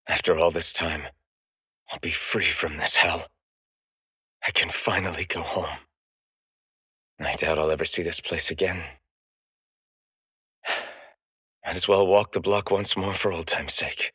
After all this time, I'll be free from this hell. I can finally go home. I doubt I'll ever see this place again. Might as well walk the block once more for old time's sake.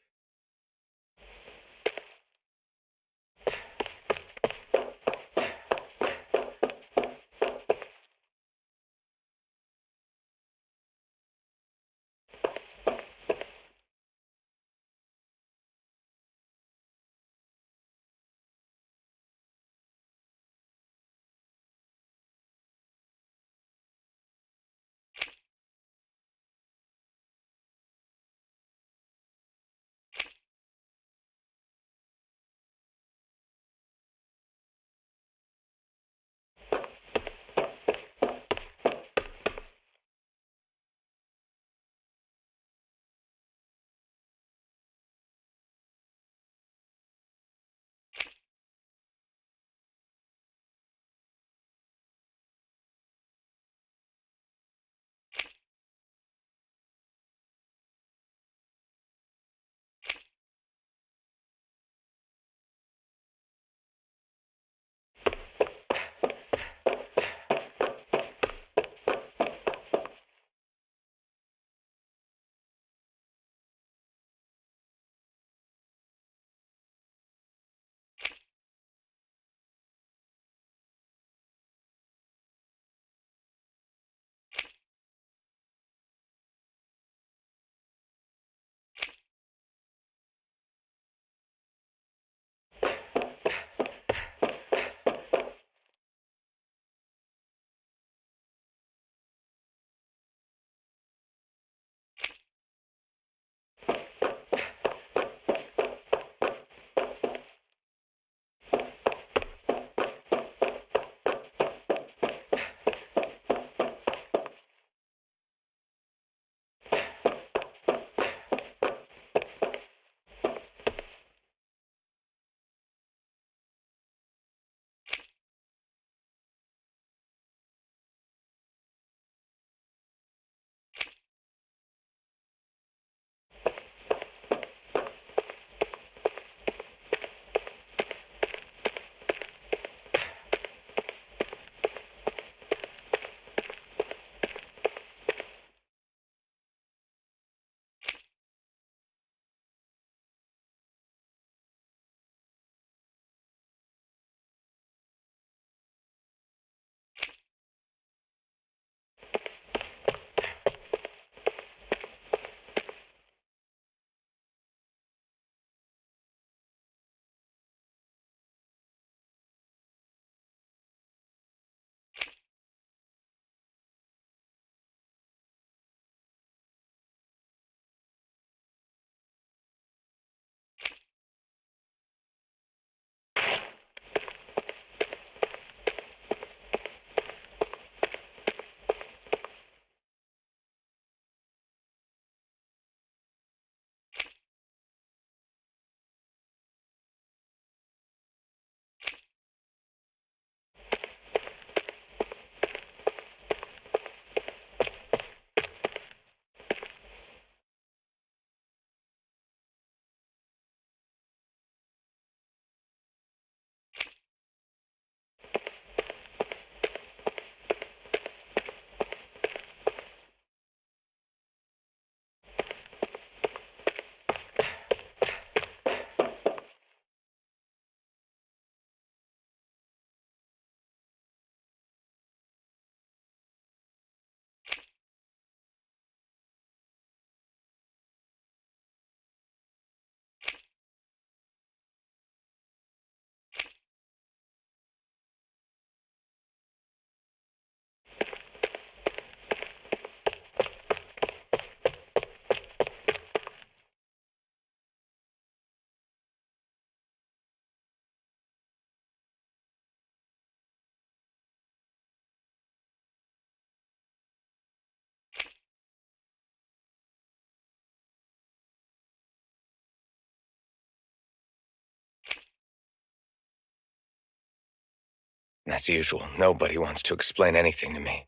As usual, nobody wants to explain anything to me.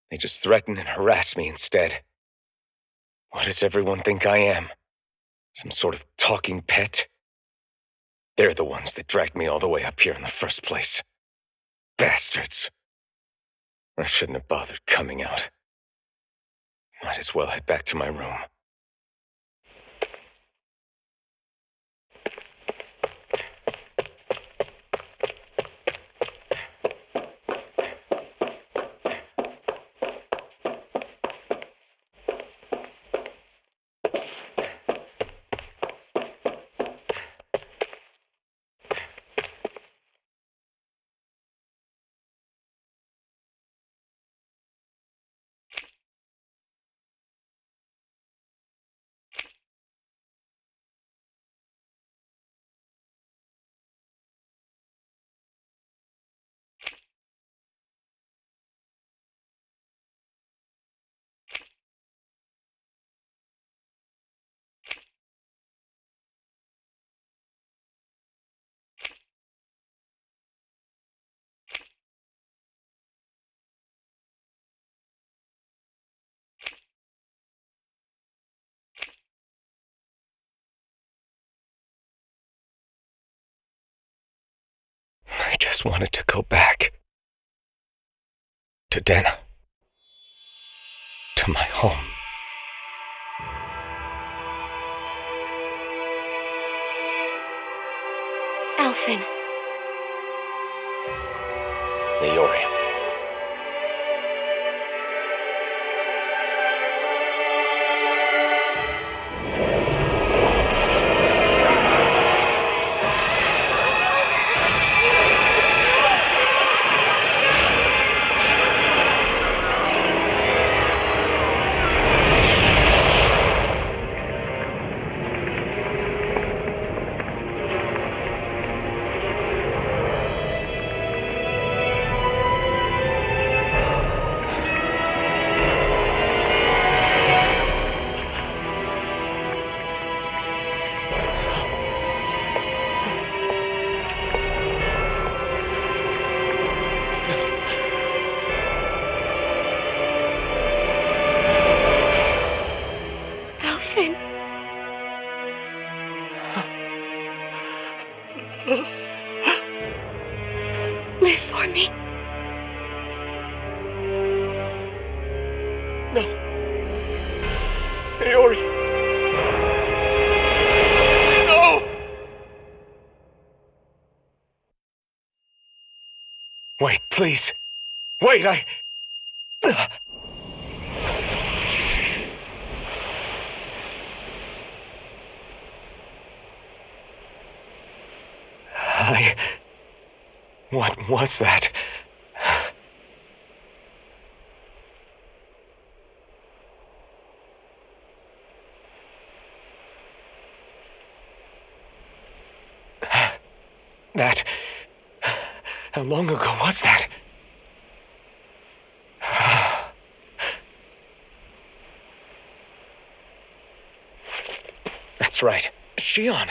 They just threaten and harass me instead. What does everyone think I am? Some sort of talking pet? They're the ones that dragged me all the way up here in the first place. Bastards. I shouldn't have bothered coming out. Might as well head back to my room. I just wanted to go back. To Dana. To my home. Alphen. Leori. Live for me. No. Leori. No! Wait, please. Wait, What was that? That... How long ago was that? That's right. Shion.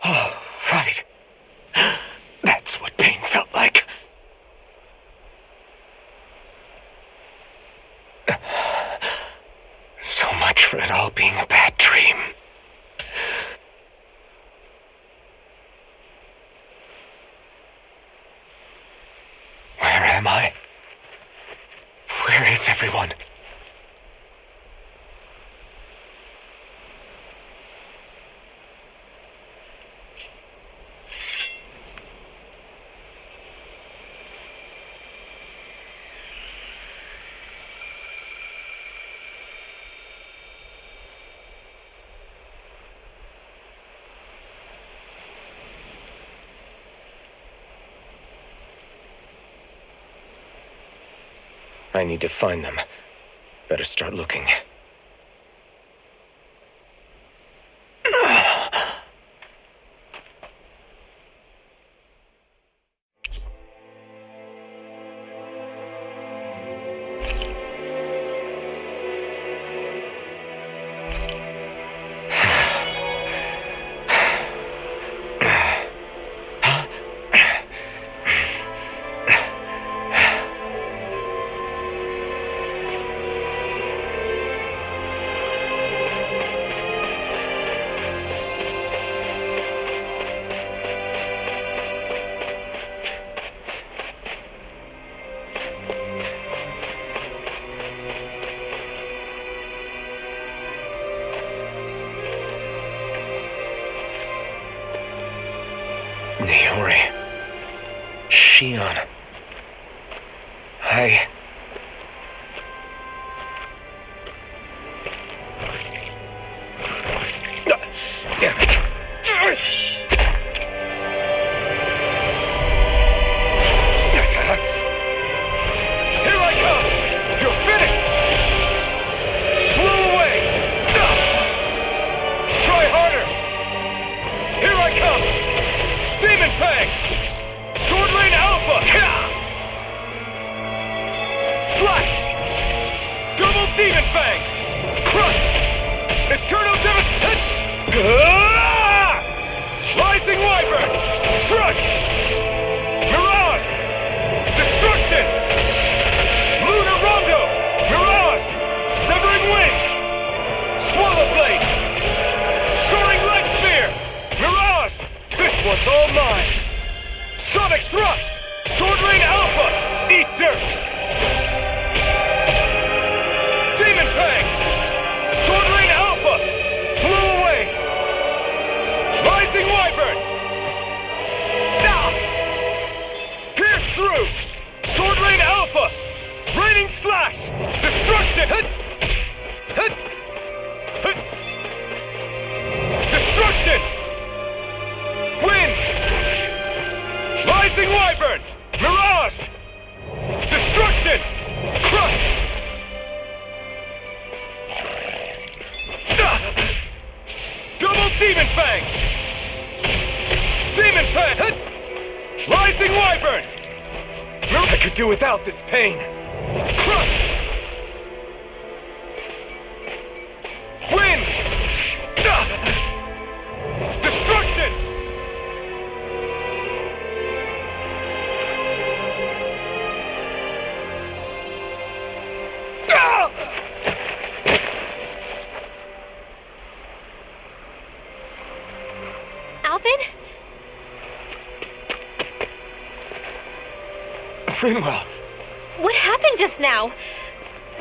Oh, right. That's what pain felt like. So much for it all being a bad dream. Where am I? Where is everyone? I need to find them. Better start looking. Niori. Shion. Damn it. Here I come! You're finished! Flew away! Try harder! Here I come! Demon Fang! Sword Lane Alpha! Slash! Double Demon Fang! Crush! Eternal Devastation! Rising Wyvern! Struck! Mirage! Destruction! Lunar Rondo! Mirage! Severing Wind! Swallow Blade! Soaring Leg Spear! Mirage! This one's all mine! Sonic Thrust! Sword Lane Alpha! Eat dirt! Demon Fang! Sword Lane Alpha! Flew away! Rising Wyvern! Pierce through! Sword Lane Alpha! Raining Slash! Destruction! Destruction! Wind! Rising Wyvern! Mirage! Destruction! Crush! Double Demon Fang! Demon Fang! Rising Wyvern! I could do without this pain! Crush! Wind! Destruction! Alvin? Finwell! What happened just now?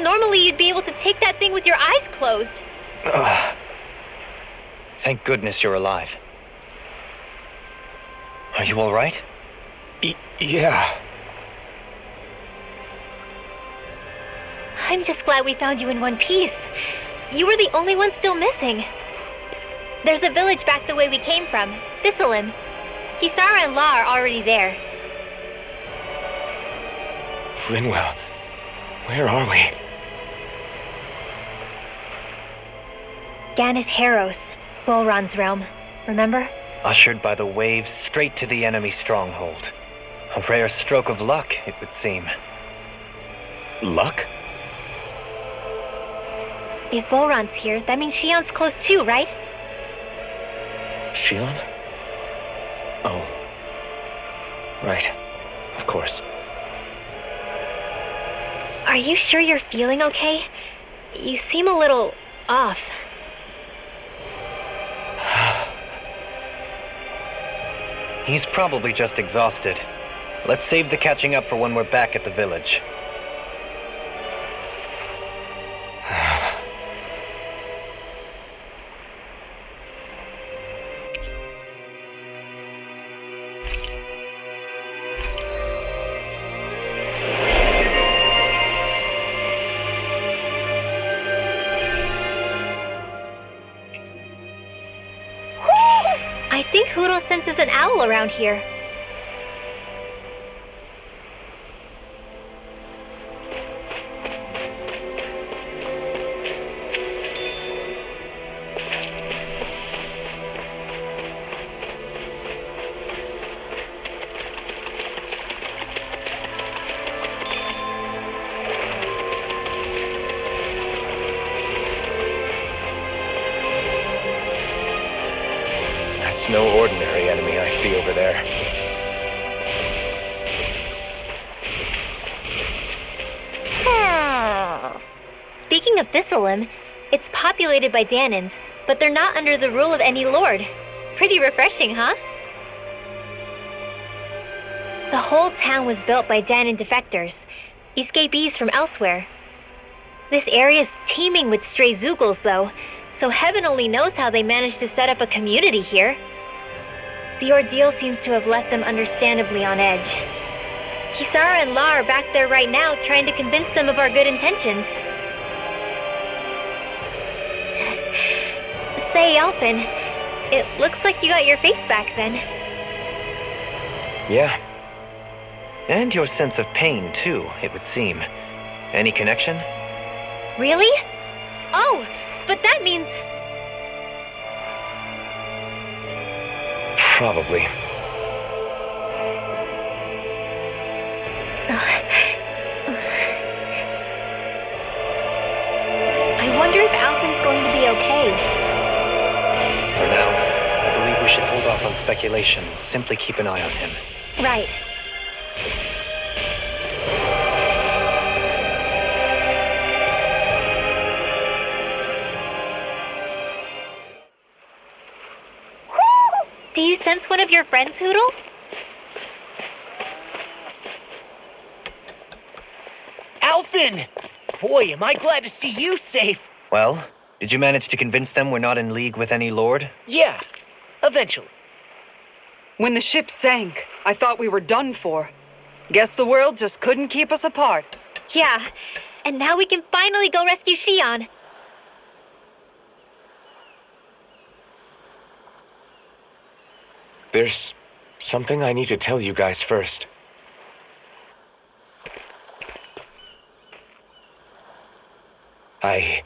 Normally you'd be able to take that thing with your eyes closed. Thank goodness you're alive. Are you all right? Yeah. I'm just glad we found you in one piece. You were the only one still missing. There's a village back the way we came from, Thistleim. Kisara and La are already there. Finwell, where are we? Ganath Haros, Vholran's realm. Remember? Ushered by the waves straight to the enemy stronghold. A rare stroke of luck, it would seem. Luck? If Vholran's here, that means Shion's close too, right? Shion? Oh. Right. Of course. Are you sure you're feeling okay? You seem a little off. He's probably just exhausted. Let's save the catching up for when we're back at the village. I think Huro senses an owl around here. It's no ordinary enemy I see over there. Speaking of Thistleim, it's populated by Danins, but they're not under the rule of any lord. Pretty refreshing, huh? The whole town was built by Danin defectors, escapees from elsewhere. This area's teeming with stray Zeugles, though, so heaven only knows how they managed to set up a community here. The ordeal seems to have left them understandably on edge. Kisara and La are back there right now trying to convince them of our good intentions. Say, Alphen, it looks like you got your face back then. Yeah. And your sense of pain, too, it would seem. Any connection? Really? Oh, but that means... Probably. I wonder if Alphen's going to be okay. For now, I believe we should hold off on speculation. Simply keep an eye on him. Right. Do you sense one of your friends, Hootle? Alphen! Boy, am I glad to see you safe. Well, did you manage to convince them we're not in league with any lord? Yeah, eventually. When the ship sank, I thought we were done for. Guess the world just couldn't keep us apart. Yeah, and now we can finally go rescue Xion. There's something I need to tell you guys first. I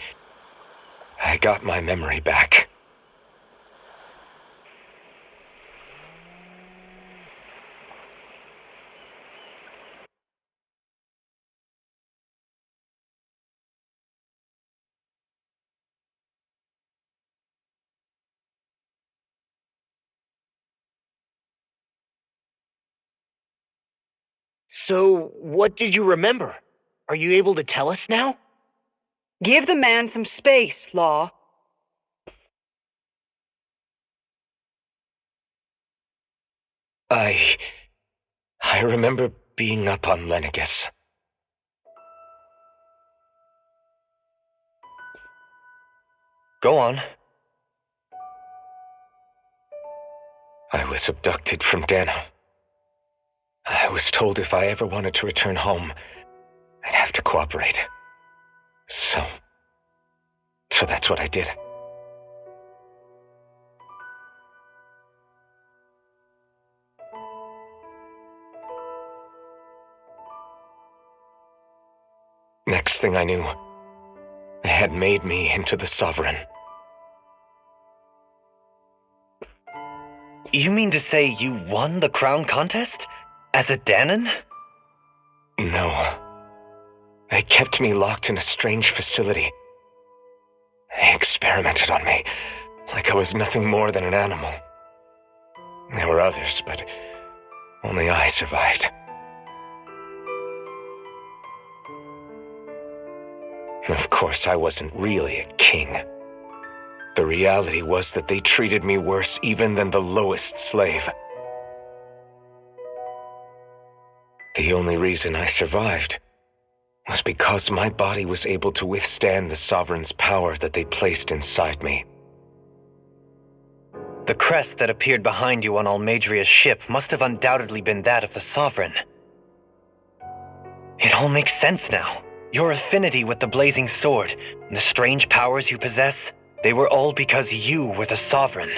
got my memory back. So, what did you remember? Are you able to tell us now? Give the man some space, Law. I remember being up on Lenegis. Go on. I was abducted from Dano. I was told if I ever wanted to return home, I'd have to cooperate. So that's what I did. Next thing I knew, they had made me into the Sovereign. You mean to say you won the crown contest? As a Danon? No. They kept me locked in a strange facility. They experimented on me, like I was nothing more than an animal. There were others, but only I survived. Of course, I wasn't really a king. The reality was that they treated me worse even than the lowest slave. The only reason I survived was because my body was able to withstand the Sovereign's power that they placed inside me. The crest that appeared behind you on Almadria's ship must have undoubtedly been that of the Sovereign. It all makes sense now. Your affinity with the Blazing Sword, and the strange powers you possess, they were all because you were the Sovereign.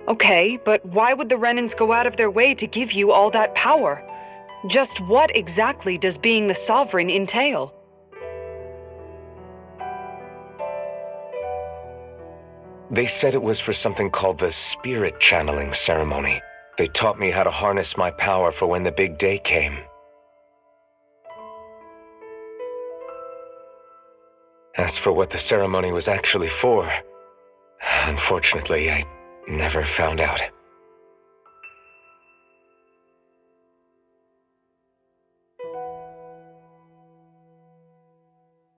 Okay, but why would the Renans go out of their way to give you all that power? Just what exactly does being the Sovereign entail? They said it was for something called the Spirit Channeling Ceremony. They taught me how to harness my power for when the big day came. As for what the ceremony was actually for, unfortunately, I never found out.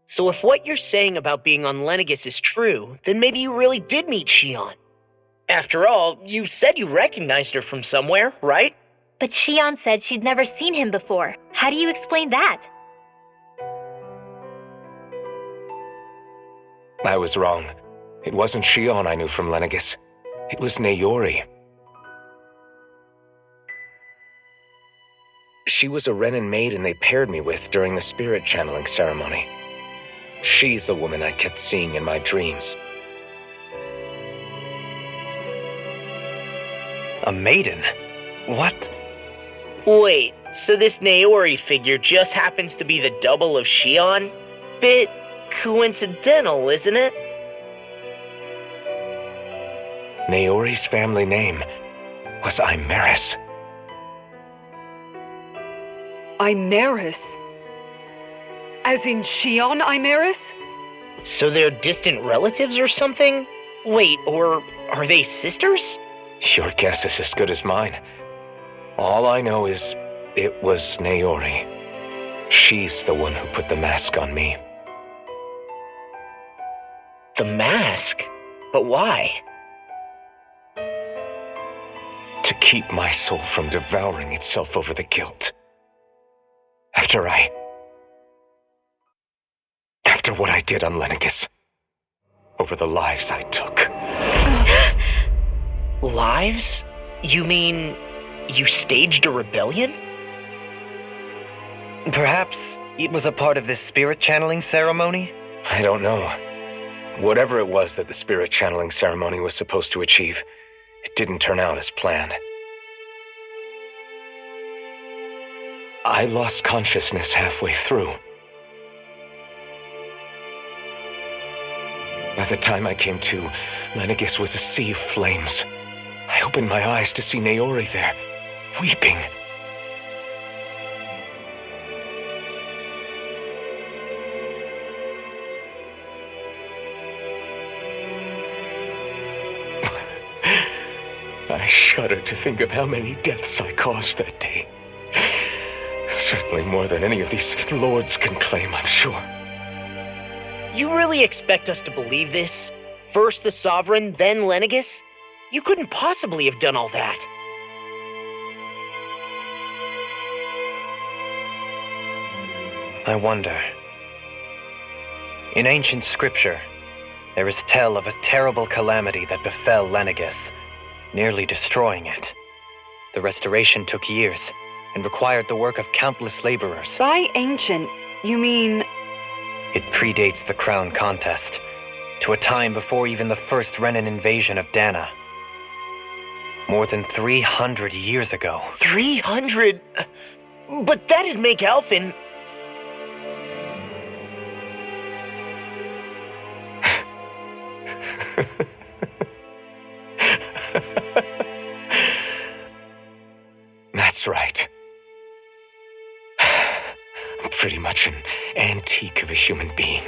So if what you're saying about being on Lenegis is true, then maybe you really did meet Xion. After all, you said you recognized her from somewhere, right? But Xion said she'd never seen him before. How do you explain that? I was wrong. It wasn't Xion I knew from Lenegis. It was Naori. She was a Renin maiden they paired me with during the spirit channeling ceremony. She's the woman I kept seeing in my dreams. A maiden? What? Wait, so this Naori figure just happens to be the double of Shion? Bit coincidental, isn't it? Naori's family name was Imeris. Imeris? As in Shion Imeris? So they're distant relatives or something? Wait, or are they sisters? Your guess is as good as mine. All I know is it was Naori. She's the one who put the mask on me. The mask? But why? To keep my soul from devouring itself over the guilt. After what I did on Lenegis. Over the lives I took. Lives? You mean you staged a rebellion? Perhaps it was a part of this spirit channeling ceremony? I don't know. Whatever it was that the spirit channeling ceremony was supposed to achieve, it didn't turn out as planned. I lost consciousness halfway through. By the time I came to, Lenegis was a sea of flames. I opened my eyes to see Naori there, weeping. I shudder to think of how many deaths I caused that day. Certainly more than any of these lords can claim, I'm sure. You really expect us to believe this? First the Sovereign, then Lenegis? You couldn't possibly have done all that. I wonder. In ancient scripture, there is tell of a terrible calamity that befell Lenegis, nearly destroying it. The restoration took years and required the work of countless laborers. By ancient, you mean... It predates the crown contest, to a time before even the first Renin invasion of Dana. More than 300 years ago. 300? But that'd make Alphen... That's right. I'm pretty much an antique of a human being.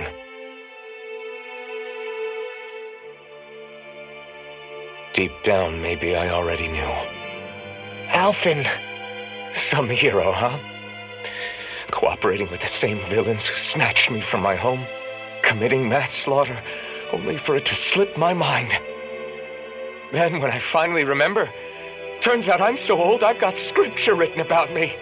Deep down, maybe I already knew. Alphen... Some hero, huh? Cooperating with the same villains who snatched me from my home, committing mass slaughter, only for it to slip my mind. Then, when I finally remember, turns out I'm so old I've got scripture written about me.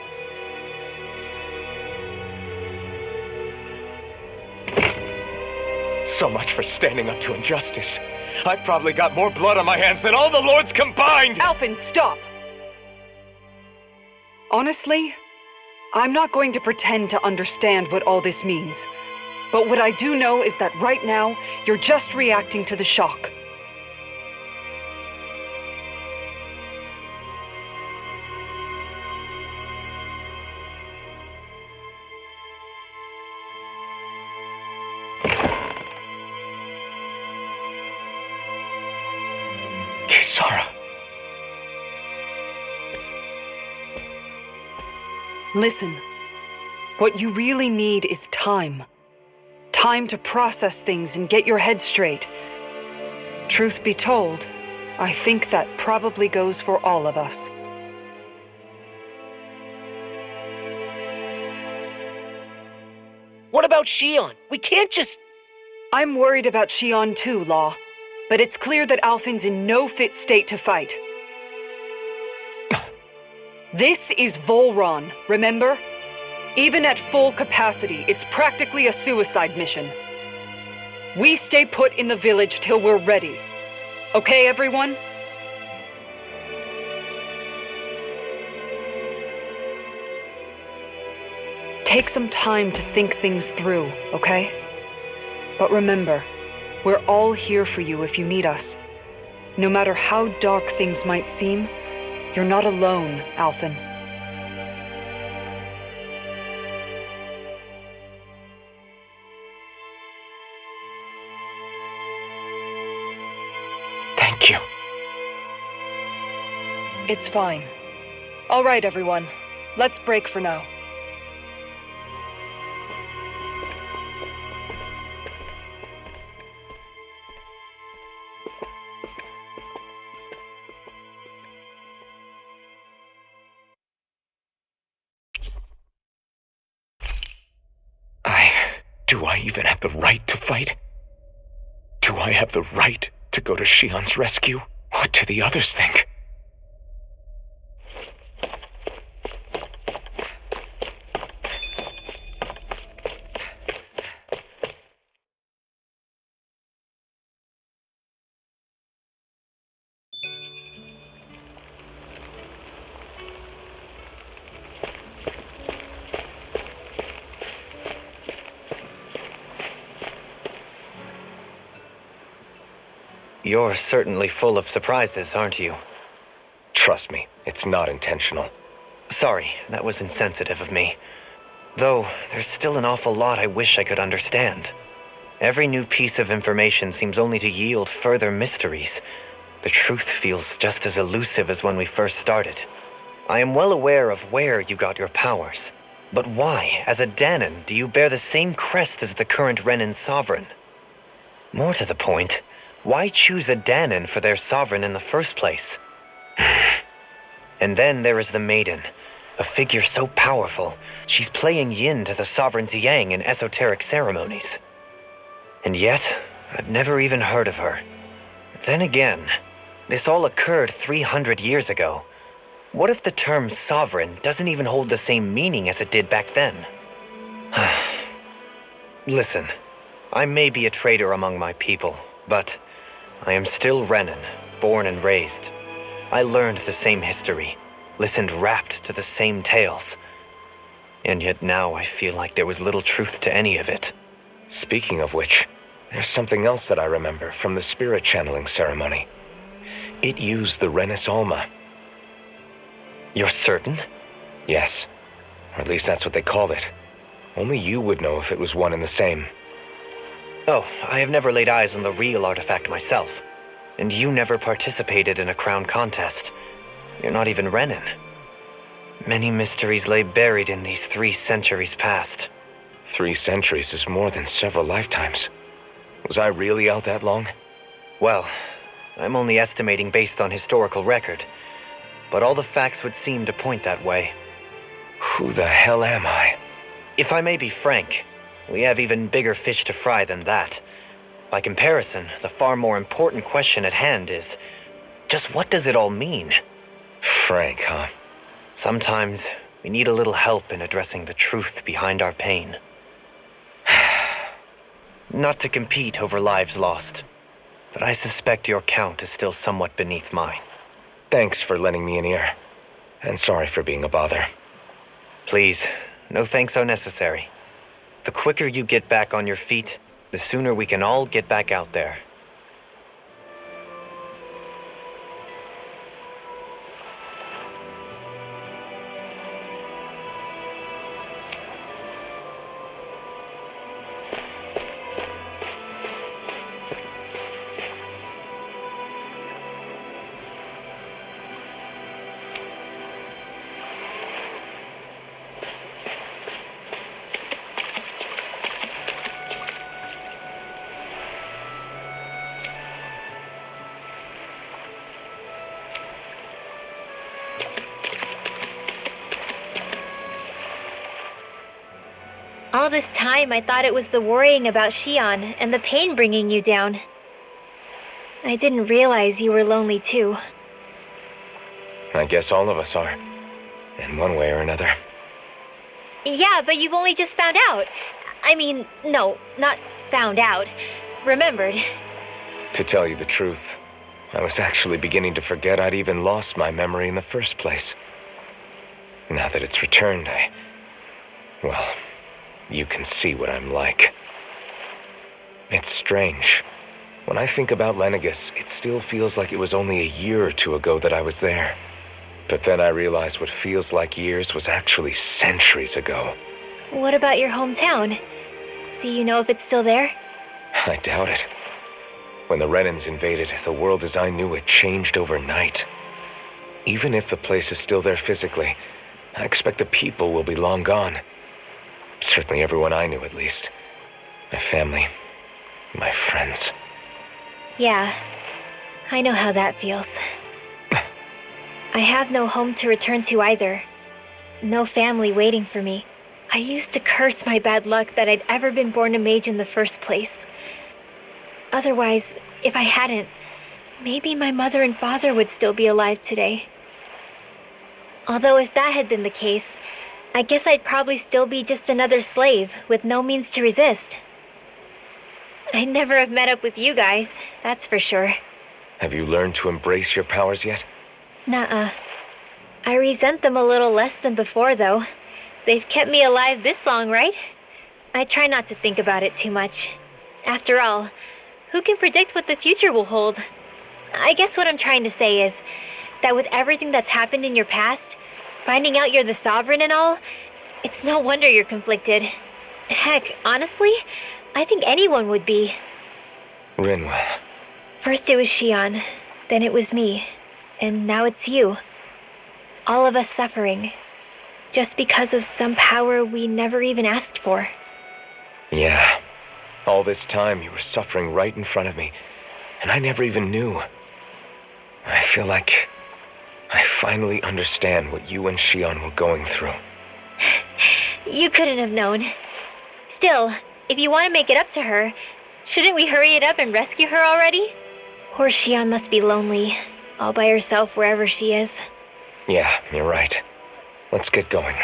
So much for standing up to injustice. I've probably got more blood on my hands than all the lords combined! Alphen, stop! Honestly, I'm not going to pretend to understand what all this means. But what I do know is that right now, you're just reacting to the shock. Kisara. Listen, what you really need is time. Time to process things and get your head straight. Truth be told, I think that probably goes for all of us. What about Shion? We can't just... I'm worried about Shion too, Law. But it's clear that Alphen's in no fit state to fight. This is Vholran, remember? Even at full capacity, it's practically a suicide mission. We stay put in the village till we're ready. Okay, everyone? Take some time to think things through, okay? But remember, we're all here for you if you need us. No matter how dark things might seem, you're not alone, Alphen. Thank you. It's fine. All right, everyone. Let's break for now. Do I even have the right to fight? Do I have the right to go to Shion's rescue? What do the others think? You're certainly full of surprises, aren't you? Trust me, it's not intentional. Sorry, that was insensitive of me. Though, there's still an awful lot I wish I could understand. Every new piece of information seems only to yield further mysteries. The truth feels just as elusive as when we first started. I am well aware of where you got your powers. But why, as a Danon, do you bear the same crest as the current Renan sovereign? More to the point, why choose a Danon for their sovereign in the first place? And then there is the Maiden, a figure so powerful, she's playing yin to the sovereign's yang in esoteric ceremonies. And yet, I've never even heard of her. Then again, this all occurred 300 years ago. What if the term sovereign doesn't even hold the same meaning as it did back then? Listen, I may be a traitor among my people, but I am still Renan, born and raised. I learned the same history, listened rapt to the same tales. And yet now I feel like there was little truth to any of it. Speaking of which, there's something else that I remember from the spirit channeling ceremony. It used the Renis Alma. You're certain? Yes, or at least that's what they called it. Only you would know if it was one and the same. Oh, I have never laid eyes on the real artifact myself. And you never participated in a crown contest. You're not even Renan. Many mysteries lay buried in these 3 centuries past. 3 centuries is more than several lifetimes. Was I really out that long? Well, I'm only estimating based on historical record. But all the facts would seem to point that way. Who the hell am I? If I may be frank, we have even bigger fish to fry than that. By comparison, the far more important question at hand is, just what does it all mean? Frank, huh? Sometimes we need a little help in addressing the truth behind our pain. Not to compete over lives lost, but I suspect your count is still somewhat beneath mine. Thanks for lending me an ear. And sorry for being a bother. Please, no thanks are necessary. The quicker you get back on your feet, the sooner we can all get back out there. All this time, I thought it was the worrying about Shion and the pain bringing you down. I didn't realize you were lonely too. I guess all of us are. In one way or another. Yeah, but you've only just found out. I mean, no, not found out. Remembered. To tell you the truth, I was actually beginning to forget I'd even lost my memory in the first place. Now that it's returned, Well, you can see what I'm like. It's strange. When I think about Lenegis, it still feels like it was only a year or two ago that I was there. But then I realized what feels like years was actually centuries ago. What about your hometown? Do you know if it's still there? I doubt it. When the Renans invaded, the world as I knew it changed overnight. Even if the place is still there physically, I expect the people will be long gone. Certainly everyone I knew, at least. My family, my friends. Yeah, I know how that feels. I have no home to return to either. No family waiting for me. I used to curse my bad luck that I'd ever been born a mage in the first place. Otherwise, if I hadn't, maybe my mother and father would still be alive today. Although if that had been the case, I guess I'd probably still be just another slave with no means to resist. I'd never have met up with you guys, that's for sure. Have you learned to embrace your powers yet? Nuh-uh. I resent them a little less than before, though. They've kept me alive this long, right? I try not to think about it too much. After all, who can predict what the future will hold? I guess what I'm trying to say is that with everything that's happened in your past, finding out you're the Sovereign and all, it's no wonder you're conflicted. Heck, honestly, I think anyone would be. Rinwell. First it was Xion, then it was me, and now it's you. All of us suffering, just because of some power we never even asked for. Yeah. All this time you were suffering right in front of me, and I never even knew. I feel like I finally understand what you and Xion were going through. You couldn't have known. Still, if you want to make it up to her, shouldn't we hurry it up and rescue her already? Poor Xion must be lonely, all by herself wherever she is. Yeah, you're right. Let's get going.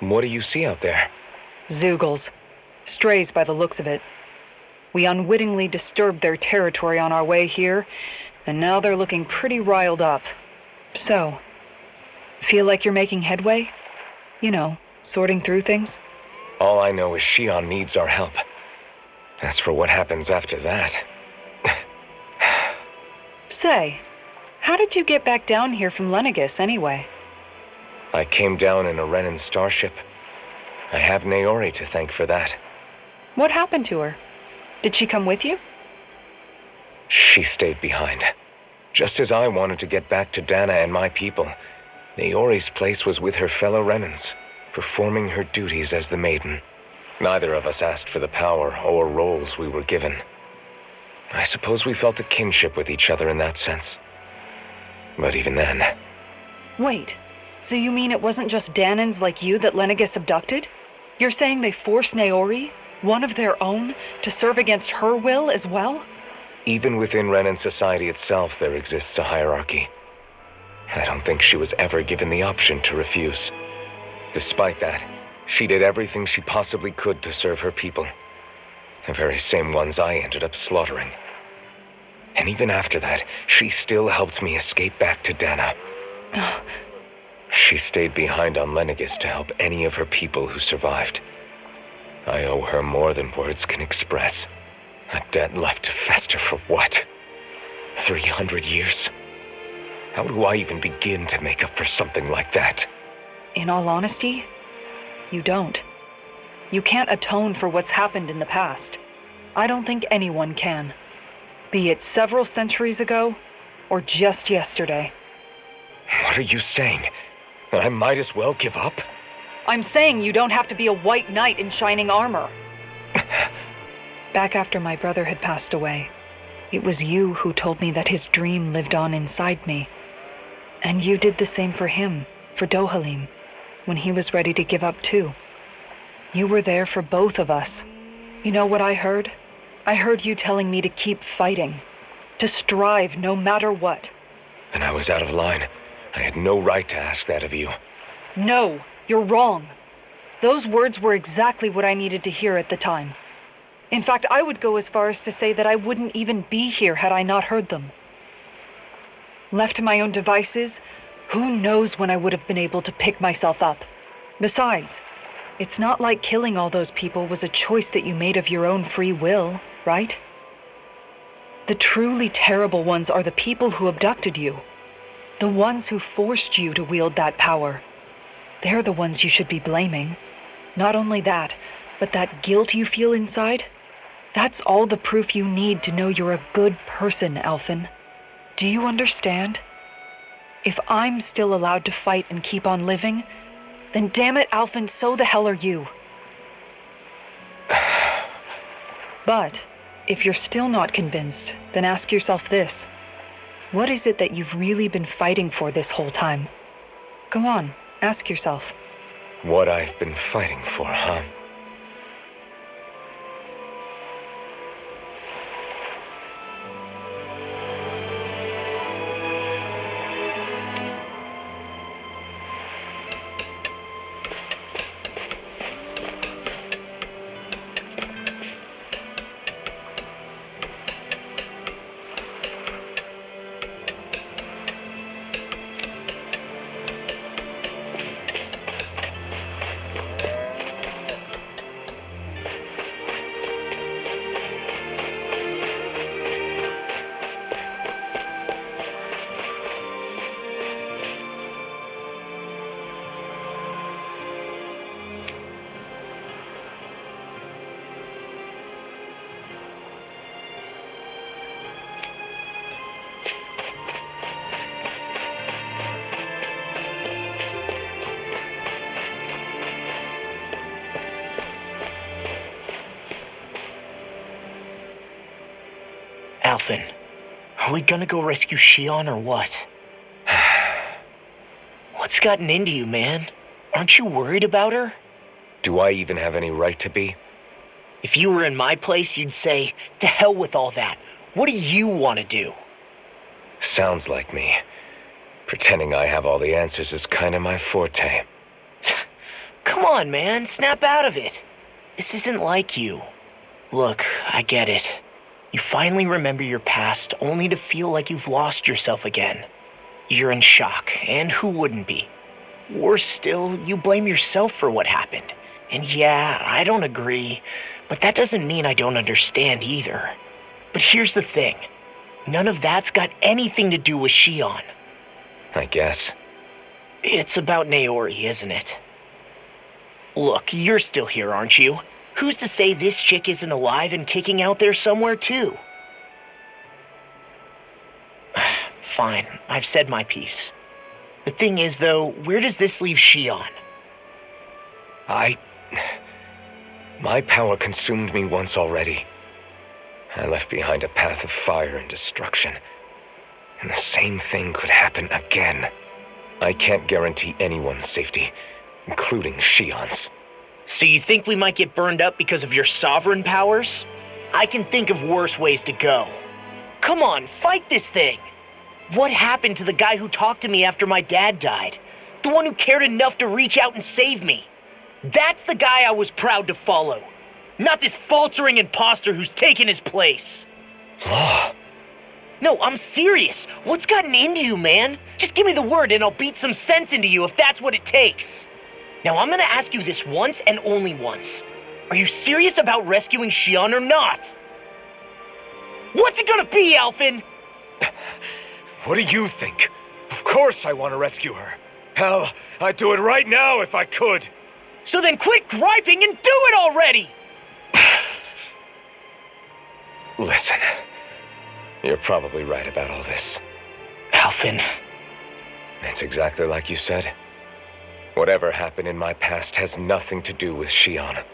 What do you see out there? Zeugles. Strays by the looks of it. We unwittingly disturbed their territory on our way here, and now they're looking pretty riled up. So, feel like you're making headway? You know, sorting through things? All I know is Xion needs our help. As for what happens after that... Say, how did you get back down here from Lenegis anyway? I came down in a Renan starship. I have Naori to thank for that. What happened to her? Did she come with you? She stayed behind. Just as I wanted to get back to Dana and my people, Naori's place was with her fellow Renans, performing her duties as the Maiden. Neither of us asked for the power or roles we were given. I suppose we felt a kinship with each other in that sense. But even then... Wait, so you mean it wasn't just Danans like you that Lenegis abducted? You're saying they forced Naori, one of their own, to serve against her will as well? Even within Renan society itself, there exists a hierarchy. I don't think she was ever given the option to refuse. Despite that, she did everything she possibly could to serve her people. The very same ones I ended up slaughtering. And even after that, she still helped me escape back to Dana. She stayed behind on Lenegis to help any of her people who survived. I owe her more than words can express. A debt left to fester for what? 300 years? How do I even begin to make up for something like that? In all honesty, you don't. You can't atone for what's happened in the past. I don't think anyone can. Be it several centuries ago, or just yesterday. What are you saying? That I might as well give up? I'm saying you don't have to be a white knight in shining armor. Back after my brother had passed away, it was you who told me that his dream lived on inside me. And you did the same for him, for Dohalim, when he was ready to give up too. You were there for both of us. You know what I heard? I heard you telling me to keep fighting, to strive no matter what. And I was out of line. I had no right to ask that of you. No, you're wrong. Those words were exactly what I needed to hear at the time. In fact, I would go as far as to say that I wouldn't even be here had I not heard them. Left to my own devices, who knows when I would have been able to pick myself up. Besides, it's not like killing all those people was a choice that you made of your own free will, right? The truly terrible ones are the people who abducted you. The ones who forced you to wield that power. They're the ones you should be blaming. Not only that, but that guilt you feel inside, that's all the proof you need to know you're a good person, Alphen. Do you understand? If I'm still allowed to fight and keep on living, then damn it, Alphen, so the hell are you. But if you're still not convinced, then ask yourself this. What is it that you've really been fighting for this whole time? Go on, ask yourself. What I've been fighting for, huh? Alphen, are we gonna go rescue Xion or what? What's gotten into you, man? Aren't you worried about her? Do I even have any right to be? If you were in my place, you'd say, to hell with all that. What do you want to do? Sounds like me. Pretending I have all the answers is kind of my forte. Come on, man, snap out of it. This isn't like you. Look, I get it. You finally remember your past only to feel like you've lost yourself again. You're in shock, and who wouldn't be? Worse still, you blame yourself for what happened. And yeah, I don't agree, but that doesn't mean I don't understand either. But here's the thing. None of that's got anything to do with Xion. I guess. It's about Naori, isn't it? Look, you're still here, aren't you? Who's to say this chick isn't alive and kicking out there somewhere, too? Fine, I've said my piece. The thing is, though, where does this leave Xion? My power consumed me once already. I left behind a path of fire and destruction. And the same thing could happen again. I can't guarantee anyone's safety, including Xion's. So you think we might get burned up because of your sovereign powers? I can think of worse ways to go. Come on, fight this thing! What happened to the guy who talked to me after my dad died? The one who cared enough to reach out and save me? That's the guy I was proud to follow. Not this faltering imposter who's taken his place. Law. No, I'm serious. What's gotten into you, man? Just give me the word and I'll beat some sense into you if that's what it takes. Now, I'm gonna ask you this once and only once. Are you serious about rescuing Xion or not? What's it gonna be, Alphen? What do you think? Of course I want to rescue her. Hell, I'd do it right now if I could. So then quit griping and do it already! Listen, you're probably right about all this. Alphen. It's exactly like you said. Whatever happened in my past has nothing to do with Xion.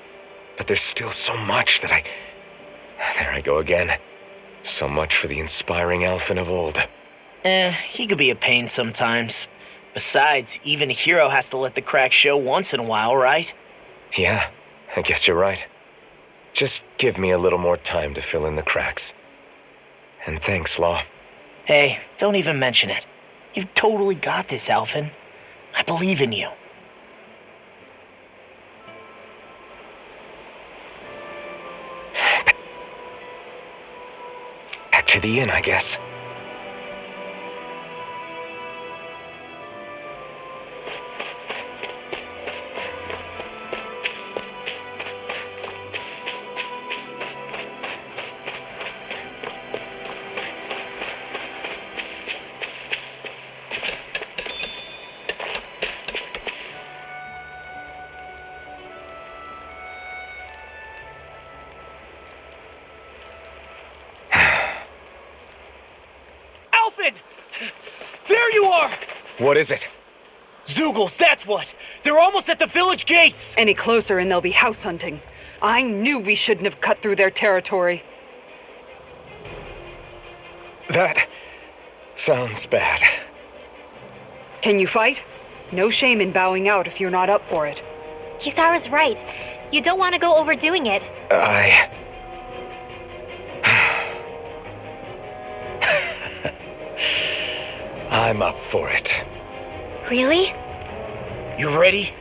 But there's still so much that There I go again. So much for the inspiring Alphen of old. He could be a pain sometimes. Besides, even a hero has to let the cracks show once in a while, right? Yeah, I guess you're right. Just give me a little more time to fill in the cracks. And thanks, Law. Hey, don't even mention it. You've totally got this, Alphen. I believe in you. Back to the inn, I guess. There you are! What is it? Zeugles, that's what! They're almost at the village gates! Any closer and they'll be house hunting. I knew we shouldn't have cut through their territory. That sounds bad. Can you fight? No shame in bowing out if you're not up for it. Kisara's right. You don't want to go overdoing it. I'm up for it. Really? You ready?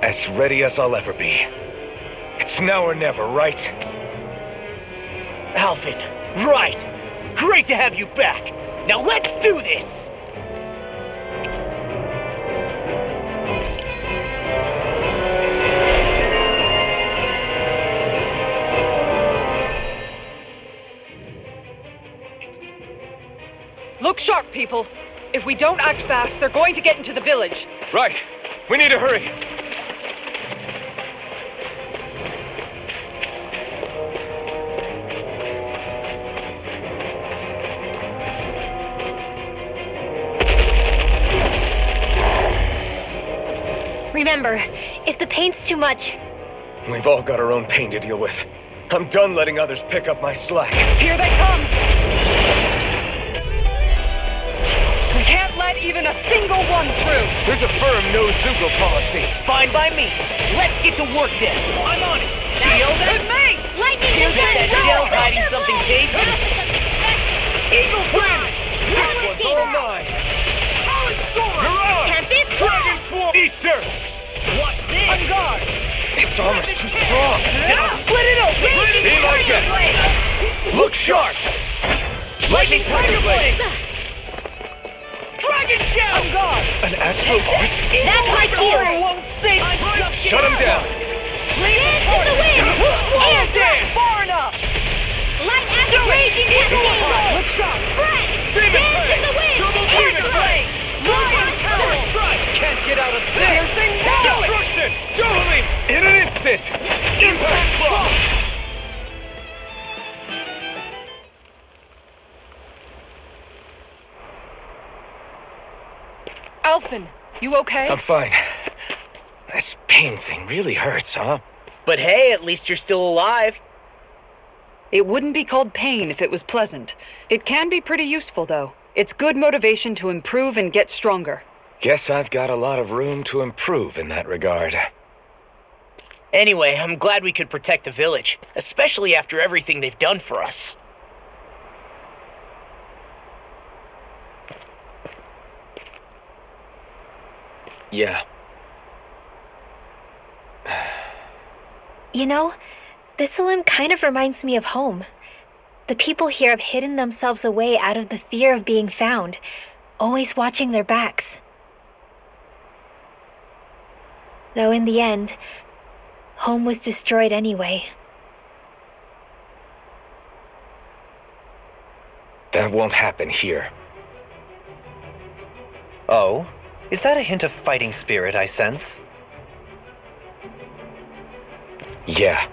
As ready as I'll ever be. It's now or never, right? Alphen, right! Great to have you back! Now let's do this! Look sharp, people. If we don't act fast, they're going to get into the village. Right. We need to hurry. Remember, if the pain's too much... We've all got our own pain to deal with. I'm done letting others pick up my slack. Here they come! We can't let even a single one through! There's a firm no-Zeugle policy. Fine by me. Let's get to work then. I'm on it. Shield With me! Lightning Feels is that shell's hiding something tasty. Eagle Twin! This one's all mine. You're on! Tempest! Dragon Swarm! Eat dirt! What's this? On guard! It's almost too strong. Now split it open! Be my guest. Look sharp! Lightning Tiger Blade! Dragon Shell! On guard! An astral voice? That's my Or field! won't save Shut him down! Dance in the wind! Air thrust! Far enough! Light acid raging cascade! Look sharp! Fresh! Demon Dance in Blade! the wind! Double Air Demon thrust! Blade! Lion power! Can't get out of this! Piercing volley! Destruction! Dueling! In an instant! Impact block! Alphen, you okay? I'm fine. This pain thing really hurts, huh? But hey, at least you're still alive. It wouldn't be called pain if it was pleasant. It can be pretty useful, though. It's good motivation to improve and get stronger. Guess I've got a lot of room to improve in that regard. Anyway, I'm glad we could protect the village, especially after everything they've done for us. Yeah. You know, this limb kind of reminds me of home. The people here have hidden themselves away out of the fear of being found, always watching their backs. Though in the end, Home was destroyed anyway. That won't happen here. Oh? Is that a hint of fighting spirit I sense? Yeah.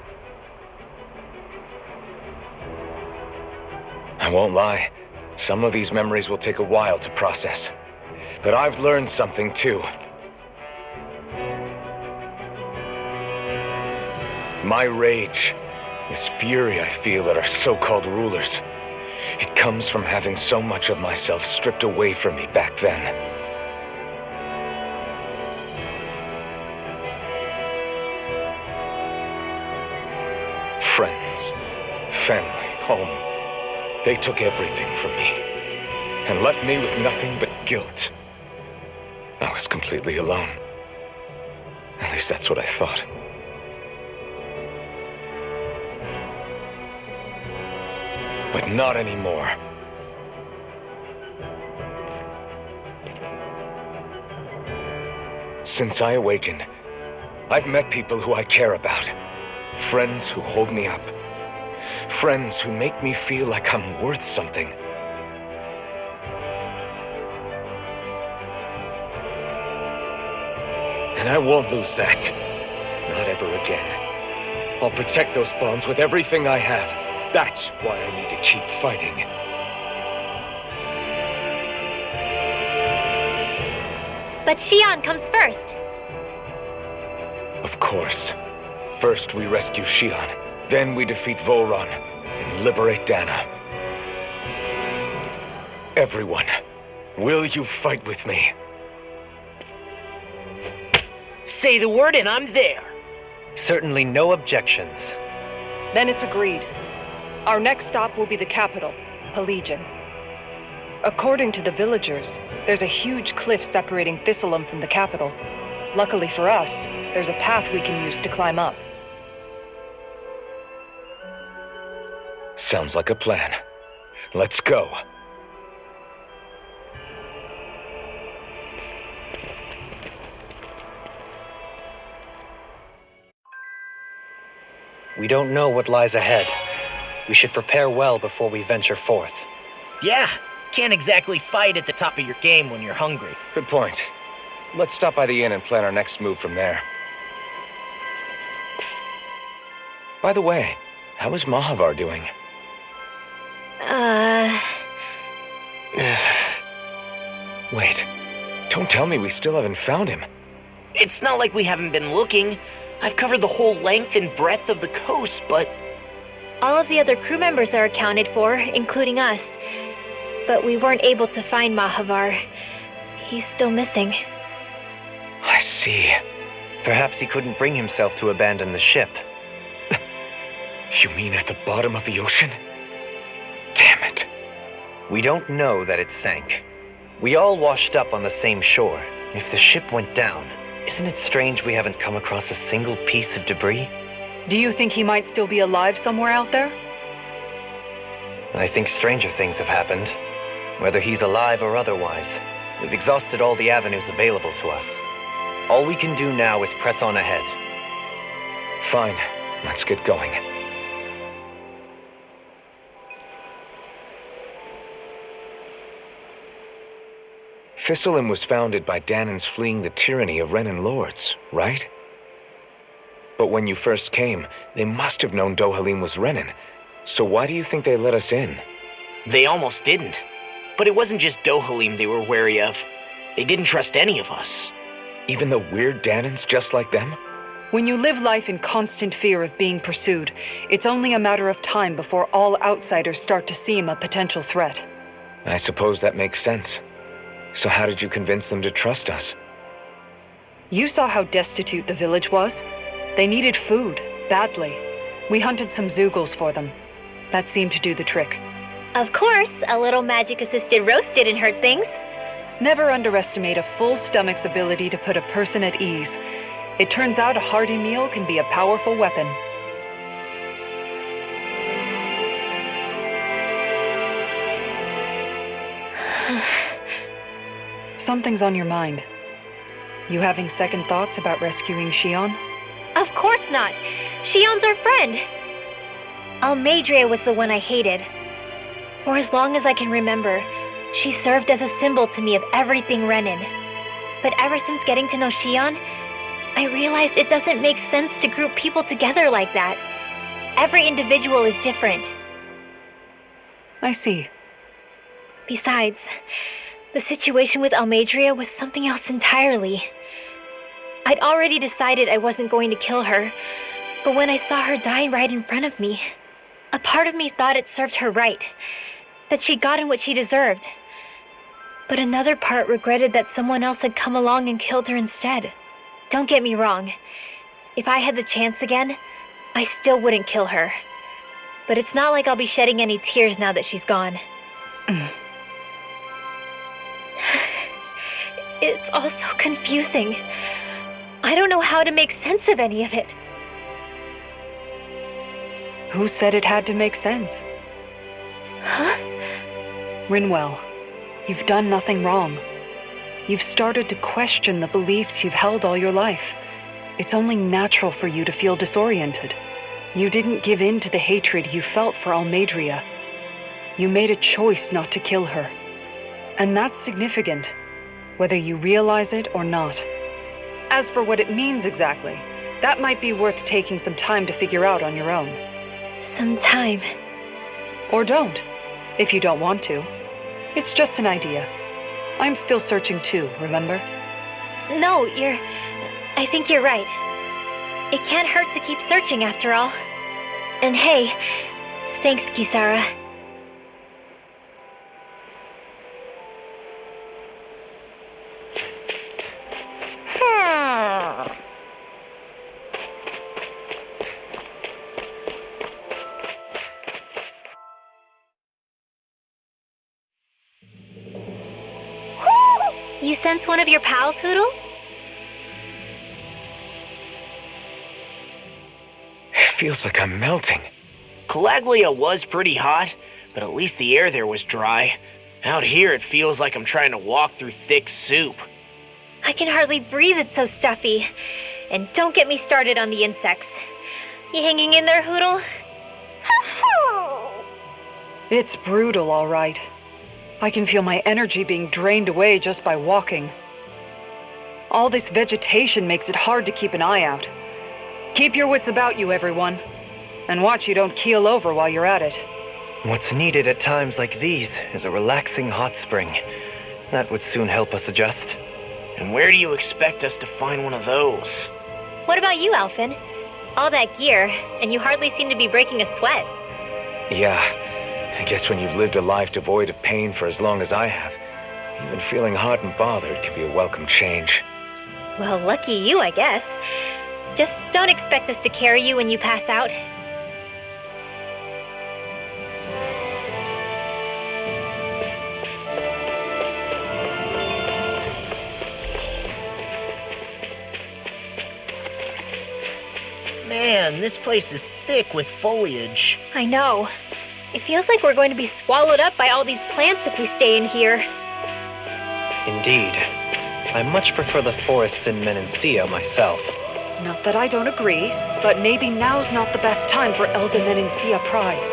I won't lie. Some of these memories will take a while to process. But I've learned something too. My rage, this fury I feel at our so-called rulers, it comes from having so much of myself stripped away from me back then. Friends, family, home, they took everything from me and left me with nothing but guilt. I was completely alone. At least that's what I thought. But not anymore. Since I awakened, I've met people who I care about. Friends who hold me up. Friends who make me feel like I'm worth something. And I won't lose that. Not ever again. I'll protect those bonds with everything I have. That's why I need to keep fighting. But Xion comes first. Of course. First we rescue Xion, then we defeat Vholran and liberate Dana. Everyone, will you fight with me? Say the word and I'm there. Certainly no objections. Then it's agreed. Our next stop will be the capital, Pelegion. According to the villagers, there's a huge cliff separating Thistleum from the capital. Luckily for us, there's a path we can use to climb up. Sounds like a plan. Let's go. We don't know what lies ahead. We should prepare well before we venture forth. Yeah, can't exactly fight at the top of your game when you're hungry. Good point. Let's stop by the inn and plan our next move from there. By the way, how is Mahavar doing? Wait, don't tell me we still haven't found him. It's not like we haven't been looking. I've covered the whole length and breadth of the coast, but... All of the other crew members are accounted for, including us. But we weren't able to find Mahavar. He's still missing. I see. Perhaps he couldn't bring himself to abandon the ship. You mean at the bottom of the ocean? Damn it. We don't know that it sank. We all washed up on the same shore. If the ship went down, isn't it strange we haven't come across a single piece of debris? Do you think he might still be alive somewhere out there? I think stranger things have happened. Whether he's alive or otherwise, we've exhausted all the avenues available to us. All we can do now is press on ahead. Fine, let's get going. Thistleum was founded by Danans fleeing the tyranny of Renan lords, right? But when you first came, they must have known Dohalim was Renan. So why do you think they let us in? They almost didn't. But it wasn't just Dohalim they were wary of. They didn't trust any of us. Even the weird Danans just like them? When you live life in constant fear of being pursued, it's only a matter of time before all outsiders start to seem a potential threat. I suppose that makes sense. So how did you convince them to trust us? You saw how destitute the village was. They needed food, badly. We hunted some Zeugles for them. That seemed to do the trick. Of course, a little magic-assisted roast didn't hurt things. Never underestimate a full stomach's ability to put a person at ease. It turns out a hearty meal can be a powerful weapon. Something's on your mind. You having second thoughts about rescuing Xion? Of course not. Shion's our friend. Avermedia was the one I hated. For as long as I can remember, she served as a symbol to me of everything Renin. But ever since getting to know Shion, I realized it doesn't make sense to group people together like that. Every individual is different. I see. Besides, the situation with Avermedia was something else entirely. I'd already decided I wasn't going to kill her, but when I saw her die right in front of me, a part of me thought it served her right, that she'd gotten what she deserved. But another part regretted that someone else had come along and killed her instead. Don't get me wrong. If I had the chance again, I still wouldn't kill her. But it's not like I'll be shedding any tears now that she's gone. It's all so confusing. I don't know how to make sense of any of it. Who said it had to make sense? Huh? Rinwell, you've done nothing wrong. You've started to question the beliefs you've held all your life. It's only natural for you to feel disoriented. You didn't give in to the hatred you felt for Avermedia. You made a choice not to kill her. And that's significant, whether you realize it or not. As for what it means exactly, that might be worth taking some time to figure out on your own. Some time. Or don't, if you don't want to. It's just an idea. I'm still searching too, remember? No, I think you're right. It can't hurt to keep searching after all. And hey, thanks, Kisara. You sense one of your pals, Hoodle? Feels like I'm melting. Calaglia was pretty hot, but at least the air there was dry. Out here, it feels like I'm trying to walk through thick soup. I can hardly breathe, it's so stuffy. And don't get me started on the insects. You hanging in there, Hoodle? It's brutal, all right. I can feel my energy being drained away just by walking. All this vegetation makes it hard to keep an eye out. Keep your wits about you, everyone. And watch you don't keel over while you're at it. What's needed at times like these is a relaxing hot spring. That would soon help us adjust. And where do you expect us to find one of those? What about you, Alphen? All that gear, and you hardly seem to be breaking a sweat. Yeah, I guess when you've lived a life devoid of pain for as long as I have, even feeling hot and bothered could be a welcome change. Well, lucky you, I guess. Just don't expect us to carry you when you pass out. Man, this place is thick with foliage. I know. It feels like we're going to be swallowed up by all these plants if we stay in here. Indeed. I much prefer the forests in Menancia myself. Not that I don't agree, but maybe now's not the best time for Elda Menancia pride.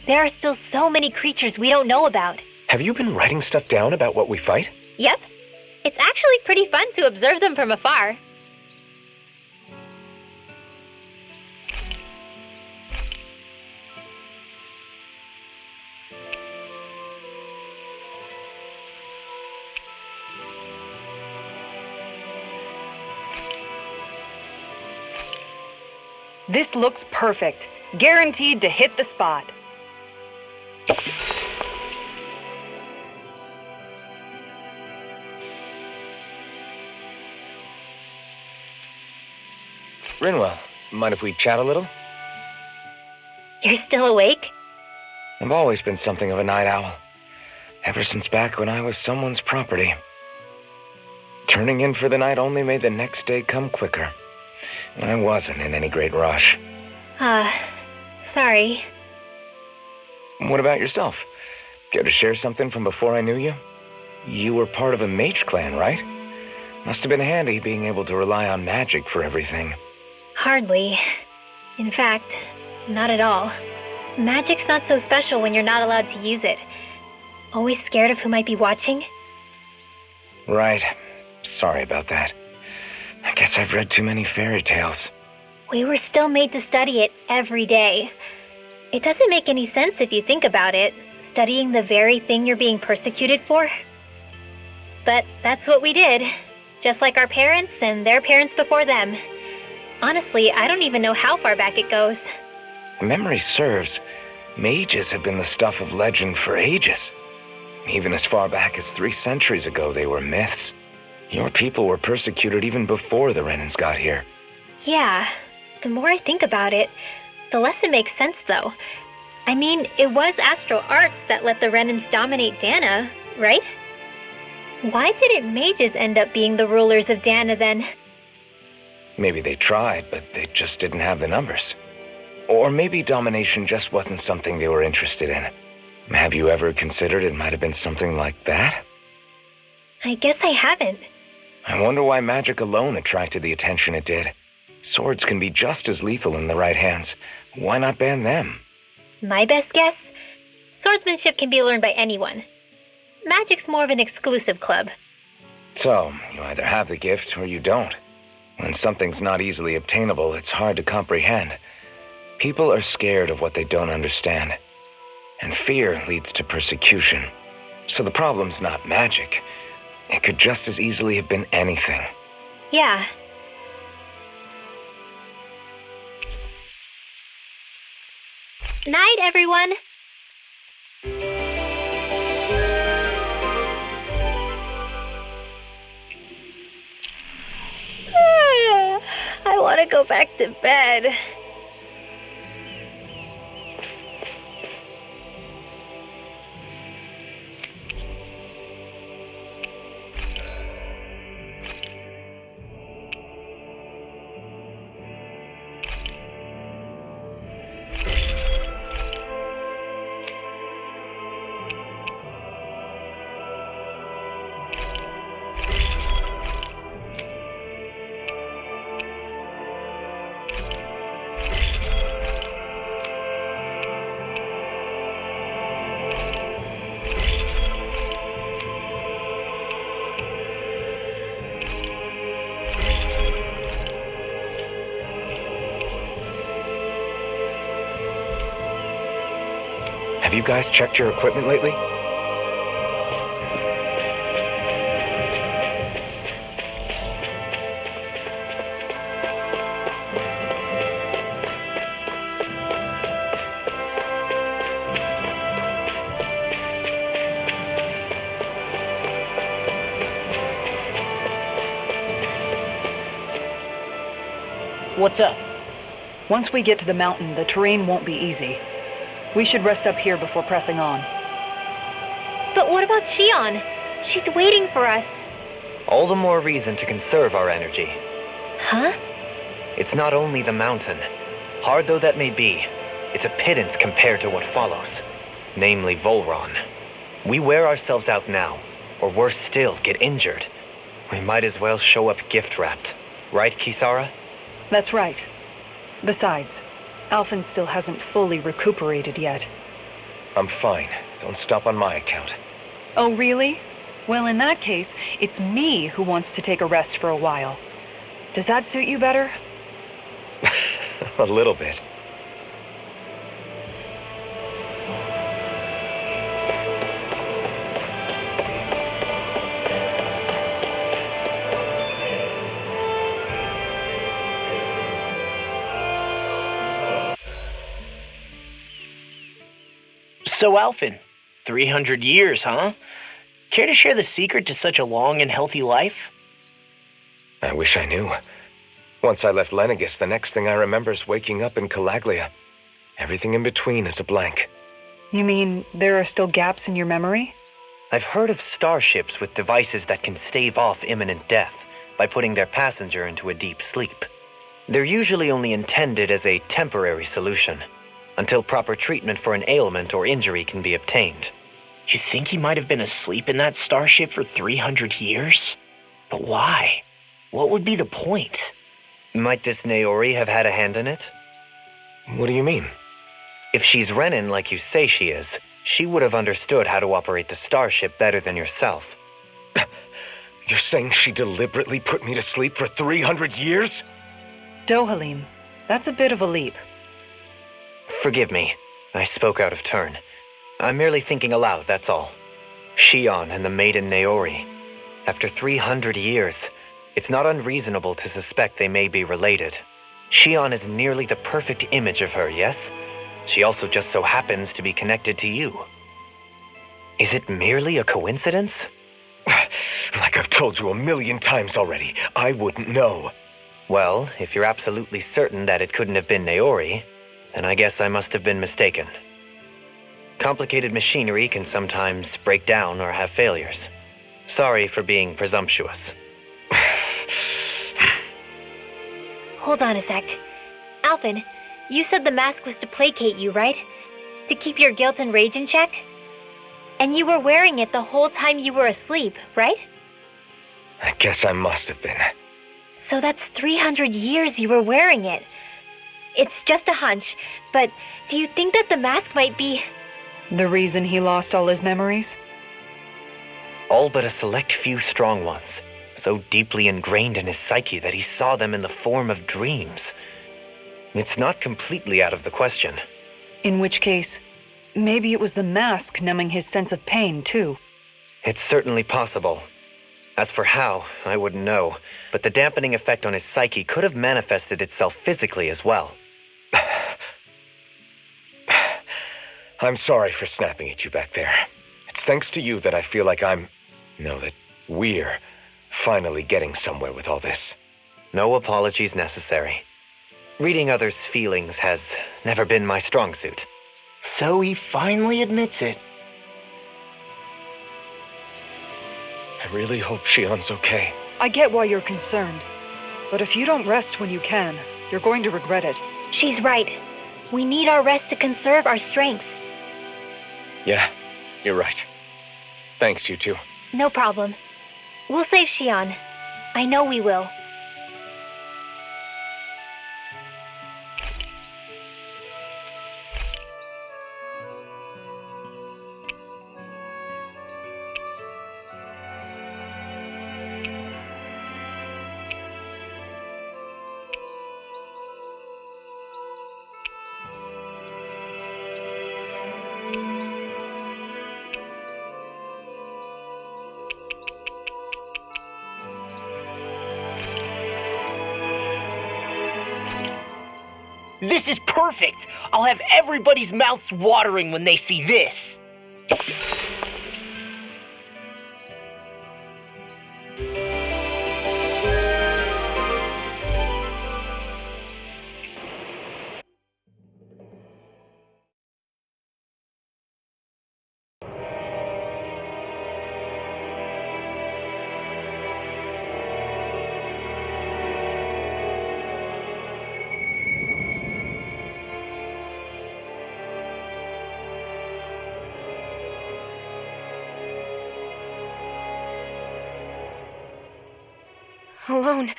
There are still so many creatures we don't know about. Have you been writing stuff down about what we fight? Yep. It's actually pretty fun to observe them from afar. This looks perfect. Guaranteed to hit the spot. Rinwell, mind if we chat a little? You're still awake? I've always been something of a night owl. Ever since back when I was someone's property. Turning in for the night only made the next day come quicker. I wasn't in any great rush. Sorry. What about yourself? Care to share something from before I knew you? You were part of a mage clan, right? Must have been handy being able to rely on magic for everything. Hardly. In fact, not at all. Magic's not so special when you're not allowed to use it. Always scared of who might be watching? Right. Sorry about that. I guess I've read too many fairy tales. We were still made to study it every day. It doesn't make any sense if you think about it, studying the very thing you're being persecuted for. But that's what we did, just like our parents and their parents before them. Honestly, I don't even know how far back it goes. If memory serves, mages have been the stuff of legend for ages. Even as far back as 3 centuries ago, they were myths. Your people were persecuted even before the Renans got here. Yeah, the more I think about it, the less it makes sense though. I mean, it was astral arts that let the Renans dominate Dana, right? Why didn't mages end up being the rulers of Dana then? Maybe they tried, but they just didn't have the numbers. Or maybe domination just wasn't something they were interested in. Have you ever considered it might have been something like that? I guess I haven't. I wonder why magic alone attracted the attention it did. Swords can be just as lethal in the right hands. Why not ban them? My best guess? Swordsmanship can be learned by anyone. Magic's more of an exclusive club. So, you either have the gift or you don't. When something's not easily obtainable, it's hard to comprehend. People are scared of what they don't understand. And fear leads to persecution. So the problem's not magic. It could just as easily have been anything. Yeah. Night, everyone! I want to go back to bed. Have you guys checked your equipment lately? What's up? Once we get to the mountain, the terrain won't be easy. We should rest up here before pressing on. But what about Xion? She's waiting for us. All the more reason to conserve our energy. Huh? It's not only the mountain. Hard though that may be, it's a pittance compared to what follows. Namely Vholran. We wear ourselves out now, or worse still, get injured. We might as well show up gift-wrapped. Right, Kisara? That's right. Besides, Alphen still hasn't fully recuperated yet. I'm fine. Don't stop on my account. Oh, really? Well, in that case, it's me who wants to take a rest for a while. Does that suit you better? A little bit. So, Alphen, 300 years, huh? Care to share the secret to such a long and healthy life? I wish I knew. Once I left Lenegis, the next thing I remember is waking up in Calaglia. Everything in between is a blank. You mean there are still gaps in your memory? I've heard of starships with devices that can stave off imminent death by putting their passenger into a deep sleep. They're usually only intended as a temporary solution, until proper treatment for an ailment or injury can be obtained. You think he might have been asleep in that starship for 300 years? But why? What would be the point? Might this Naori have had a hand in it? What do you mean? If she's Renin like you say she is, she would have understood how to operate the starship better than yourself. You're saying she deliberately put me to sleep for 300 years? Dohalim, that's a bit of a leap. Forgive me, I spoke out of turn. I'm merely thinking aloud, that's all. Xion and the maiden Naori. After 300 years, it's not unreasonable to suspect they may be related. Xion is nearly the perfect image of her, yes? She also just so happens to be connected to you. Is it merely a coincidence? Like I've told you 1,000,000 times already, I wouldn't know. Well, if you're absolutely certain that it couldn't have been Naori, then I guess I must have been mistaken. Complicated machinery can sometimes break down or have failures. Sorry for being presumptuous. Hold on a sec. Alphen, you said the mask was to placate you, right? To keep your guilt and rage in check? And you were wearing it the whole time you were asleep, right? I guess I must have been. So that's 300 years you were wearing it. It's just a hunch, but do you think that the mask might be... The reason he lost all his memories? All but a select few strong ones, so deeply ingrained in his psyche that he saw them in the form of dreams. It's not completely out of the question. In which case, maybe it was the mask numbing his sense of pain, too. It's certainly possible. As for how, I wouldn't know, but the dampening effect on his psyche could have manifested itself physically as well. I'm sorry for snapping at you back there. It's thanks to you that I feel like that we're finally getting somewhere with all this. No apologies necessary. Reading others' feelings has never been my strong suit. So he finally admits it. I really hope Xion's okay. I get why you're concerned. But if you don't rest when you can, you're going to regret it. She's right. We need our rest to conserve our strength. Yeah, you're right. Thanks, you two. No problem. We'll save Xion. I know we will. This is perfect! I'll have everybody's mouths watering when they see this! Alone.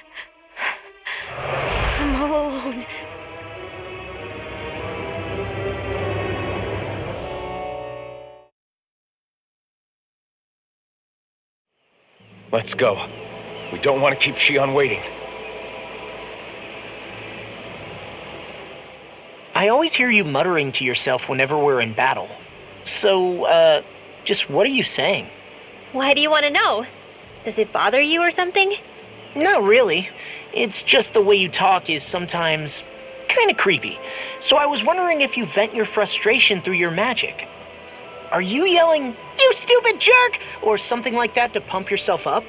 I'm all alone. Let's go. We don't want to keep Xion waiting. I always hear you muttering to yourself whenever we're in battle. So, just what are you saying? Why do you want to know? Does it bother you or something? Not really. It's just the way you talk is sometimes kinda creepy. So I was wondering if you vent your frustration through your magic. Are you yelling, "You stupid jerk!" or something like that to pump yourself up?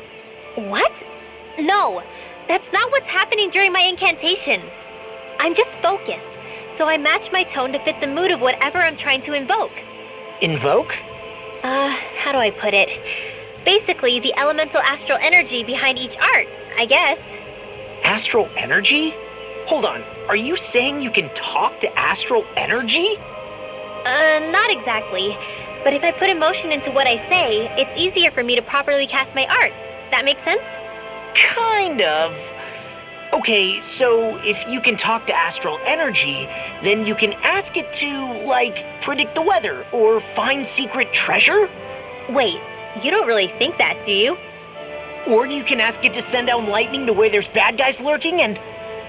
What? No, that's not what's happening during my incantations. I'm just focused, so I match my tone to fit the mood of whatever I'm trying to invoke. Invoke? How do I put it? Basically, the elemental astral energy behind each art, I guess. Astral energy? Hold on, are you saying you can talk to astral energy? Not exactly. But if I put emotion into what I say, it's easier for me to properly cast my arts. That makes sense? Kind of. Okay, so if you can talk to astral energy, then you can ask it to, like, predict the weather or find secret treasure? Wait, you don't really think that, do you? Or you can ask it to send down lightning to where there's bad guys lurking and...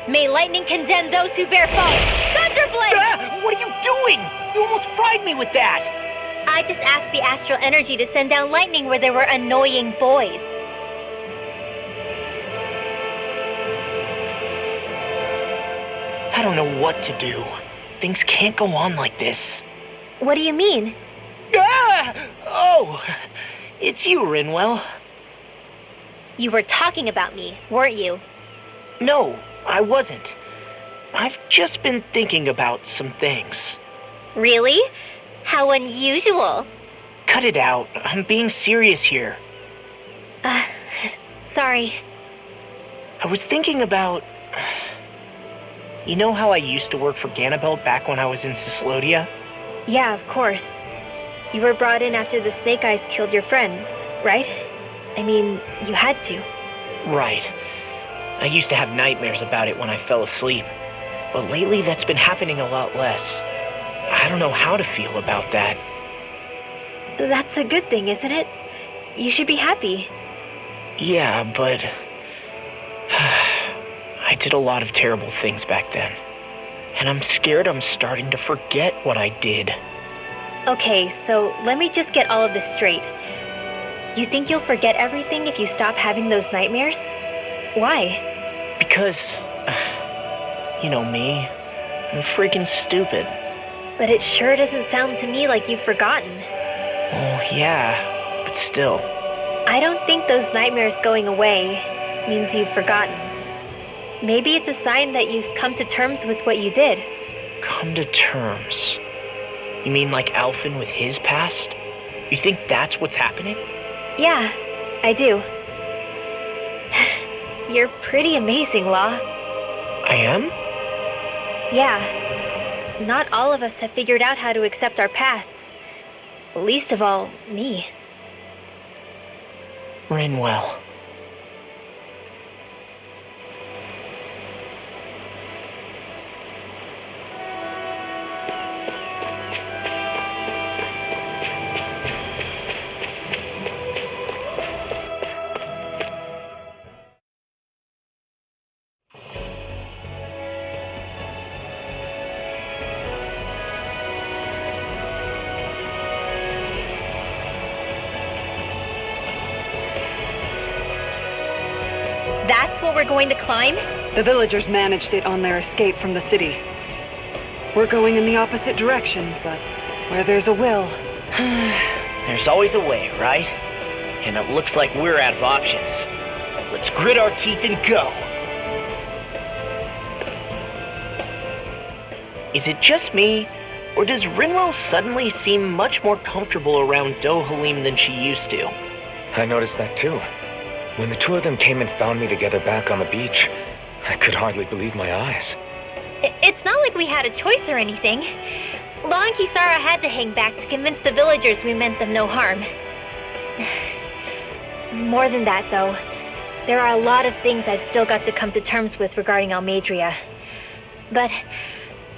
May lightning condemn those who bear false! Thunderblade! Ah, what are you doing? You almost fried me with that! I just asked the astral energy to send down lightning where there were annoying boys. I don't know what to do. Things can't go on like this. What do you mean? Ah! Oh, it's you, Rinwell. You were talking about me, weren't you? No, I wasn't. I've just been thinking about some things. Really? How unusual. Cut it out. I'm being serious here. Sorry. I was thinking about... You know how I used to work for Ganabelt back when I was in Cislodia? Yeah, of course. You were brought in after the Snake Eyes killed your friends, right? I mean, you had to. Right. I used to have nightmares about it when I fell asleep. But lately that's been happening a lot less. I don't know how to feel about that. That's a good thing, isn't it? You should be happy. Yeah, but... I did a lot of terrible things back then. And I'm scared I'm starting to forget what I did. Okay, so let me just get all of this straight. You think you'll forget everything if you stop having those nightmares? Why? Because... You know me. I'm freaking stupid. But it sure doesn't sound to me like you've forgotten. Oh, yeah, but still. I don't think those nightmares going away means you've forgotten. Maybe it's a sign that you've come to terms with what you did. Come to terms? You mean like Alphen with his past? You think that's what's happening? Yeah, I do. You're pretty amazing, Law. I am? Yeah. Not all of us have figured out how to accept our pasts. Least of all, me. Rinwell. That's what we're going to climb? The villagers managed it on their escape from the city. We're going in the opposite direction, but where there's a will... There's always a way, right? And it looks like we're out of options. Let's grit our teeth and go. Is it just me, or does Rinwell suddenly seem much more comfortable around Dohalim than she used to? I noticed that too. When the two of them came and found me together back on the beach, I could hardly believe my eyes. It's not like we had a choice or anything. Law and Kisara had to hang back to convince the villagers we meant them no harm. More than that, though, there are a lot of things I've still got to come to terms with regarding Avermedia. But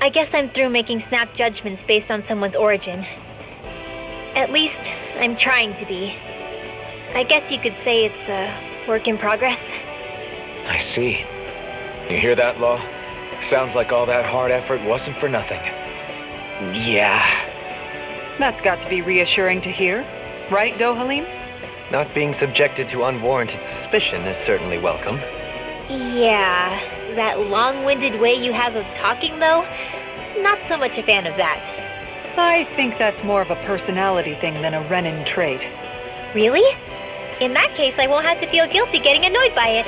I guess I'm through making snap judgments based on someone's origin. At least, I'm trying to be. I guess you could say it's a work in progress. I see. You hear that, Law? Sounds like all that hard effort wasn't for nothing. Yeah. That's got to be reassuring to hear, right, Dohalim? Not being subjected to unwarranted suspicion is certainly welcome. Yeah, that long-winded way you have of talking, though, not so much a fan of that. I think that's more of a personality thing than a Renin trait. Really? In that case, I won't have to feel guilty getting annoyed by it.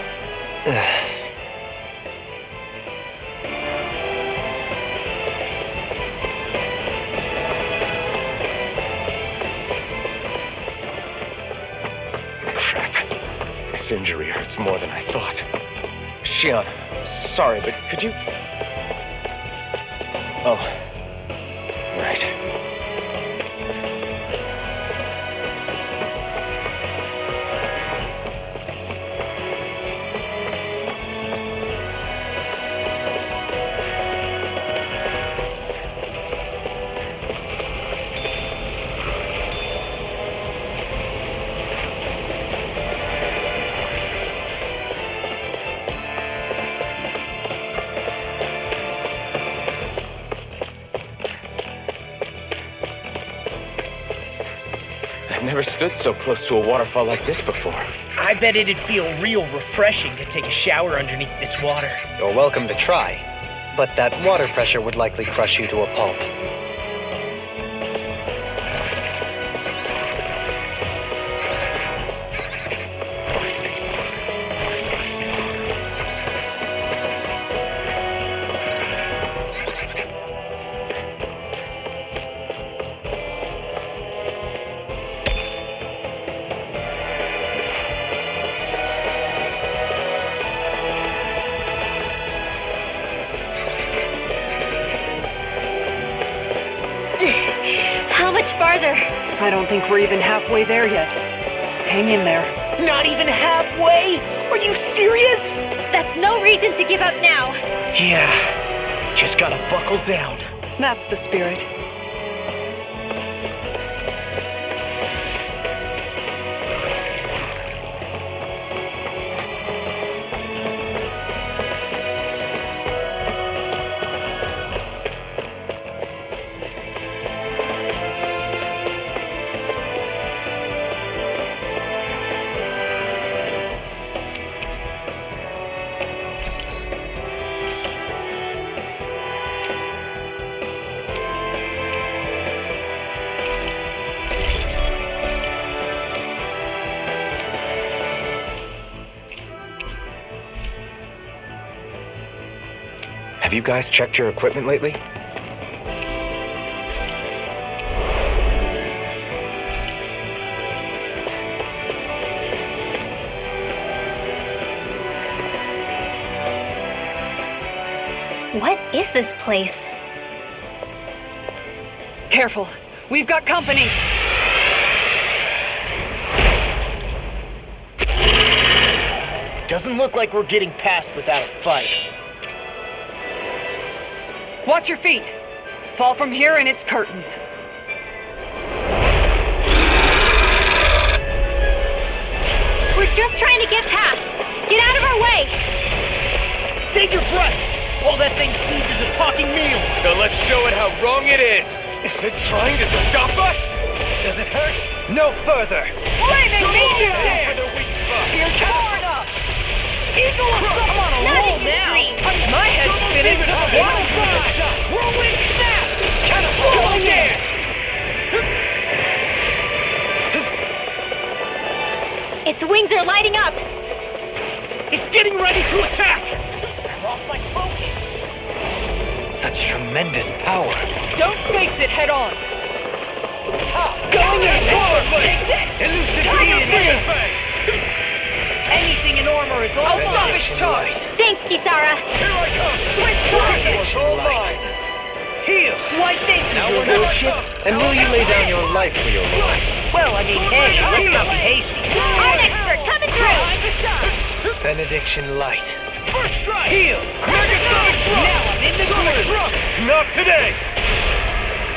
This injury hurts more than I thought. Shion, sorry, but could you... Oh, right. I've never stood so close to a waterfall like this before. I bet it'd feel real refreshing to take a shower underneath this water. You're welcome to try, but that water pressure would likely crush you to a pulp. How much farther? I don't think we're even halfway there yet. Hang in there. Not even halfway? Are you serious? That's no reason to give up now. Yeah, just gotta buckle down. That's the spirit. Have you guys checked your equipment lately? What is this place? Careful. We've got company. Doesn't look like we're getting past without a fight. Watch your feet. Fall from here and it's curtains. We're just trying to get past. Get out of our way. Save your breath! All that thing sees is a talking meal! So let's show it how wrong it is. Is it trying to stop us? Does it hurt? No further. Flaming meteor! For the weak spot! You're powered up! Eagle of I'm on a Not roll in your now! dreams. My head's spinning. Whirlwind snap! Cannonball dance! Its wings are lighting up. It's getting ready to attack! I'm off my focus! Such tremendous power. Don't face it head on. Going in! Take this! Elucidate! Anything in armor is all I'll stop its charge. Thanks, Kisara. Here I come! Switch target. All mine! Heal! Why thank you, Now your we're lordship! And will you lay down your life for your lord? Well, I mean, hey, let's not be hasty. Art expert coming through. Benediction light. First strike! Heal! Megasonic thrust! Now I'm in the groove! Not today.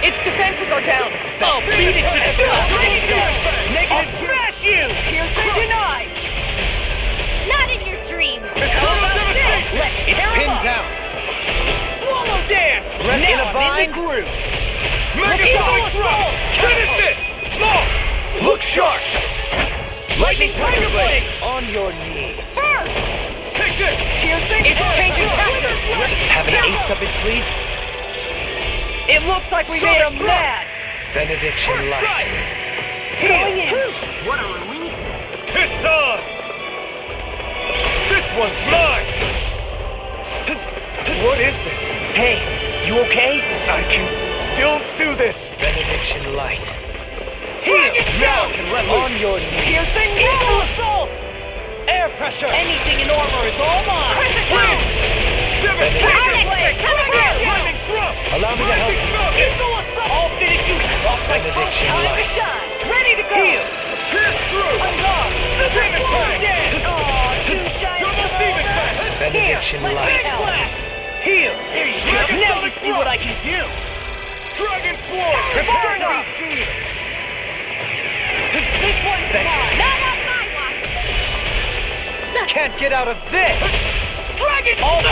Its defenses are down. I'll beat it to dust! Negative smash you! Piercing denied. Not in your dreams. Let's It's tear 'em pinned up. down. Swallow dance! Rest in a Now I'm bind. in the groove! Megasonic thrust. Finish it. Small. Look sharp. Lightning Tiger Blade! On your knees. First! Take this. Piercing. It's changing tactics. Have an ace up its sleeve? It looks like we made him mad. Benediction light. Going in! What a relief! It's on. This one's mine. What is this? Hey, you okay? I can still do this. Benediction light. Heal! Now I can let loose. On your knees. Piercing Eagle Assault! air pressure! Anything in armor is all mine! Allow me to help you. I'll finish you off my Benediction light. Ready to go! Heal! Pierce through! Unlock! Demon Pact! Benediction light. Heal! There you go! Now you see what I can do! Dragon Sword! Prepare to be sealed! This one's mine! Not on my watch! Can't get out of this! Dragon! All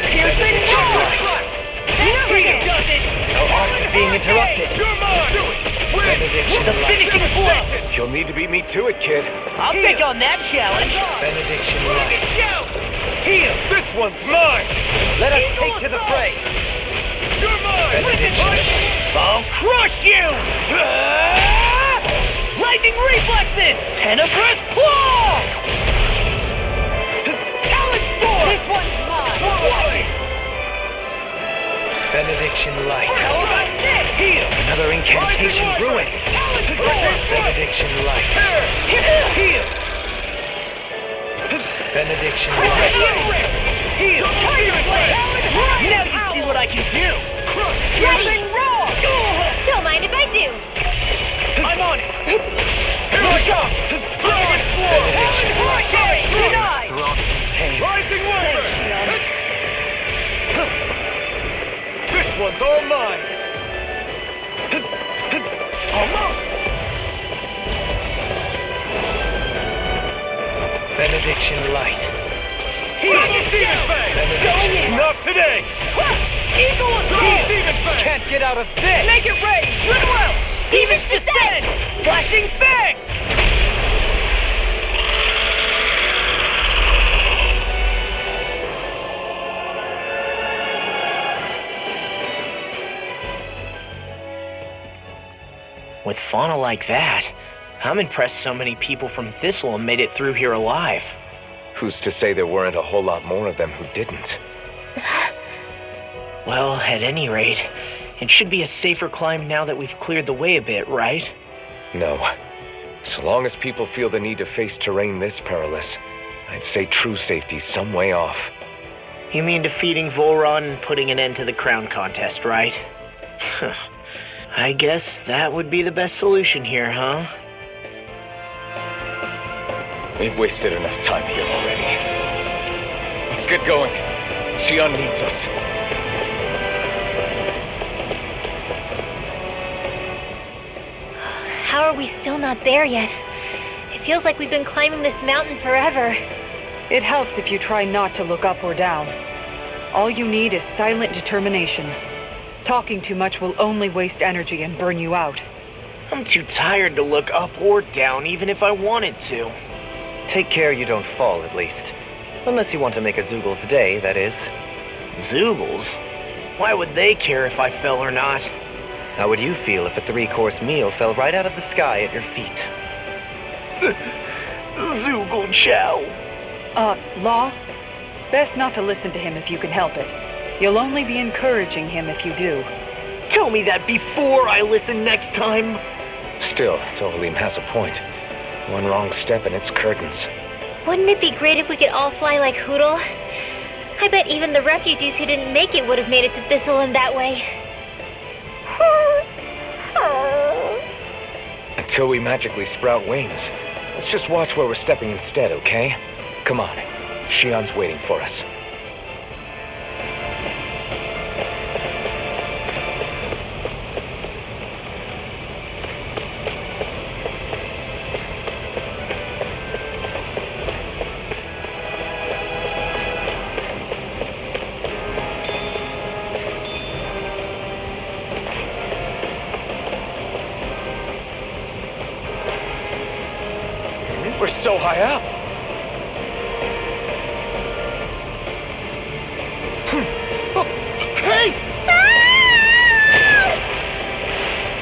piercing sword! Here does it! No harm in being interrupted. You're mine! Do it! Benediction The light. finishing blow! You'll need to beat me to it, kid. I'll take on that challenge! Benediction light. Shout! Heal! This one's mine! Let us take to the fray. You're mine! Benediction. I'll crush you! Lightning reflexes! Tenebrous claw! Talon spore! This one's mine! Benediction light. How about this? Heal! Another incantation ruined. Talon spore! Benediction light. Heal! Benediction light. Heal! Tiger blade! Now you see what I can do! Nothing wrong! Don't mind if I do. I'm on it! Here we go! Dragon sword! Denied! Pain. Rising Weapon! This one's all mine! Almost! Benediction light. Double Demon Fang! Not today! Eagle of Double Demon Fang! Can't get out of this! Make it ready! Goodwill! Demon's Descent! Flashing Fang! With fauna like that, I'm impressed so many people from Thistleum made it through here alive. Who's to say there weren't a whole lot more of them who didn't? Well, at any rate, it should be a safer climb now that we've cleared the way a bit, right? No. So long as people feel the need to face terrain this perilous, I'd say true safety's some way off. You mean defeating Vholran and putting an end to the crown contest, right? I guess that would be the best solution here, huh? We've wasted enough time here already. Let's get going. Xion needs us. How are we still not there yet? It feels like we've been climbing this mountain forever. It helps if you try not to look up or down. All you need is silent determination. Talking too much will only waste energy and burn you out. I'm too tired to look up or down, even if I wanted to. Take care you don't fall, at least. Unless you want to make a Zoogl's day, that is. Zoogles? Why would they care if I fell or not? How would you feel if a 3-course meal fell right out of the sky at your feet? Zoogle chow. Law? Best not to listen to him if you can help it. You'll only be encouraging him if you do. Tell me that before I listen next time. Still, Tohalim has a point. One wrong step and it's curtains. Wouldn't it be great if we could all fly like Hootle? I bet even the refugees who didn't make it would have made it to Thistleum that way. Until we magically sprout wings, let's just watch where we're stepping instead, okay? Come on. Xion's waiting for us. We're so high up. Hey!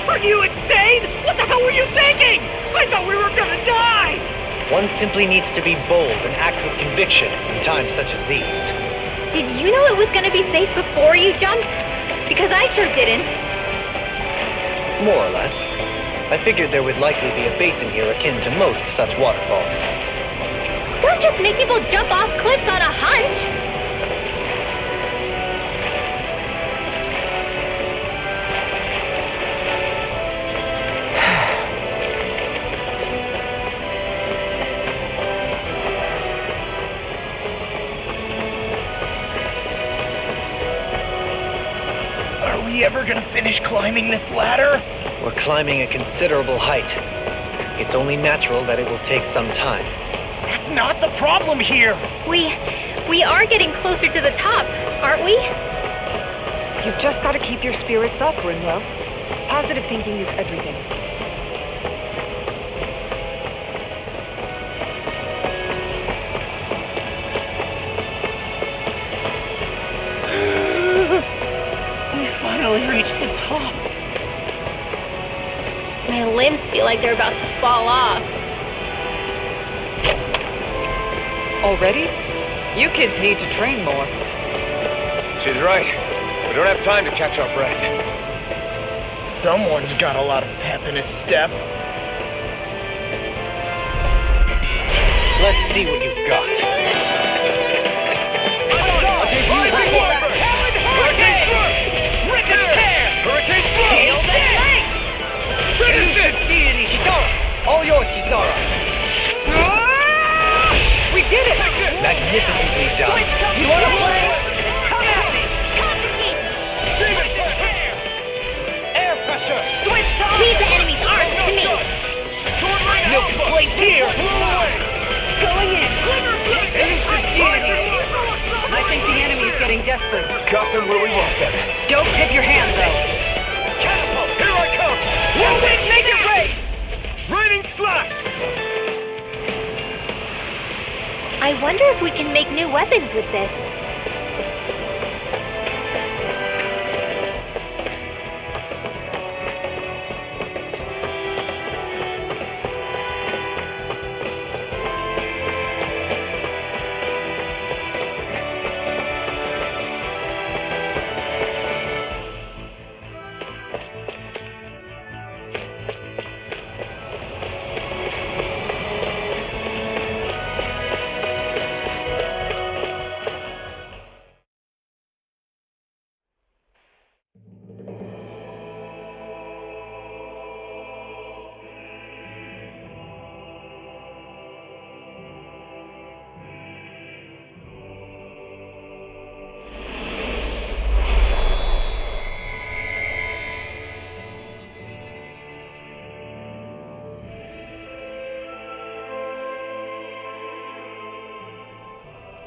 Are you insane? What the hell were you thinking? I thought we were gonna die! One simply needs to be bold and act with conviction in times such as these. Did you know it was gonna be safe before you jumped? Because I sure didn't. More or less. I figured there would likely be a basin here akin to most such waterfalls. Don't just make people jump off cliffs on a hunch! Are we ever gonna finish climbing this ladder? We're climbing a considerable height. It's only natural that it will take some time. That's not the problem here! We are getting closer to the top, aren't we? You've just got to keep your spirits up, Rinwell. Positive thinking is everything. We finally reached the top. My limbs feel like they're about to fall off. Already? You kids need to train more. She's right. We don't have time to catch our breath. Someone's got a lot of pep in his step. Let's see what you've got. All yours, Kisara. We did it! Magnificently done. You wanna play? Come at me! Air pressure! Switch time! Leave the enemy's arms to me! No place here! Going in! I think the enemy's getting desperate. Got them where we want them. Don't tip your hand, though. Catapult! Here I come! Make it rain! Raining slash! I wonder if we can make new weapons with this.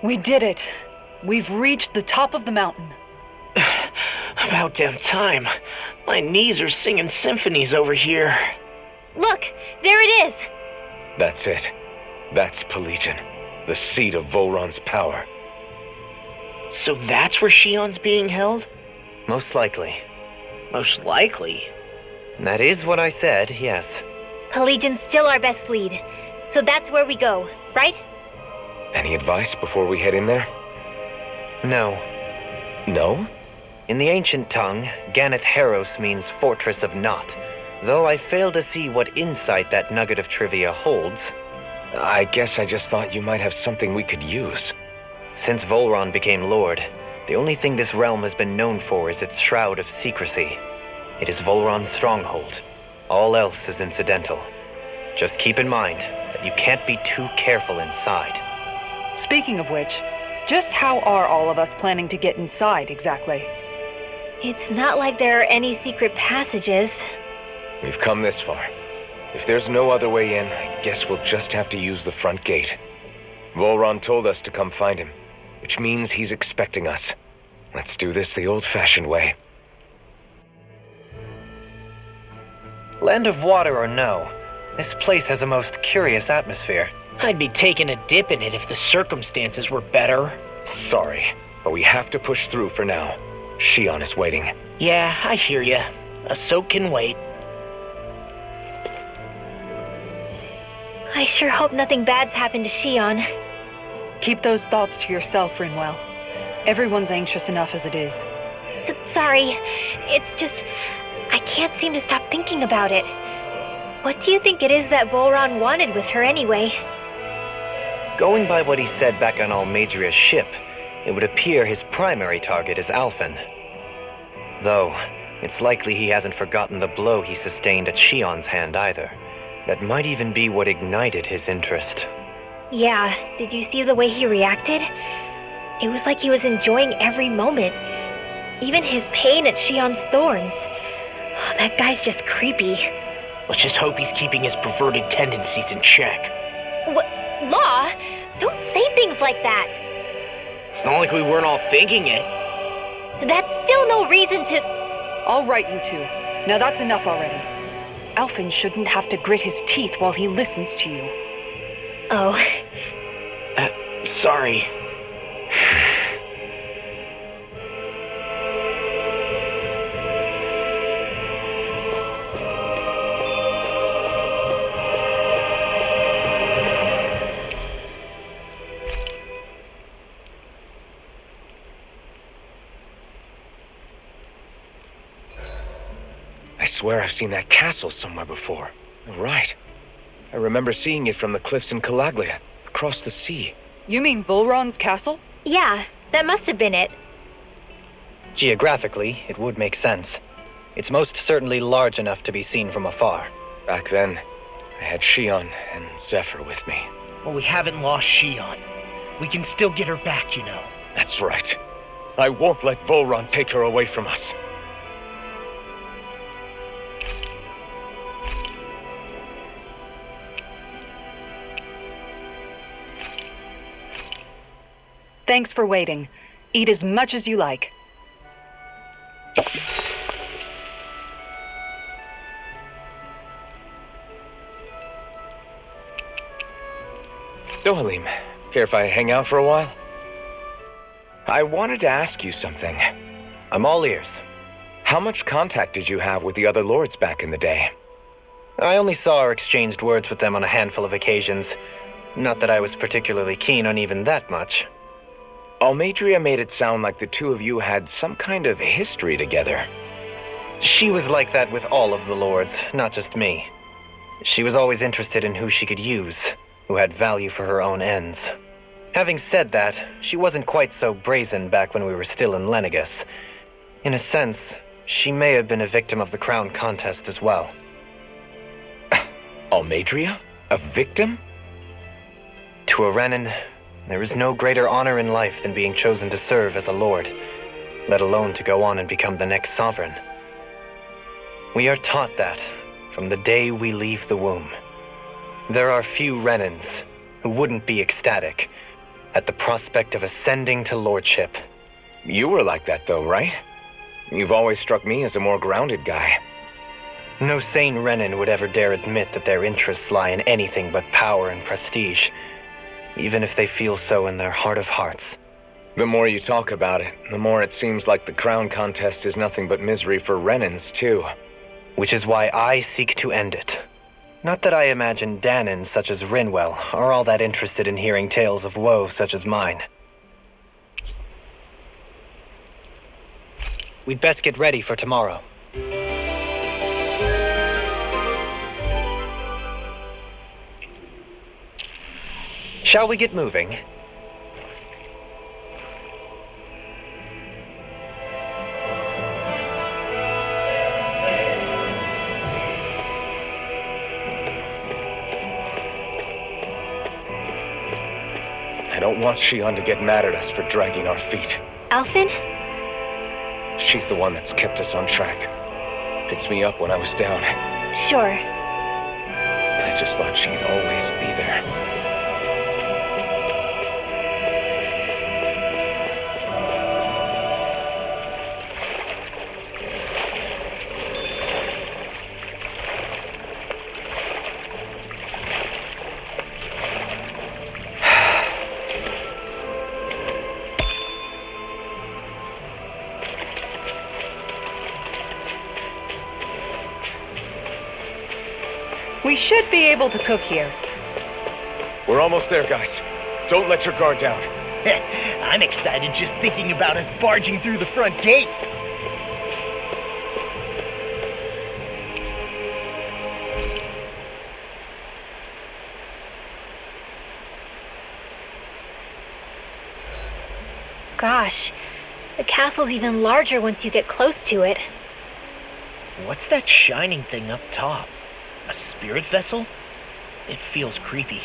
We did it. We've reached the top of the mountain. About damn time. My knees are singing symphonies over here. Look, there it is! That's it. That's Pelegion, the seat of Vholran's power. So that's where Shion's being held? Most likely. Most likely. That is what I said, yes. Pelagian's still our best lead, so that's where we go, right? Any advice before we head in there? No. No? In the ancient tongue, Ganath Haros means Fortress of Naught, though I fail to see what insight that nugget of trivia holds. I guess I just thought you might have something we could use. Since Vholran became Lord, the only thing this realm has been known for is its shroud of secrecy. It is Vholran's stronghold. All else is incidental. Just keep in mind that you can't be too careful inside. Speaking of which, just how are all of us planning to get inside exactly? It's not like there are any secret passages. We've come this far. If there's no other way in, I guess we'll just have to use the front gate. Vholran told us to come find him, which means he's expecting us. Let's do this the old-fashioned way. Land of water or no, this place has a most curious atmosphere. I'd be taking a dip in it if the circumstances were better. Sorry, but we have to push through for now. Shion is waiting. Yeah, I hear ya. A soak can wait. I sure hope nothing bad's happened to Shion. Keep those thoughts to yourself, Rinwell. Everyone's anxious enough as it is. Sorry, it's just... I can't seem to stop thinking about it. What do you think it is that Vholran wanted with her anyway? Going by what he said back on Almedria's ship, it would appear his primary target is Alphen. Though, it's likely he hasn't forgotten the blow he sustained at Shion's hand either. That might even be what ignited his interest. Yeah, did you see the way he reacted? It was like he was enjoying every moment. Even his pain at Shion's thorns. Oh, that guy's just creepy. Let's just hope he's keeping his perverted tendencies in check. What? Law? Don't say things like that. It's not like we weren't all thinking it. That's still no reason to... All right, you two. Now that's enough already. Alphen shouldn't have to grit his teeth while he listens to you. Oh. Sorry. I swear I've seen that castle somewhere before. Right. I remember seeing it from the cliffs in Calaglia, across the sea. You mean Vholran's castle? Yeah, that must have been it. Geographically, it would make sense. It's most certainly large enough to be seen from afar. Back then, I had Shion and Zephyr with me. Well, we haven't lost Shion. We can still get her back, you know. That's right. I won't let Vholran take her away from us. Thanks for waiting. Eat as much as you like. Dohalim, care if I hang out for a while? I wanted to ask you something. I'm all ears. How much contact did you have with the other lords back in the day? I only saw or exchanged words with them on a handful of occasions. Not that I was particularly keen on even that much. Almedria made it sound like the two of you had some kind of history together. She was like that with all of the lords, not just me. She was always interested in who she could use, who had value for her own ends. Having said that, she wasn't quite so brazen back when we were still in Lenegus. In a sense, she may have been a victim of the crown contest as well. Almedria? A victim? To a Renin, there is no greater honor in life than being chosen to serve as a lord, let alone to go on and become the next sovereign. We are taught that from the day we leave the womb. There are few Renins who wouldn't be ecstatic at the prospect of ascending to lordship. You were like that though, right? You've always struck me as a more grounded guy. No sane Renin would ever dare admit that their interests lie in anything but power and prestige, even if they feel so in their heart of hearts. The more you talk about it, the more it seems like the crown contest is nothing but misery for Renins, too. Which is why I seek to end it. Not that I imagine Danins such as Rinwell are all that interested in hearing tales of woe such as mine. We'd best get ready for tomorrow. Shall we get moving? I don't want Shion to get mad at us for dragging our feet. Alphen? She's the one that's kept us on track. Picked me up when I was down. Sure. I just thought she'd always be there. We should be able to cook here. We're almost there, guys. Don't let your guard down. I'm excited just thinking about us barging through the front gate. gosh. The castle's even larger once you get close to it. What's that shining thing up top? A spirit vessel? It feels creepy,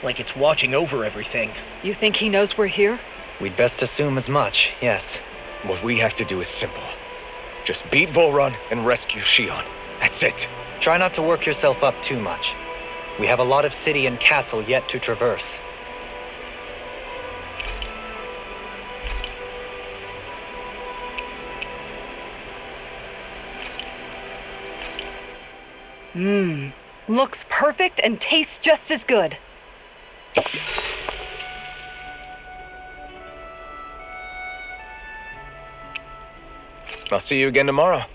like it's watching over everything. You think he knows we're here? We'd best assume as much, yes. What we have to do is simple. Just beat Vholran and rescue Xion. That's it. Try not to work yourself up too much. We have a lot of city and castle yet to traverse. Looks perfect and tastes just as good. I'll see you again tomorrow.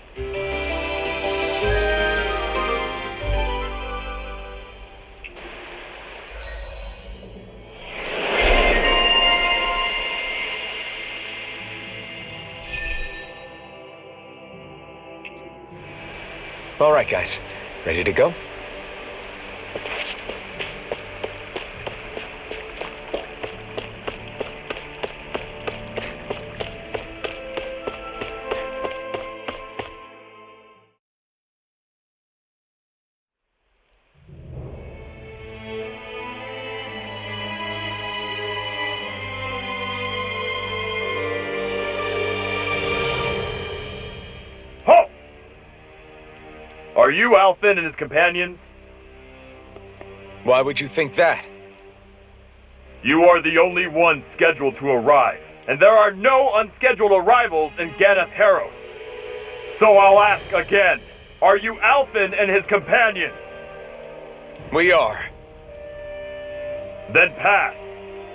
All right, guys. Ready to go? Are you Alphen and his companions? Why would you think that? You are the only one scheduled to arrive, and there are no unscheduled arrivals in Ganath Haros. So I'll ask again, are you Alphen and his companions? We are. Then pass.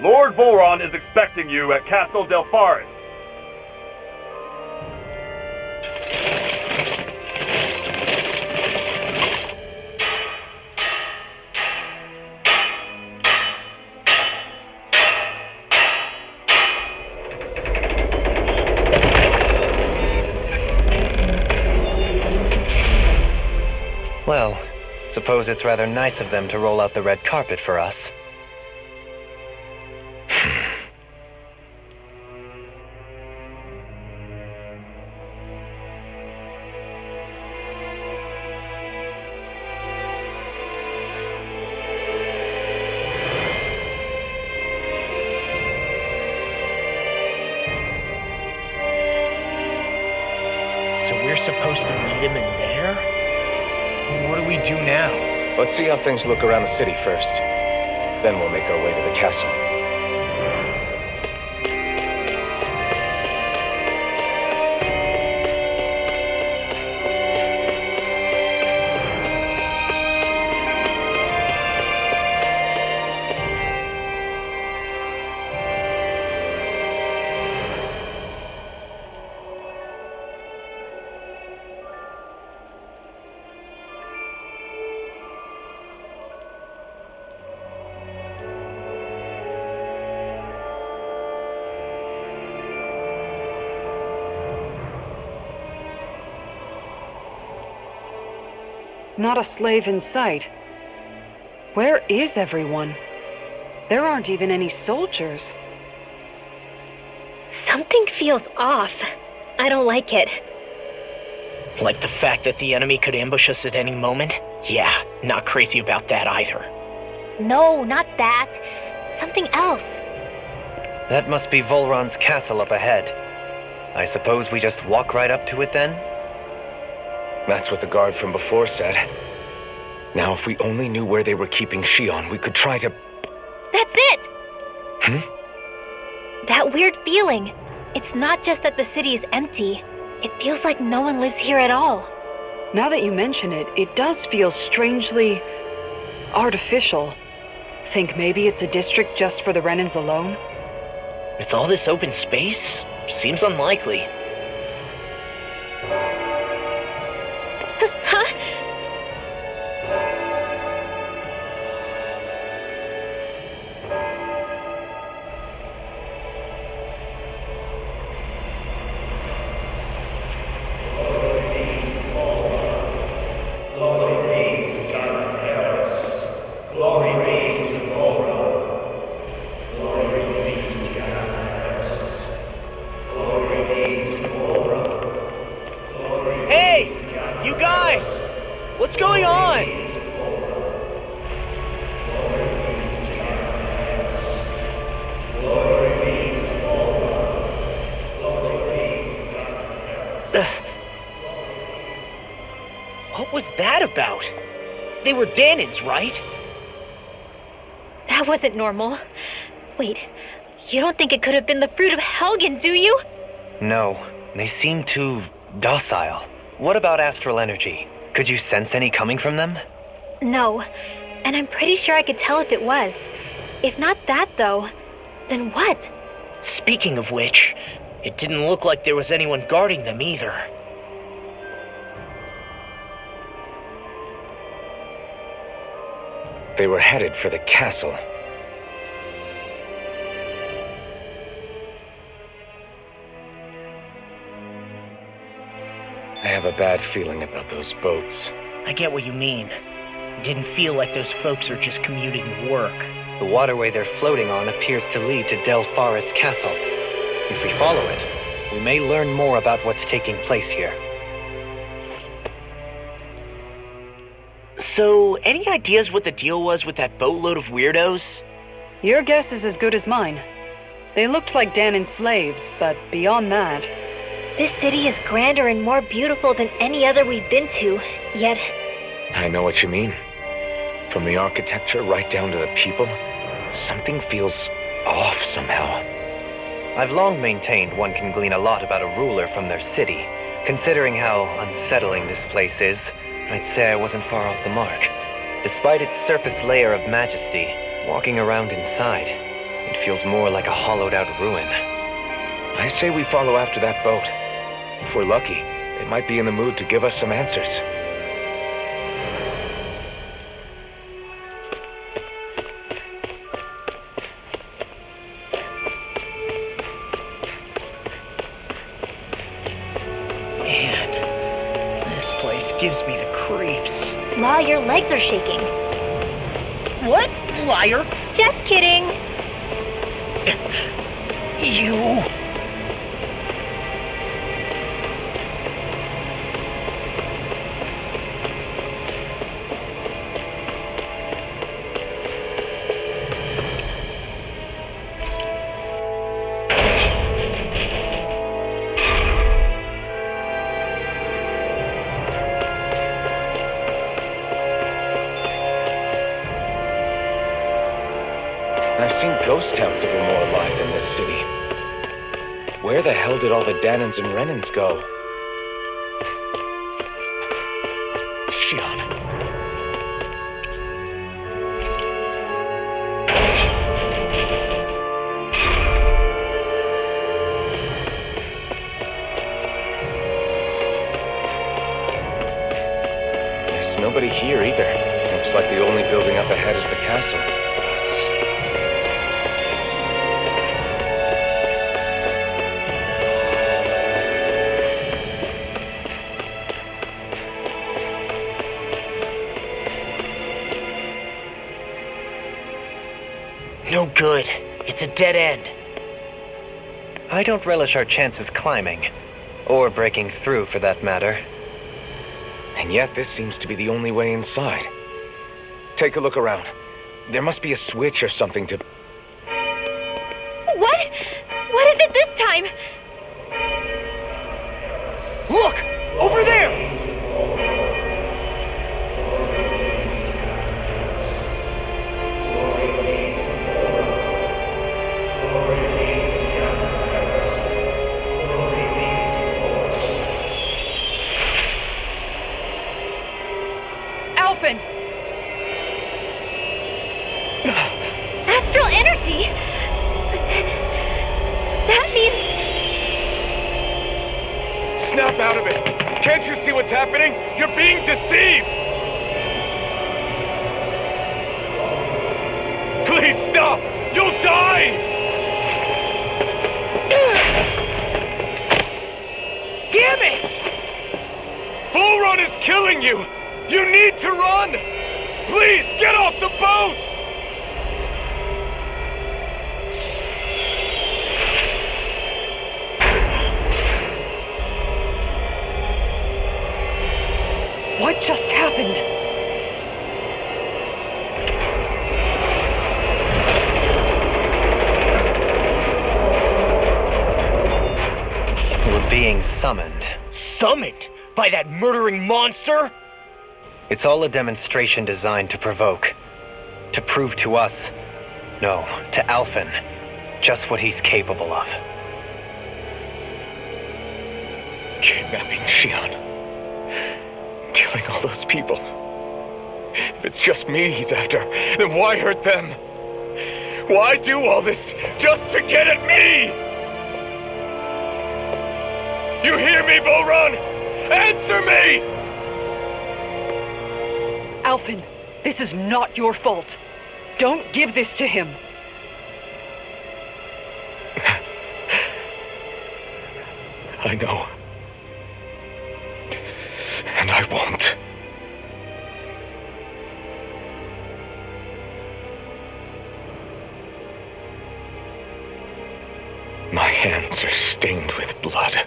Lord Vholran is expecting you at Castle Delpharis. Well, suppose it's rather nice of them to roll out the red carpet for us. So we're supposed to meet him in there? What do we do now? Let's see how things look around the city first. Then we'll make our way to the castle. Not a slave in sight. Where is everyone? There aren't even any soldiers. Something feels off. I don't like it. Like the fact that the enemy could ambush us at any moment? Yeah, not crazy about that either. No, not that. Something else. That must be Vholran's castle up ahead. I suppose we just walk right up to it then? That's what the guard from before said. Now, if we only knew where they were keeping Xion, we could try to... That's it! That weird feeling. It's not just that the city is empty. It feels like no one lives here at all. Now that you mention it, it does feel strangely... artificial. Think maybe it's a district just for the Renans alone? With all this open space, seems unlikely. Huh? Glory be to Ganath Haros. Glory be to Vholran. Glory be to Ganath Haros. guys! What's going on? What was that about? They were Danins, right? That wasn't normal. Wait, you don't think it could have been the fruit of Helgen, do you? No, they seem too docile. What about astral energy? Could you sense any coming from them? No, and I'm pretty sure I could tell if it was. If not that, though, then what? Speaking of which, it didn't look like there was anyone guarding them either. They were headed for the castle. I have a bad feeling about those boats. I get what you mean. It didn't feel like those folks are just commuting to work. The waterway they're floating on appears to lead to Del Farra's castle. If we follow it, we may learn more about what's taking place here. So, any ideas what the deal was with that boatload of weirdos? Your guess is as good as mine. They looked like Danin slaves, but beyond that... This city is grander and more beautiful than any other we've been to, yet... I know what you mean. From the architecture right down to the people, something feels off somehow. I've long maintained one can glean a lot about a ruler from their city. Considering how unsettling this place is, I'd say I wasn't far off the mark. Despite its surface layer of majesty, walking around inside, it feels more like a hollowed-out ruin. I say we follow after that boat. If we're lucky, they might be in the mood to give us some answers. Man, this place gives me the creeps. Law, your legs are shaking. What? Liar? Just kidding. You... I've seen ghost towns that were more alive than this city. Where the hell did all the Danins and Renans go? Shion. There's nobody here either. Looks like the only building up ahead is the castle. No good. It's a dead end. I don't relish our chances climbing, or breaking through for that matter. And yet this seems to be the only way inside. Take a look around. There must be a switch or something to... What? What is it this time? Look! Over there! Alphen! Astral energy? But then... that means... Snap out of it! Can't you see what's happening? You're being deceived! Please stop! You'll die! Damn it! Vholran is killing you! You need to run! Please, get off the boat! What just happened? We're being summoned. Summoned? By that murdering monster? It's all a demonstration designed to provoke. To prove to us, no, to Alphen, just what he's capable of. Kidnapping Xion. Killing all those people. If it's just me he's after, then why hurt them? Why do all this just to get at me? You hear me, Vholran? Answer me! Alphen, this is not your fault. Don't give this to him. I know. And I won't. My hands are stained with blood.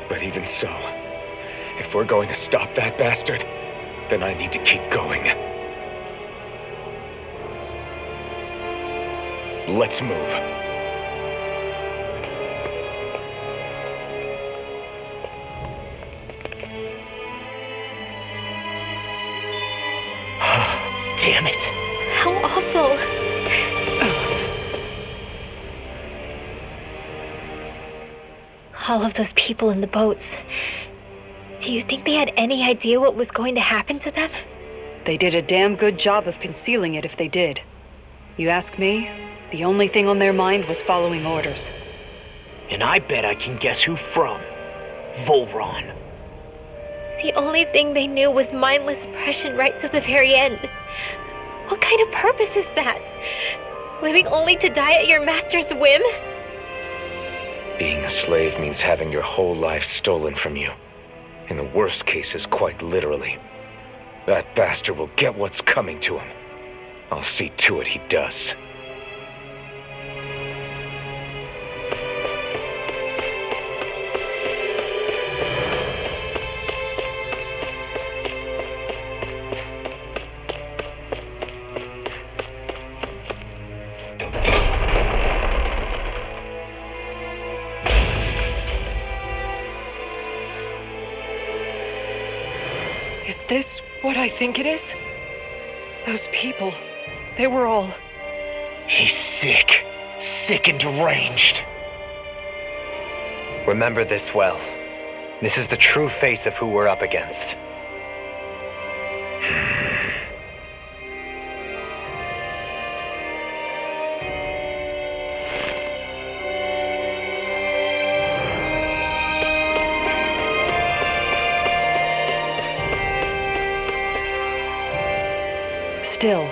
But even so, if we're going to stop that bastard, then I need to keep going. Let's move. Damn it. How awful. All of those people in the boats. Do you think they had any idea what was going to happen to them? They did a damn good job of concealing it if they did. You ask me, the only thing on their mind was following orders. And I bet I can guess who from. Vholran. The only thing they knew was mindless oppression right to the very end. What kind of purpose is that? Living only to die at your master's whim? Being a slave means having your whole life stolen from you. In the worst cases, quite literally. That bastard will get what's coming to him. I'll see to it he does. Is this what I think it is? Those people, they were all... He's sick. Sick and deranged. Remember this well. This is the true face of who we're up against. Still,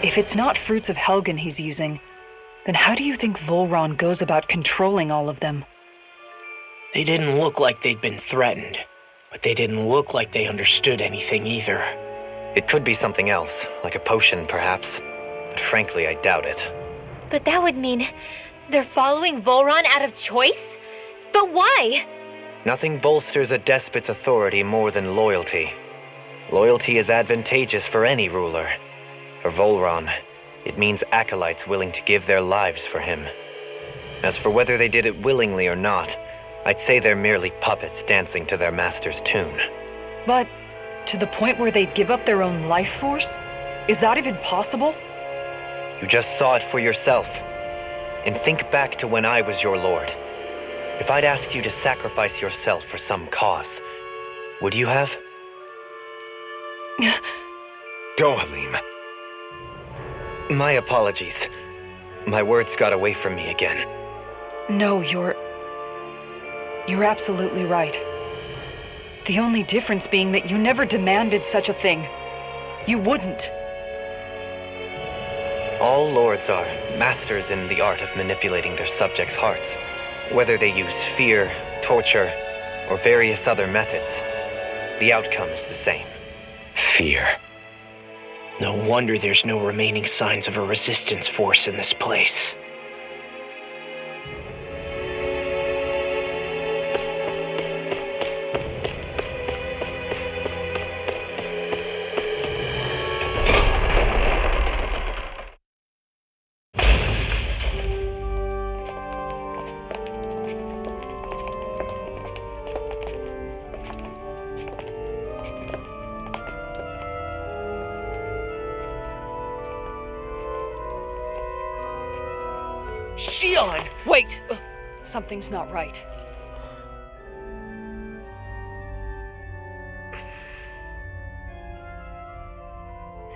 if it's not fruits of Helgen he's using, then how do you think Vholran goes about controlling all of them? They didn't look like they'd been threatened, but they didn't look like they understood anything either. It could be something else, like a potion perhaps, but frankly I doubt it. But that would mean they're following Vholran out of choice? But why? Nothing bolsters a despot's authority more than loyalty. Loyalty is advantageous for any ruler. For Vholran, it means acolytes willing to give their lives for him. As for whether they did it willingly or not, I'd say they're merely puppets dancing to their master's tune. But to the point where they'd give up their own life force? Is that even possible? You just saw it for yourself. And think back to when I was your lord. If I'd asked you to sacrifice yourself for some cause, would you have? Dohalim. My apologies. My words got away from me again. No, you're absolutely right. The only difference being that you never demanded such a thing. You wouldn't. All lords are masters in the art of manipulating their subjects' hearts, whether they use fear, torture, or various other methods. The outcome is the same. Fear. No wonder there's no remaining signs of a resistance force in this place. Something's not right.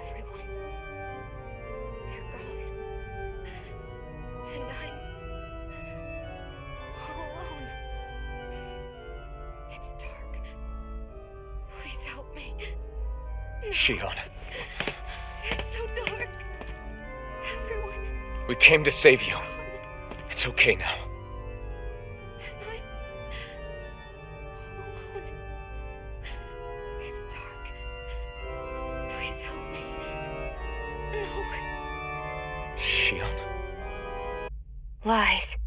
Everyone. They're gone. And I'm all alone. It's dark. Please help me. Shion, It's so dark. Everyone. we came to save you. It's okay now. And I'm all alone. It's dark. Please help me. No. Shion. Lies.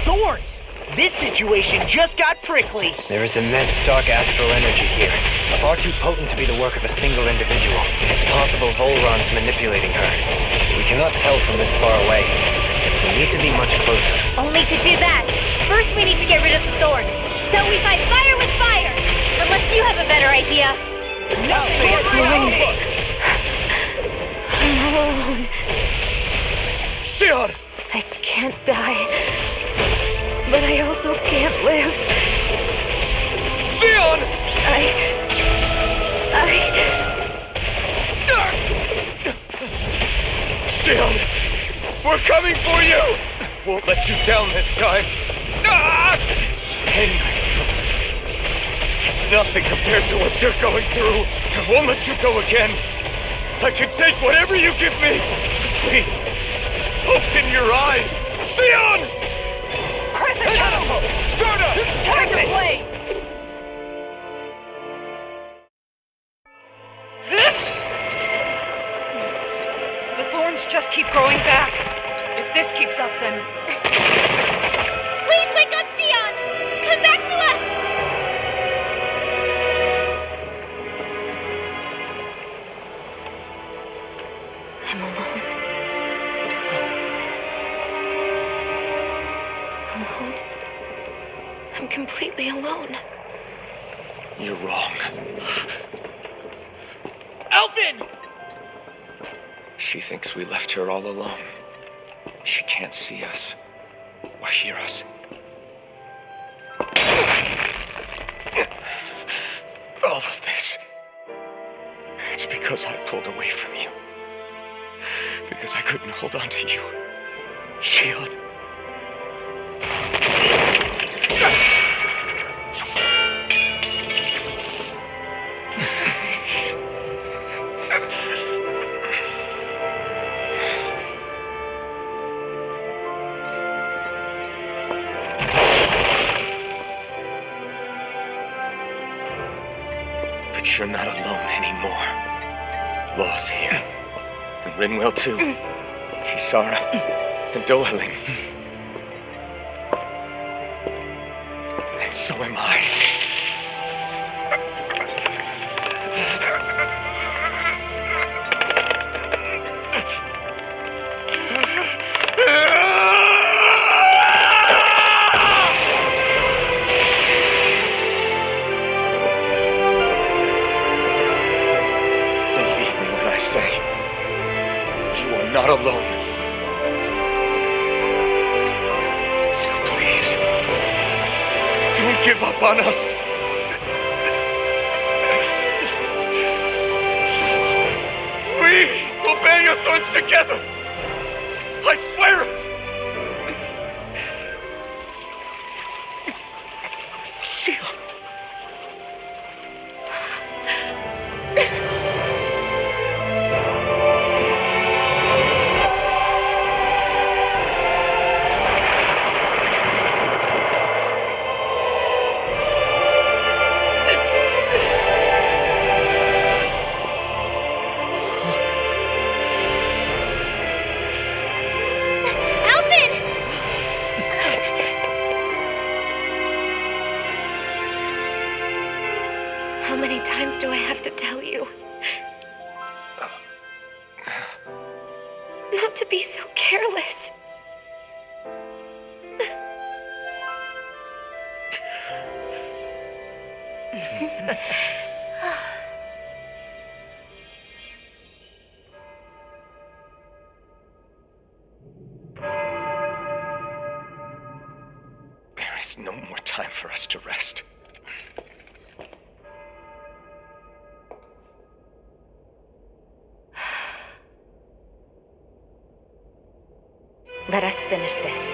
Thorns! This situation just got prickly. There is immense dark astral energy here, far too potent to be the work of a single individual. It's possible Vholran's manipulating her. We cannot tell from this far away. We need to be much closer. Only to do that, first we need to get rid of the thorns. So we fight fire with fire! Unless you have a better idea. No, I'm alone. Shion! I can't die. But I also can't live. Shion! Shion! We're coming for you! Won't let you down this time. It's angry. It's nothing compared to what you're going through. I won't let you go again. I can take whatever you give me. So please, open your eyes. Shion! Crescent catapult! Start up! Time to play! The thorns just keep growing back. If this keeps up, then... Please wake up, Shion! Come back to us! I'm alone. Alone? I'm completely alone. You're wrong. Alvin! She thinks we left her all alone. She can't see us or hear us. All of this. It's because I pulled away from you. Because I couldn't hold on to you. Shion. But you're not alone anymore. Law's here. And Rinwell too. Kisara. And Dohaling. And so am I. Believe me when I say, you are not alone. So please, don't give up on us. We will bear your thorns together. I swear it. Shion. Alvin! How many times do I have to tell you? Not to be so careless. There is no more time for us to rest. Let us finish this.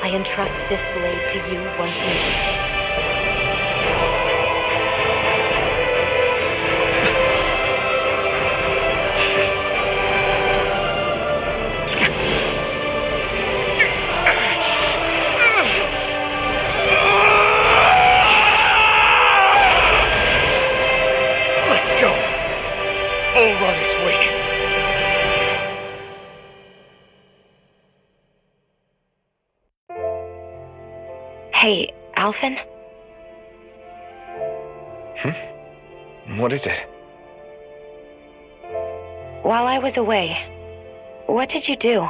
I entrust this blade to you once more. Let's go. Vholran is waiting. Hey, Alphen? What is it? While I was away, what did you do?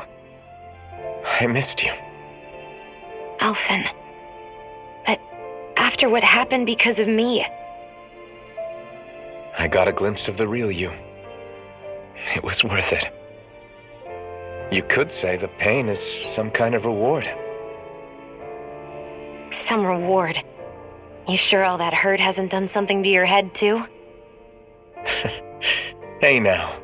I missed you. Alphen. But after what happened because of me, I got a glimpse of the real you. It was worth it. You could say the pain is some kind of reward. some reward. You sure all that hurt hasn't done something to your head, too? Hey now.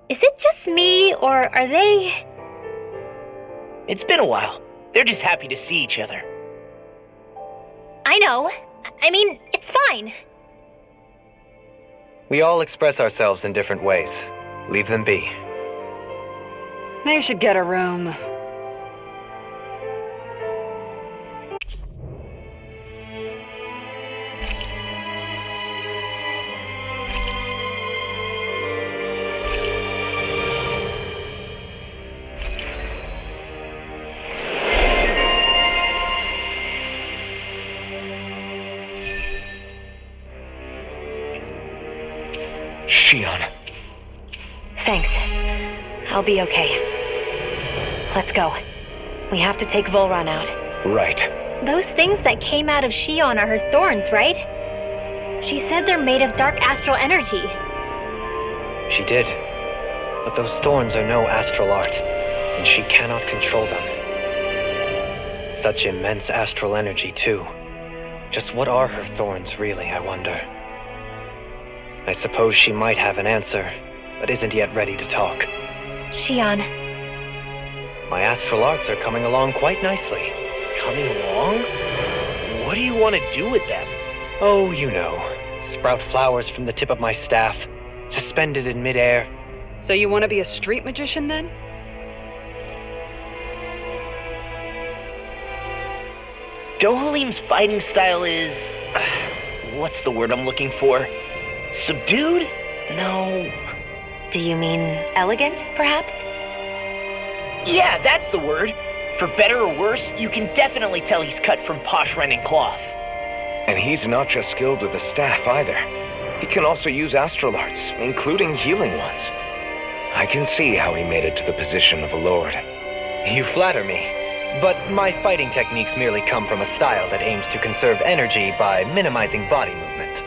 Is it just me, or are they... It's been a while. They're just happy to see each other. I know. I mean, it's fine. We all express ourselves in different ways. Leave them be. They should get a room. Shion. Thanks. I'll be okay. Let's go. We have to take Vholran out. Right. Those things that came out of Shion are her thorns, right? She said they're made of dark astral energy. She did. But those thorns are no astral art, and she cannot control them. Such immense astral energy, too. Just what are her thorns, really, I wonder? I suppose she might have an answer, but isn't yet ready to talk. Shion. My astral arts are coming along quite nicely. Coming along? What do you want to do with them? Oh, you know. Sprout flowers from the tip of my staff, suspended in midair. So you want to be a street magician, then? Dohalim's fighting style is... what's the word I'm looking for? Subdued? No. Do you mean elegant, perhaps? Yeah, that's the word. For better or worse, you can definitely tell he's cut from posh Renin cloth. And he's not just skilled with the staff either. He can also use astral arts, including healing ones. I can see how he made it to the position of a lord. You flatter me. But my fighting techniques merely come from a style that aims to conserve energy by minimizing body movement.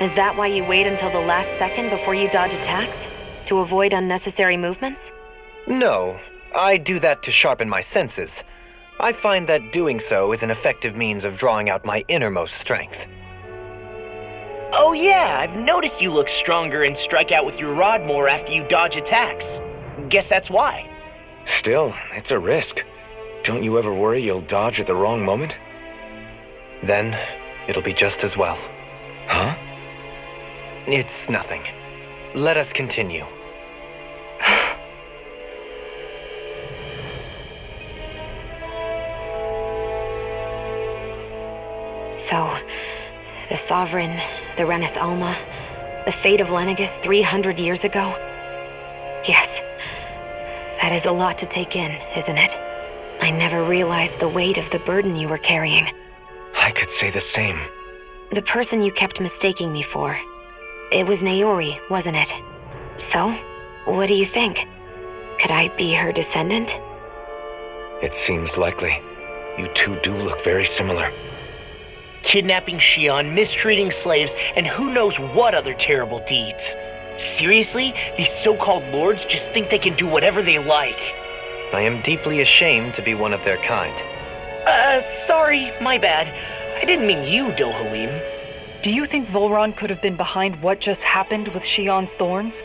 Is that why you wait until the last second before you dodge attacks? To avoid unnecessary movements? No, I do that to sharpen my senses. I find that doing so is an effective means of drawing out my innermost strength. Oh yeah, I've noticed you look stronger and strike out with your rod more after you dodge attacks. Guess that's why. Still, it's a risk. Don't you ever worry you'll dodge at the wrong moment? Then, it'll be just as well. Huh? It's nothing. Let us continue. So, the Sovereign, the Renis Alma, the fate of Lenegis 300 years ago? Yes, that is a lot to take in, isn't it? I never realized the weight of the burden you were carrying. I could say the same. The person you kept mistaking me for. It was Naori, wasn't it? So, what do you think? Could I be her descendant? It seems likely. You two do look very similar. Kidnapping Xion, mistreating slaves, and who knows what other terrible deeds. Seriously? These so-called lords just think they can do whatever they like. I am deeply ashamed to be one of their kind. Sorry, my bad. I didn't mean you, Dohalim. Do you think Vholran could have been behind what just happened with Xion's thorns?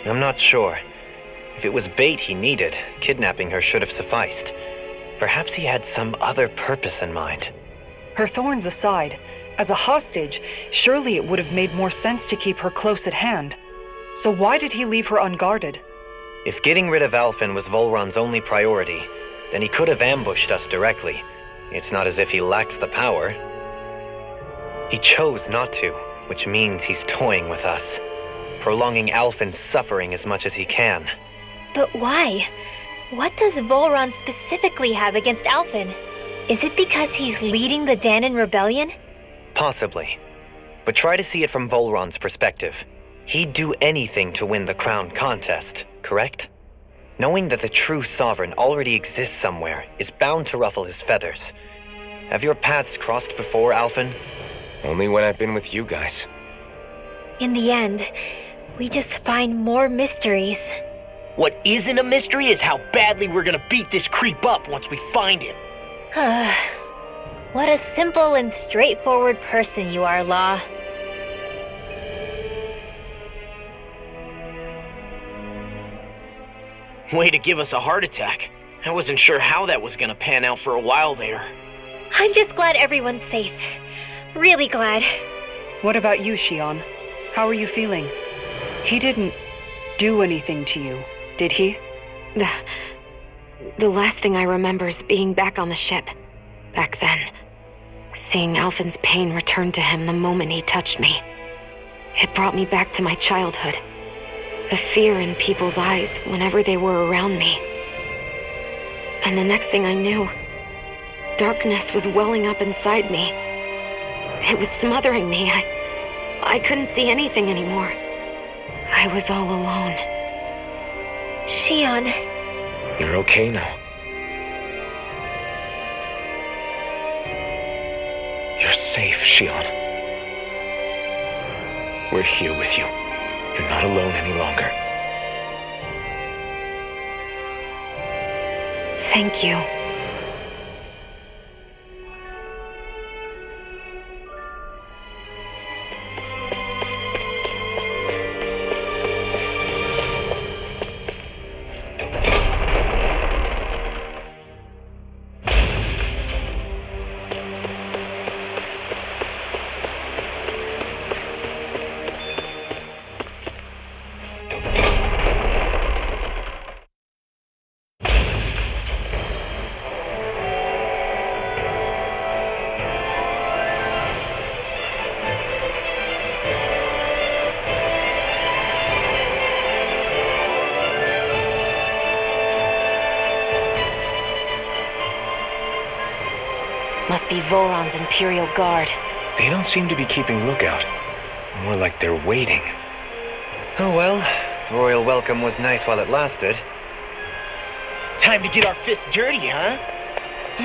I'm not sure. If it was bait he needed, kidnapping her should have sufficed. Perhaps he had some other purpose in mind. Her thorns aside, as a hostage, surely it would have made more sense to keep her close at hand. So why did he leave her unguarded? If getting rid of Alphen was Vholran's only priority, then he could have ambushed us directly. It's not as if he lacked the power. He chose not to, which means he's toying with us, prolonging Alphen's suffering as much as he can. But why? What does Vholran specifically have against Alphen? Is it because he's leading the Danan rebellion? Possibly. But try to see it from Vholran's perspective. He'd do anything to win the crown contest, correct? Knowing that the true sovereign already exists somewhere is bound to ruffle his feathers. Have your paths crossed before, Alphen? Only when I've been with you guys. In the end, we just find more mysteries. What isn't a mystery is how badly we're gonna beat this creep up once we find him. What a simple and straightforward person you are, Law. Way to give us a heart attack. I wasn't sure how that was gonna pan out for a while there. I'm just glad everyone's safe. Really glad. What about you, Xion? How are you feeling? He didn't do anything to you, did he? The last thing I remember is being back on the ship. Back then. Seeing Alphen's pain return to him the moment he touched me. It brought me back to my childhood. The fear in people's eyes whenever they were around me. And the next thing I knew, darkness was welling up inside me. It was smothering me. I couldn't see anything anymore. I was all alone. Xion. You're okay now. You're safe, Xion. We're here with you. You're not alone any longer. Thank you. Must be Vholran's Imperial Guard. They don't seem to be keeping lookout. More like they're waiting. Oh well, the royal welcome was nice while it lasted. Time to get our fists dirty, huh?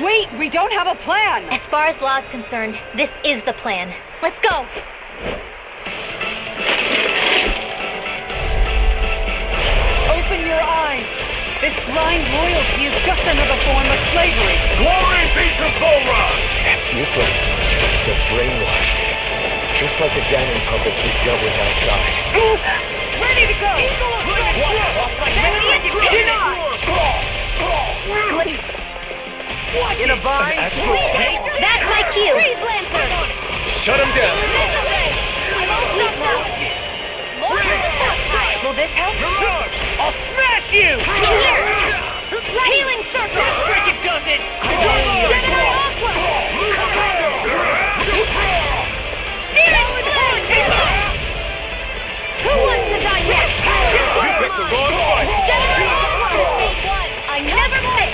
Wait, we don't have a plan! As far as Law's concerned, this is the plan. Let's go! Open your eyes! This blind loyalty is just another form of slavery. Glory be to Vholran! That's useless. They're brainwashed. Just like the Danan puppets we dealt with outside. Ready to go! In a bind? Astral That's my cue! Shut him down! Will this help? I'll smash you! Healing circle! Frickin' does it! Gemini Aqua! Searing Flame! Who wants to die next? You picked the wrong one! Gemini Aqua! I never miss!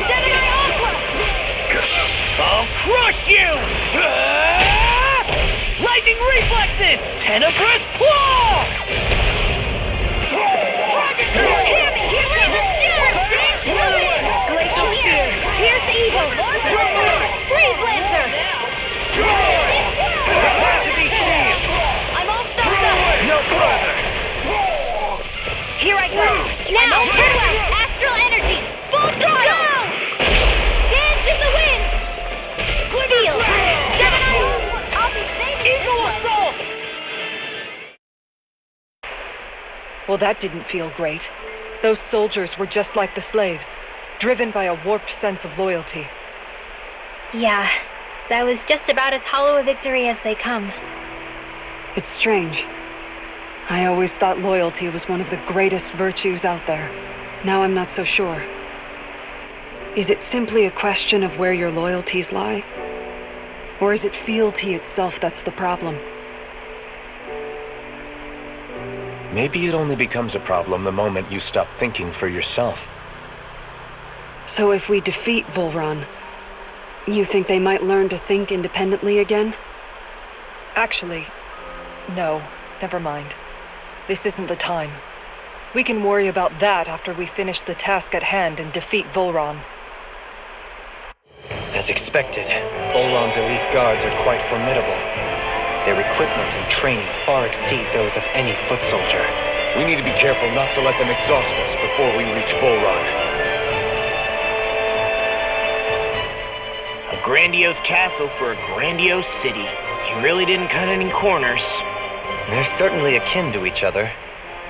Gemini Aqua! I'll crush you! Lightning reflexes! Tenebrous claw! Glacial Spear! Pierce Evil! Freeze Lancer! I'm all stuffed up! No further! Here I go! Now! Turn Astral Energy! Full throttle! Dance in the wind! Steel! Gemini! I'll be safe! Eagle Assault! Well, that didn't feel great. Those soldiers were just like the slaves, driven by a warped sense of loyalty. Yeah, that was just about as hollow a victory as they come. It's strange. I always thought loyalty was one of the greatest virtues out there. Now I'm not so sure. Is it simply a question of where your loyalties lie? Or is it fealty itself that's the problem? Maybe it only becomes a problem the moment you stop thinking for yourself. So if we defeat Vholran, you think they might learn to think independently again? Actually, no, never mind. This isn't the time. We can worry about that after we finish the task at hand and defeat Vholran. As expected, Vholran's elite guards are quite formidable. Their equipment and training far exceed those of any foot soldier. We need to be careful not to let them exhaust us before we reach Vholran. A grandiose castle for a grandiose city. He really didn't cut any corners. They're certainly akin to each other.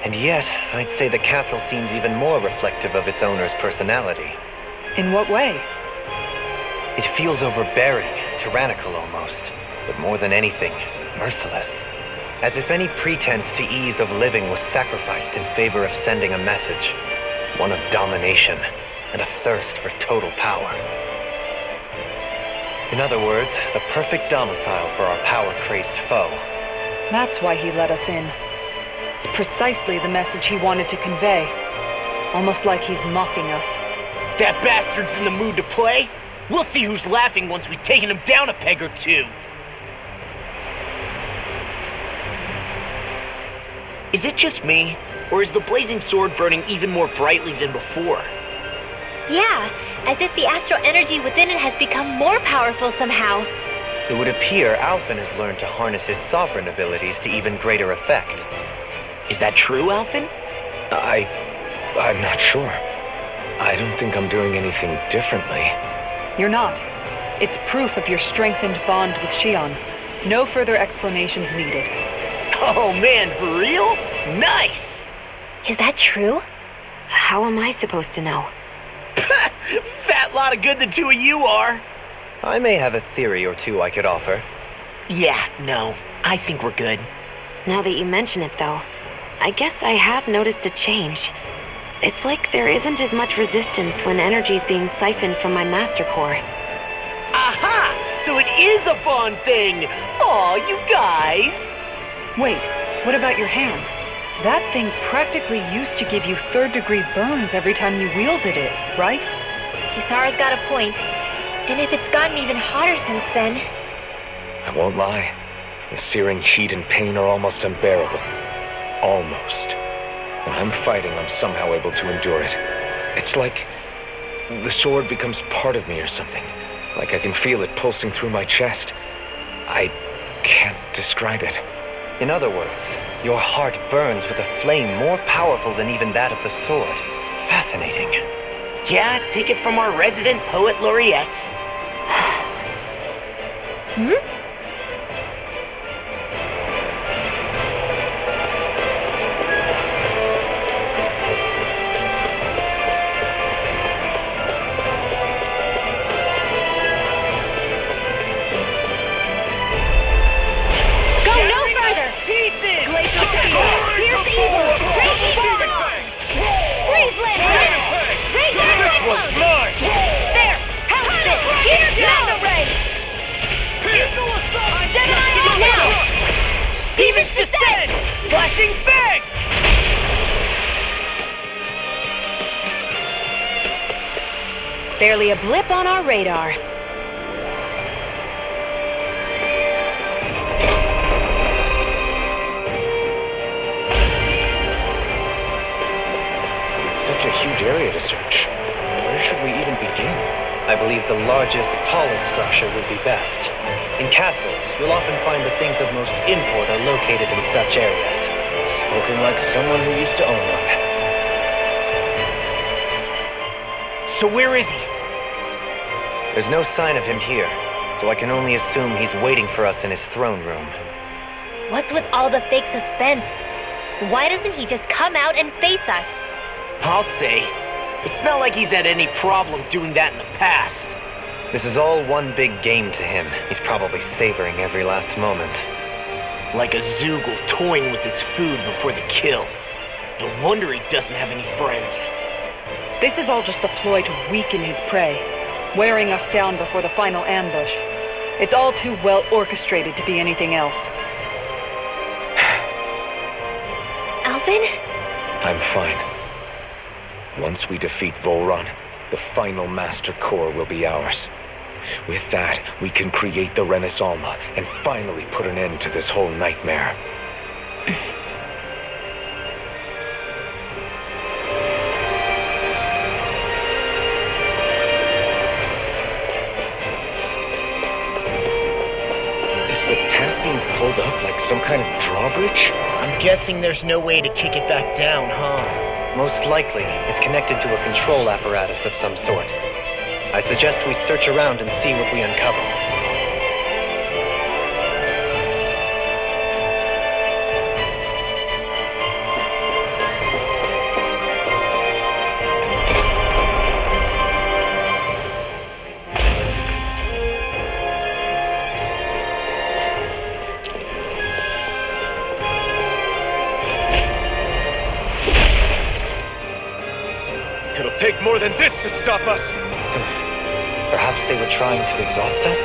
And yet, I'd say the castle seems even more reflective of its owner's personality. In what way? It feels overbearing, tyrannical almost, but more than anything, merciless. As if any pretense to ease of living was sacrificed in favor of sending a message. One of domination and a thirst for total power. In other words, the perfect domicile for our power-crazed foe. That's why he let us in. It's precisely the message he wanted to convey. Almost like he's mocking us. That bastard's in the mood to play? We'll see who's laughing once we've taken him down a peg or two. Is it just me, or is the blazing sword burning even more brightly than before? Yeah, as if the astral energy within it has become more powerful somehow. It would appear Alphen has learned to harness his sovereign abilities to even greater effect. Is that true, Alphen? I'm not sure. I don't think I'm doing anything differently. You're not. It's proof of your strengthened bond with Xion. No further explanations needed. Oh man, for real? Nice! Is that true? How am I supposed to know? Fat lot of good the two of you are. I may have a theory or two I could offer. Yeah, no, I think we're good. Now that you mention it, though, I guess I have noticed a change. It's like there isn't as much resistance when energy's being siphoned from my master core. Aha! So it is a bond thing! Aw, you guys! Wait, what about your hand? That thing practically used to give you third-degree burns every time you wielded it, right? Kisara's got a point. And if it's gotten even hotter since then... I won't lie. The searing heat and pain are almost unbearable. Almost. When I'm fighting, I'm somehow able to endure it. It's like the sword becomes part of me or something. Like I can feel it pulsing through my chest. I can't describe it. In other words, your heart burns with a flame more powerful than even that of the sword. Fascinating. Yeah, take it from our resident poet laureate. Flashing bang! Barely a blip on our radar. area to search. Where should we even begin? I believe the largest, tallest structure would be best. In castles, you'll often find the things of most import are located in such areas. Spoken like someone who used to own one. So where is he? There's no sign of him here, so I can only assume he's waiting for us in his throne room. What's with all the fake suspense? Why doesn't he just come out and face us? I'll say. It's not like he's had any problem doing that in the past. This is all one big game to him. He's probably savoring every last moment. Like a Zoogle toying with its food before the kill. No wonder he doesn't have any friends. This is all just a ploy to weaken his prey, wearing us down before the final ambush. It's all too well orchestrated to be anything else. Alvin? I'm fine. Once we defeat Vholran, the final Master Core will be ours. With that, we can create the Renaissance and finally put an end to this whole nightmare. Is the path being pulled up like some kind of drawbridge? I'm guessing there's no way to kick it back down, huh? Most likely, it's connected to a control apparatus of some sort. I suggest we search around and see what we uncover. It'll take more than this to stop us! Perhaps they were trying to exhaust us?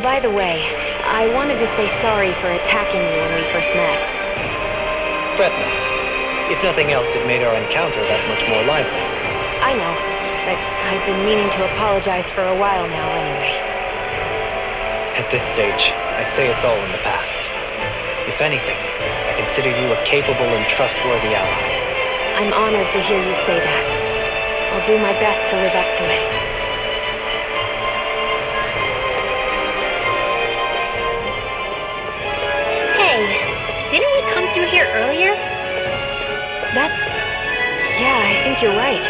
By the way, I wanted to say sorry for attacking you when we first met. Fret not. If nothing else, it made our encounter that much more lively. I know, but I've been meaning to apologize for a while now anyway. At this stage, I'd say it's all in the past. If anything, I consider you a capable and trustworthy ally. I'm honored to hear you say that. I'll do my best to live up to it. Hey, didn't we come through here earlier? Yeah, I think you're right.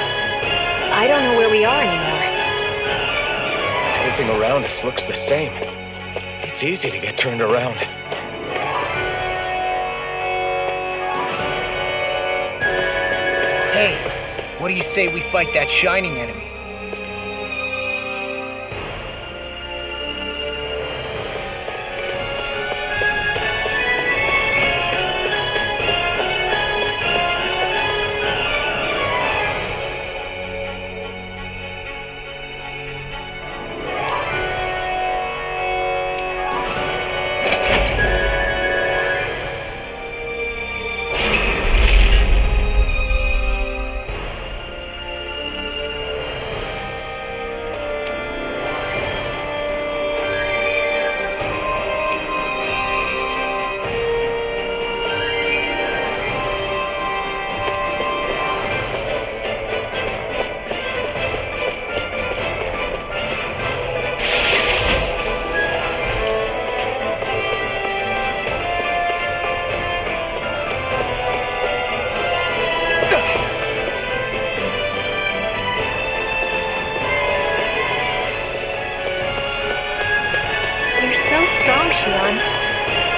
I don't know where we are anymore. Everything around us looks the same. It's easy to get turned around. Hey, what do you say we fight that shining enemy?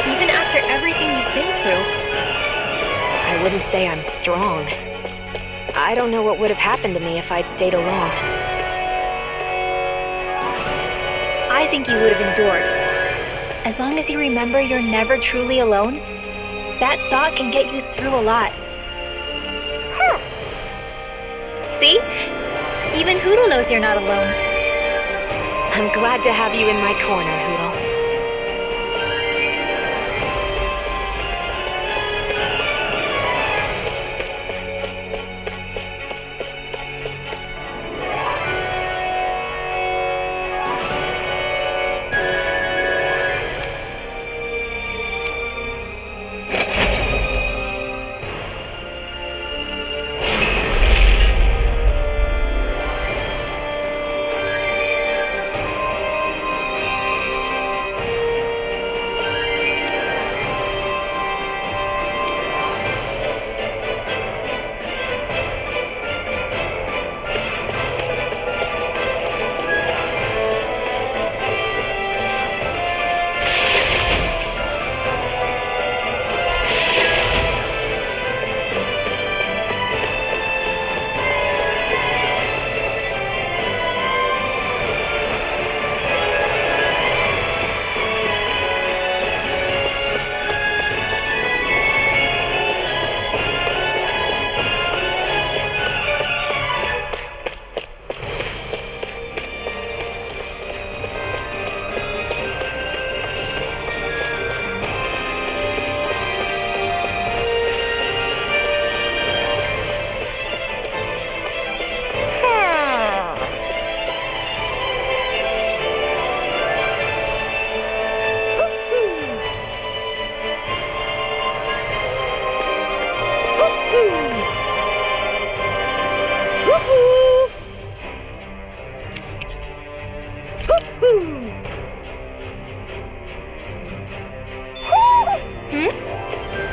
Even after everything you've been through. I wouldn't say I'm strong. I don't know what would have happened to me if I'd stayed alone. I think you would have endured. As long as you remember you're never truly alone, that thought can get you through a lot. See? Even Hoodle knows you're not alone. I'm glad to have you in my corner, Hoodle.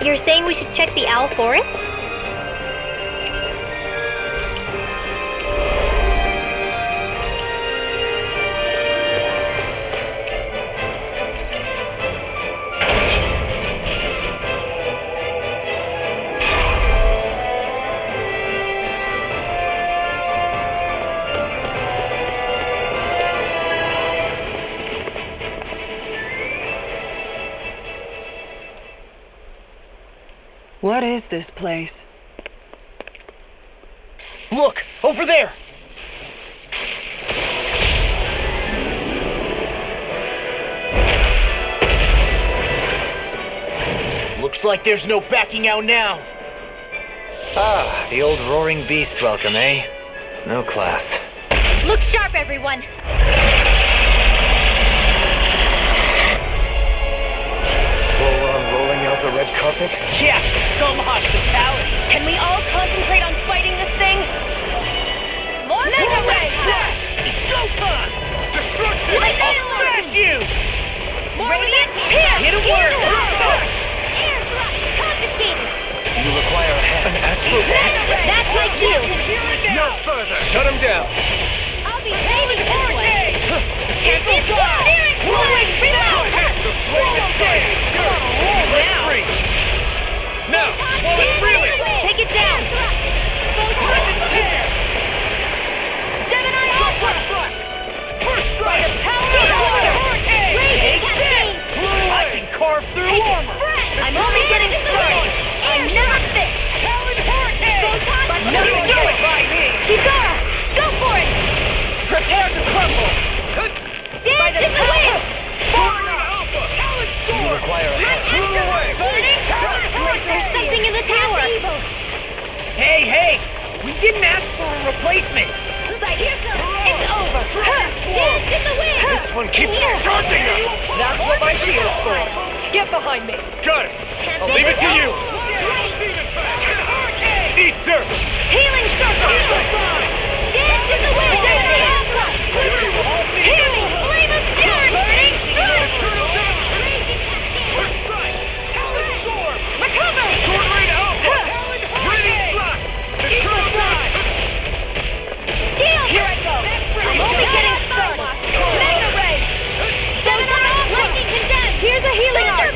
You're saying we should check the Owl Forest? What is this place? Look, over there! Looks like there's no backing out now. Ah, the old roaring beast welcome, eh? No class. Look sharp, everyone! Vholran rolling out the red carpet? Yeah, some hospitality. Can we all concentrate on fighting this thing? More Mega Ray! It's showtime! Destruction! Lightning I'll smash you! Radiant Pierce! Get a word! Air thrust confiscated! You require a hand. An astral dance? That's like you! No further! Shut him down! I'll be saving this one! Cancel guard! Steering fluid! Reload! Now, while it's reeling! Take it down! Gemini Alpha! First strike! Raging Cascade! I can carve through armor! I'm only getting started! I'm never fixed! You do it by me! Kizara! Go for it! Prepare to crumble! Dance in the wind! You require a hand. There's something in the tower! Hey! We didn't ask for a replacement! It's over! Dance in the wind! This one keeps charging us! That's what my shield's for. Get behind me. Got it! I'll leave it to you! Eat dirt! Healing circle! Dance in the wind! Healing flame of fury! Recover! Deal! Here I go! I'm only getting started! Mega Ray! Gemini lightning condemned! Here's a healing arc!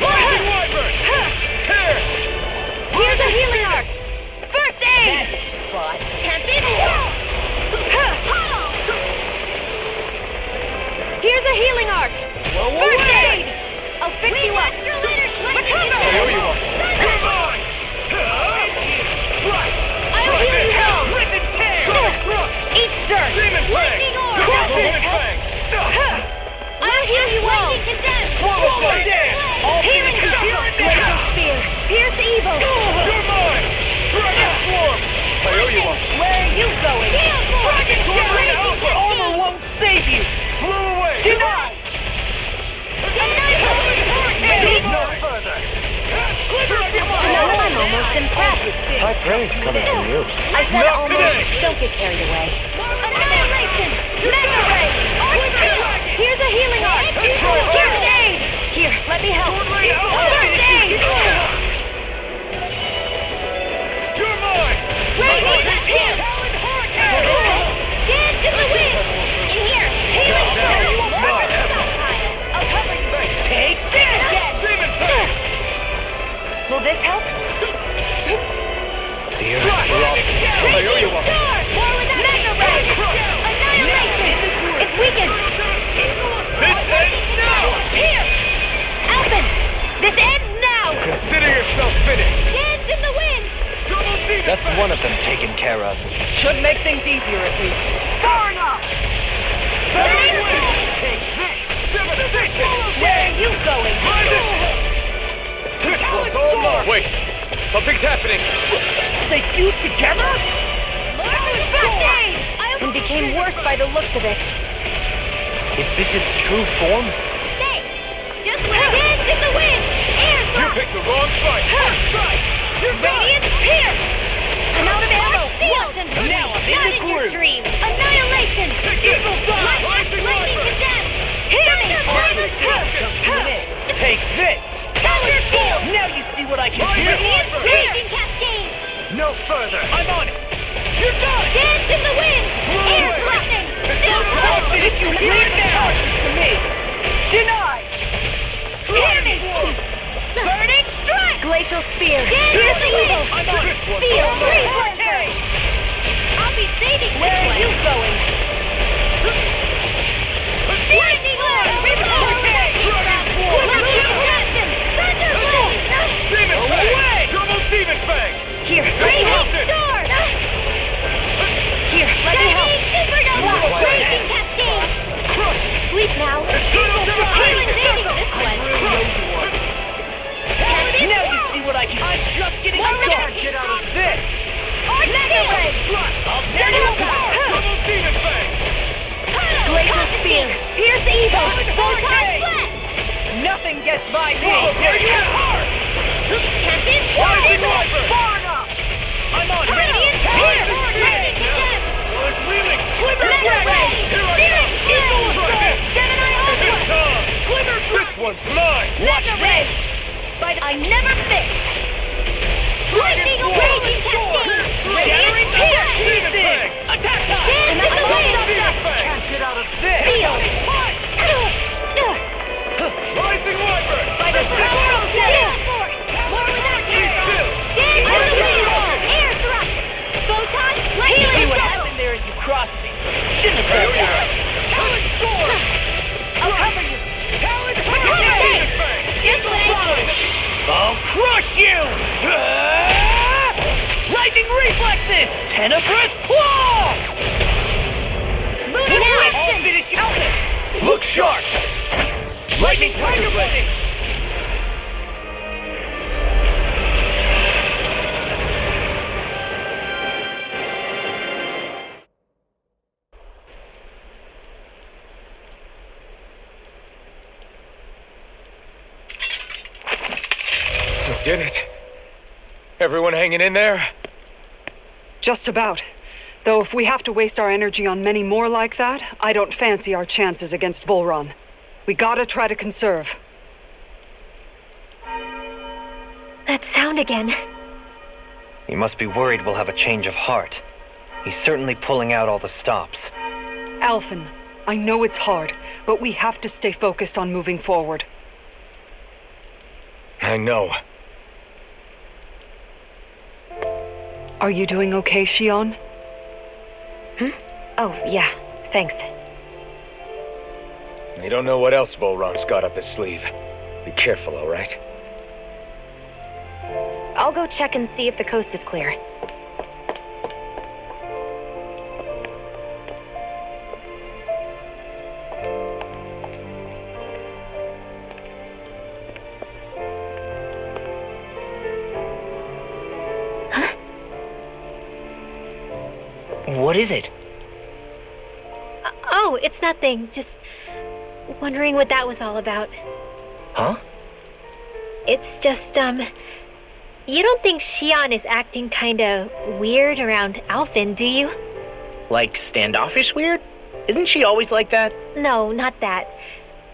Here's a healing arc! First aid! Tempest! Here's a healing arc! First aid! I'll fix you up! Recover! I'll heal you home! Eat dirt! Lightning orb! I'll heal you home! Healing Blazing spear! Pierce evil! Where are you going? Armor won't save you! Deny! No further! Now I'm almost impressed. High praise coming from you. I said Not almost. today. Don't get carried away. Annihilation! Mega Ray! Here's a healing arc! Here's an aid! Here, let me help. First aid! You're mine! Radiant Pierce! Dance in the wind! In here! Healing circle! I'll cover you! Take this! Will this help? The earth dropped. Radiant Sword! Mega Ray! Annihilation! It's weakened! This ends now! Here! Alphen! This ends now! Consider yourself finished! Dance in the wind! That's one of them taken care of. Should make things easier at least. Far enough! Where are you going? Wait! Something's happening! They fused together? First aid! And became worse by the looks of it. Is this its true form? Thanks! Just dance in the wind! Air You thrust! picked the wrong fight! Radiant Pierce! I'm out of ammo! Watch and Now I'm in not the in your groove. dreams! Annihilation! Evil Lightning condemned! Take this! Counter shield! Now you see what I can do! Raging cascade! No further! I'm on it! You're done! Dance in the wind! Air blessing! Still close! If you hear it now! To me! Denied! Hear me! Burning strike! Glacial Spear! Here's the evil! I'm on it! Feel free! I'll be saving this Where are one! you going? Lightning Blade! Reload! Away! Double Demon Fang! Here, Raging Storm! here, let me help. Supernova! Raging Cascade! Sleep now. Healing saving this one! Now you see what I can... I'm just getting started! Get out of this! Mega Ray! I'll tear you apart! Double Demon Fang! Glacial Spear. Here's evil. Photon Flash! Nothing gets by me! Tear you apart! Tempest Rising Storm! Viper! I'm on it! Radiant Spear! Raging Condemn! It's leaving! Mega Ray! Here I Spirit go! Flame! Gemini Ultra! This one's mine! Mega Ray! But I never miss! Lightning Raging Cascade! Radiant Spear! Demon Fang! Attack time! Dance in the wind! Demon Fang! Can't get out of this! Feel! Rising Viper! By the power of Gale Force! More without These care! two! Dance in the wind! Air thrust! Photon See Healing what Shuttle! happened there as you crossed me. Shouldn't have done that. Talon Sword! I'll cover you! Talon Hey! Fang! Just what I needed! I'll crush you! Lightning reflexes! Tenebrous claw! Lunar I'll Action! finish you out! Look sharp! Lightning tiger blade! We did it. Everyone hanging in there? Just about. Though if we have to waste our energy on many more like that, I don't fancy our chances against Vholran. We gotta try to conserve. That sound again. You must be worried we'll have a change of heart. He's certainly pulling out all the stops. Alphen, I know it's hard, but we have to stay focused on moving forward. I know. Are you doing okay, Xion? Oh, yeah, thanks. You don't know what else Vholran's got up his sleeve. Be careful, all right? I'll go check and see if the coast is clear. What is it? Oh, it's nothing. Just wondering what that was all about. Huh? It's just, you don't think Xion is acting kinda weird around Alphen, do you? Like standoffish weird? Isn't she always like that? No, not that.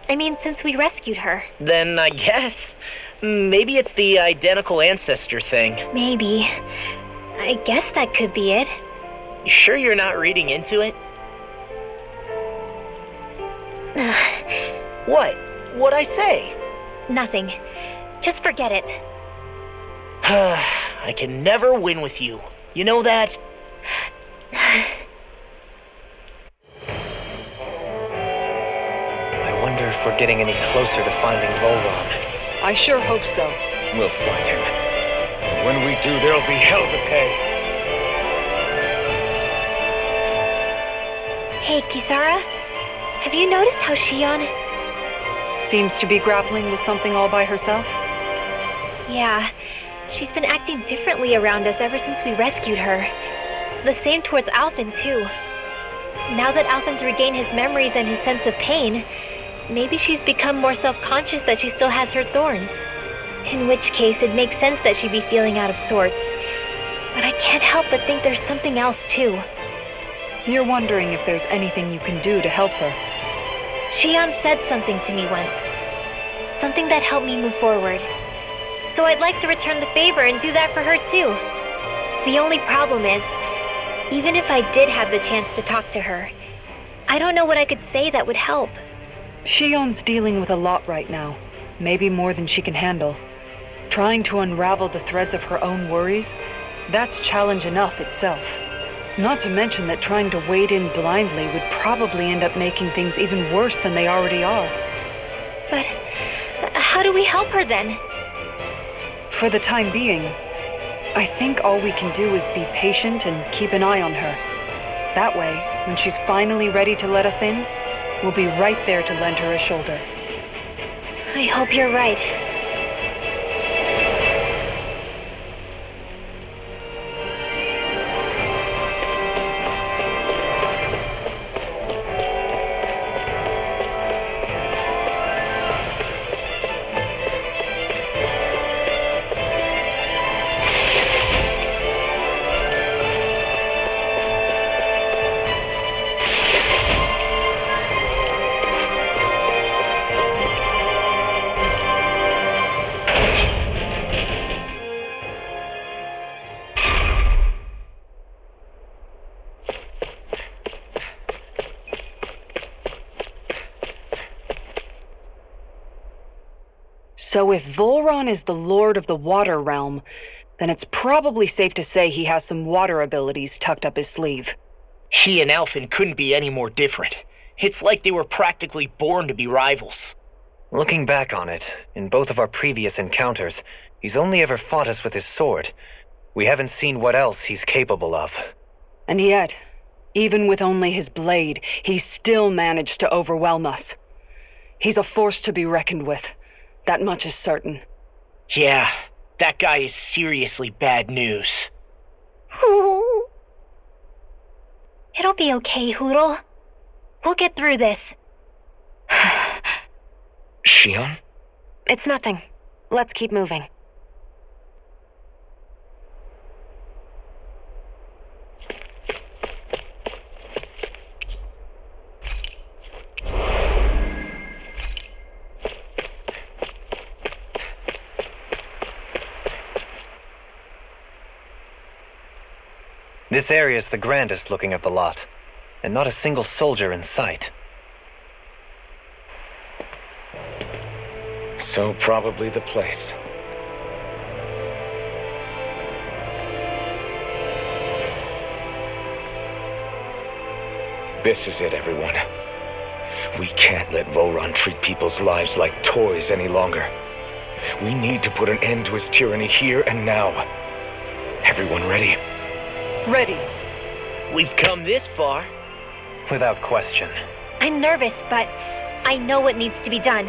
I mean, since we rescued her. Then I guess. Maybe it's the identical ancestor thing. Maybe. I guess that could be it. You sure you're not reading into it? What? What'd I say? Nothing. Just forget it. I can never win with you. You know that? I wonder if we're getting any closer to finding Vholran. I sure hope so. We'll find him. And when we do, there'll be hell to pay. Hey, Kisara. Have you noticed how Xion... Seems to be grappling with something all by herself. Yeah, she's been acting differently around us ever since we rescued her. The same towards Alphen, too. Now that Alphen's regained his memories and his sense of pain, maybe she's become more self-conscious that she still has her thorns. In which case, it makes sense that she'd be feeling out of sorts. But I can't help but think there's something else, too. You're wondering if there's anything you can do to help her. Xion said something to me once. something that helped me move forward. So I'd like to return the favor and do that for her too. The only problem is, even if I did have the chance to talk to her, I don't know what I could say that would help. Shion's dealing with a lot right now, maybe more than she can handle. Trying to unravel the threads of her own worries, that's challenge enough itself. Not to mention that trying to wade in blindly would probably end up making things even worse than they already are. But how do we help her then? For the time being, I think all we can do is be patient and keep an eye on her. That way, when she's finally ready to let us in, we'll be right there to lend her a shoulder. I hope you're right. So if Vholran is the lord of the water realm, then it's probably safe to say he has some water abilities tucked up his sleeve. He and Alphen couldn't be any more different. It's like they were practically born to be rivals. Looking back on it, in both of our previous encounters, he's only ever fought us with his sword. We haven't seen what else he's capable of. And yet, even with only his blade, he still managed to overwhelm us. He's a force to be reckoned with. That much is certain. Yeah, that guy is seriously bad news. It'll be okay, Hoodle. We'll get through this. Shion? It's nothing. Let's keep moving. This area is the grandest looking of the lot, and not a single soldier in sight. So probably the place. This is it, everyone. We can't let Vholran treat people's lives like toys any longer. We need to put an end to his tyranny here and now. Everyone ready? Ready. We've come this far. Without question. I'm nervous, but I know what needs to be done.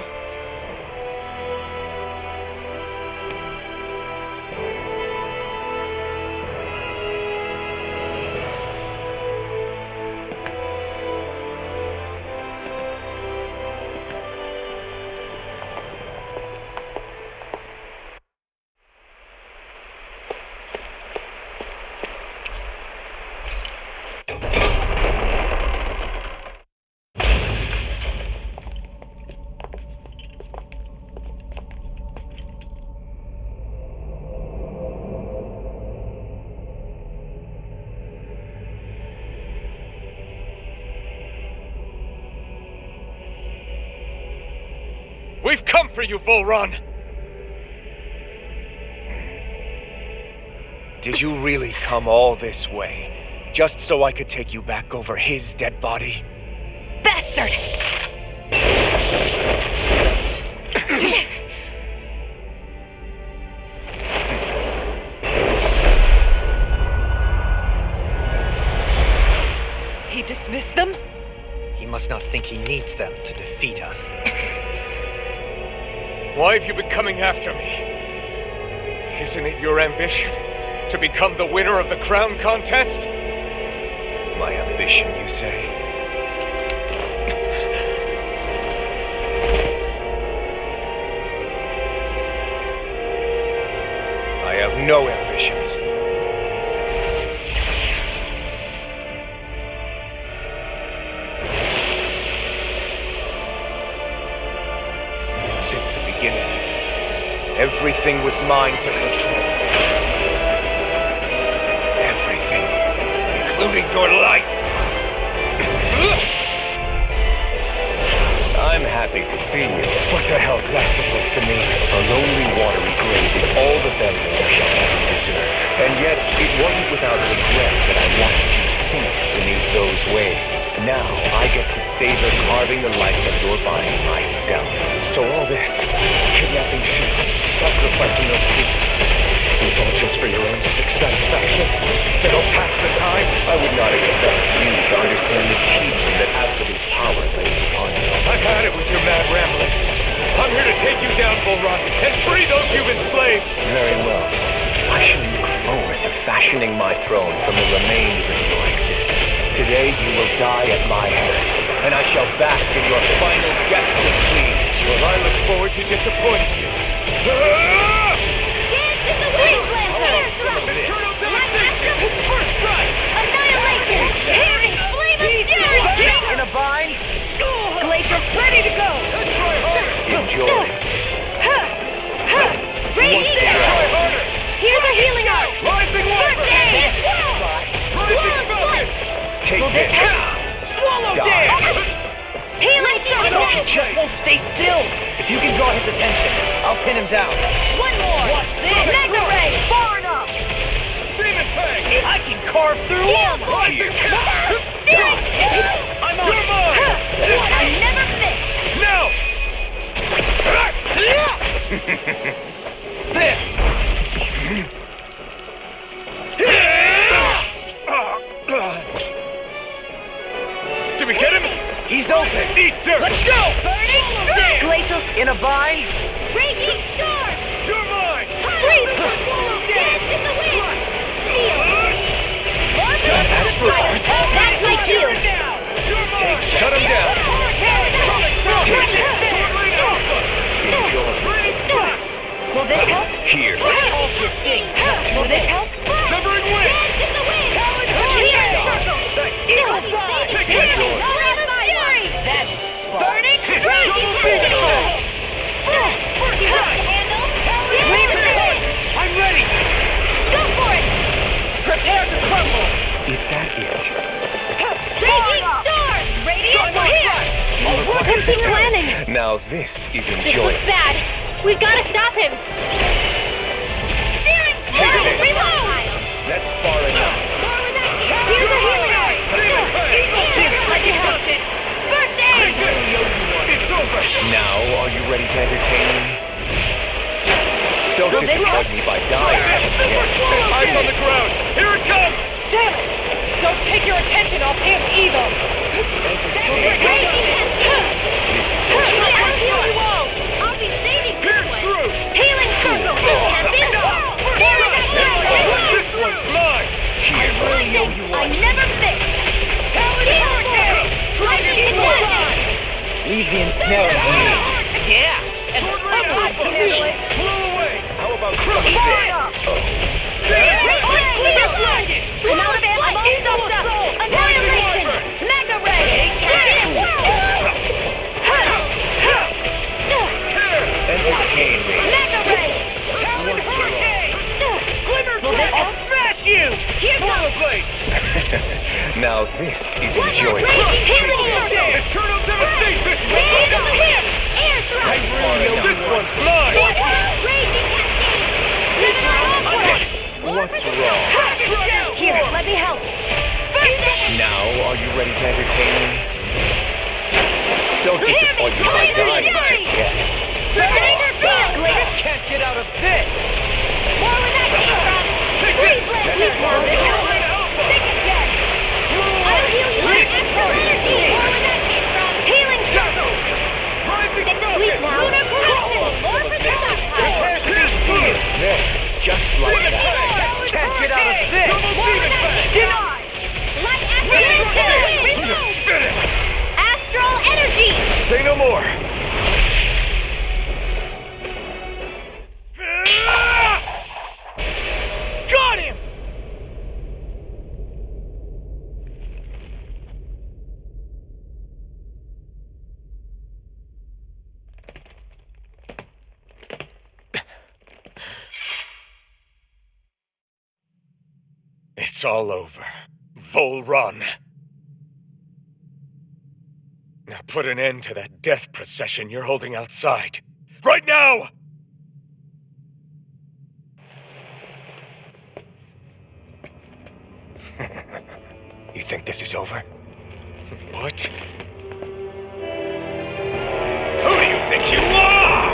We've come for you, Vholran! Did you really come all this way, just so I could take you back over his dead body? Bastard! He dismissed them? He must not think he needs them to defeat us. Why have you been coming after me? Isn't it your ambition to become the winner of the crown contest? My ambition, you say? I have no ambitions. Everything was mine to control. Everything, including your life. I'm happy to see you. What the hell's that supposed to mean? A lonely, watery grave is all the burial you shall ever deserve. And yet, it wasn't without regret that I watched you sink beneath those waves. Now, I get to savor carving the life of your body myself. So all this, kidnapping sheep, sacrificing those people, it was all just for your own sick satisfaction? To help pass the time? I would not expect you to understand the tedium that absolute power lays upon you. I've had it with your mad ramblings. I'm here to take you down, Vholran, and free those you've enslaved! Very well. I shall look forward to fashioning my throne from the remains of your existence. Today you will die at my hand, and I shall bask in your final death to please. Well, I look forward to disappointing you. Dance in the wind, Glancer! First strike! Annihilation! Hearing flame of fury! In a bind? Glacier's ready to go! Enjoy. Here's a healing art! Rising First aid! Rising Falcon! Take this. Swallow Die. dance! Healing circle! He just won't stay still. If you can draw his attention, I'll pin him down. One more! Watch this. Mega ray! Far enough. Demon Fang! I can carve through Heal! one. Searing! I'm on You're it. mine! I never miss! Now! This. Did we get him? He's open. Eat dirt! Let's go. Burning strike! Glacial in a bind. Raging storm! You're mine! Freeze! Dance in the wind! Steel! Astral Art. That's my cue! Take, shut him down. Take this. Enjoy. Will this help? Here. Will this help? Severing wind! Dance in the wind! Here! Evil fire! Flame of fury! That's burning raging handle! Flame in the wind! I'm ready. Go for it! Prepare to crumble. Is that it? Raging storm! Radiant here! Empty planning! Now this is This looks enjoyable. bad! We've got to stop him! Steering! Take this. Reload! That's far enough. Here's a healing art! Let me help. First aid! It's over! Now, are you ready to entertain me? Don't disappoint me by dying just yet. Eyes on the ground! Here it comes! Damn it! Don't take your attention off him either! I'll heal you all! I'll be saving this Pierce one! through! Healing circle! Champion! There we go! This one's mine! I never miss! Leave the ensnared to me. Yeah. Sword Rain! Blow away! How about I'm out of ammo! Soaked up! Annihilation! Mega ray! entertain me? Mega ray! I'll smash you! Here goes! Blade! Now this is enjoyable. Healing circle! Eternal devastation! Here! Air thrust! This one's mine! Raging cascade! What's wrong? Here, let me help! Now, are you ready to entertain me? Don't disappoint me by dying just yet. Can't get out of this. More where that came from! Freeze, let's leave now! Stick it, Jet! I'll heal you with extra energy! More where that came from! Healing circle! It's sweet now! More for the stockpile! There, just like that. Can't get out of this. Denied! Light activation! Astral energy! Say no more. Got him! It's all over. Vholran. Now put an end to that death procession you're holding outside. Right now! You think this is over? What? Who do you think you are?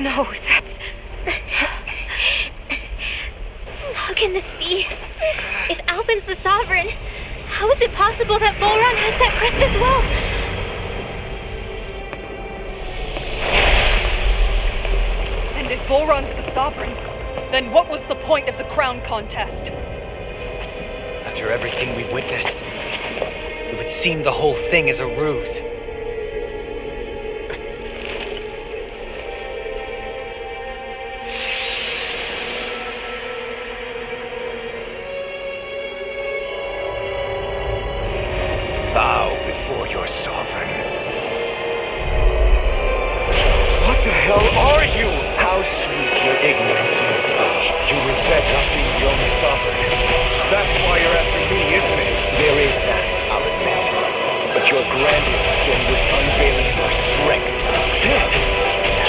No, that's... How can this be? If Alphen's the Sovereign, how is it possible that Vholran has that crest as well? And if Vholran's the Sovereign, then what was the point of the crown contest? After everything we've witnessed, it would seem the whole thing is a ruse. Bow before your sovereign. What the hell are you? How sweet your ignorance must be. You resent not being the only sovereign. That's why you're after me, isn't it? There is that, I'll admit. But your grandest sin was unveiling your strength. Sin?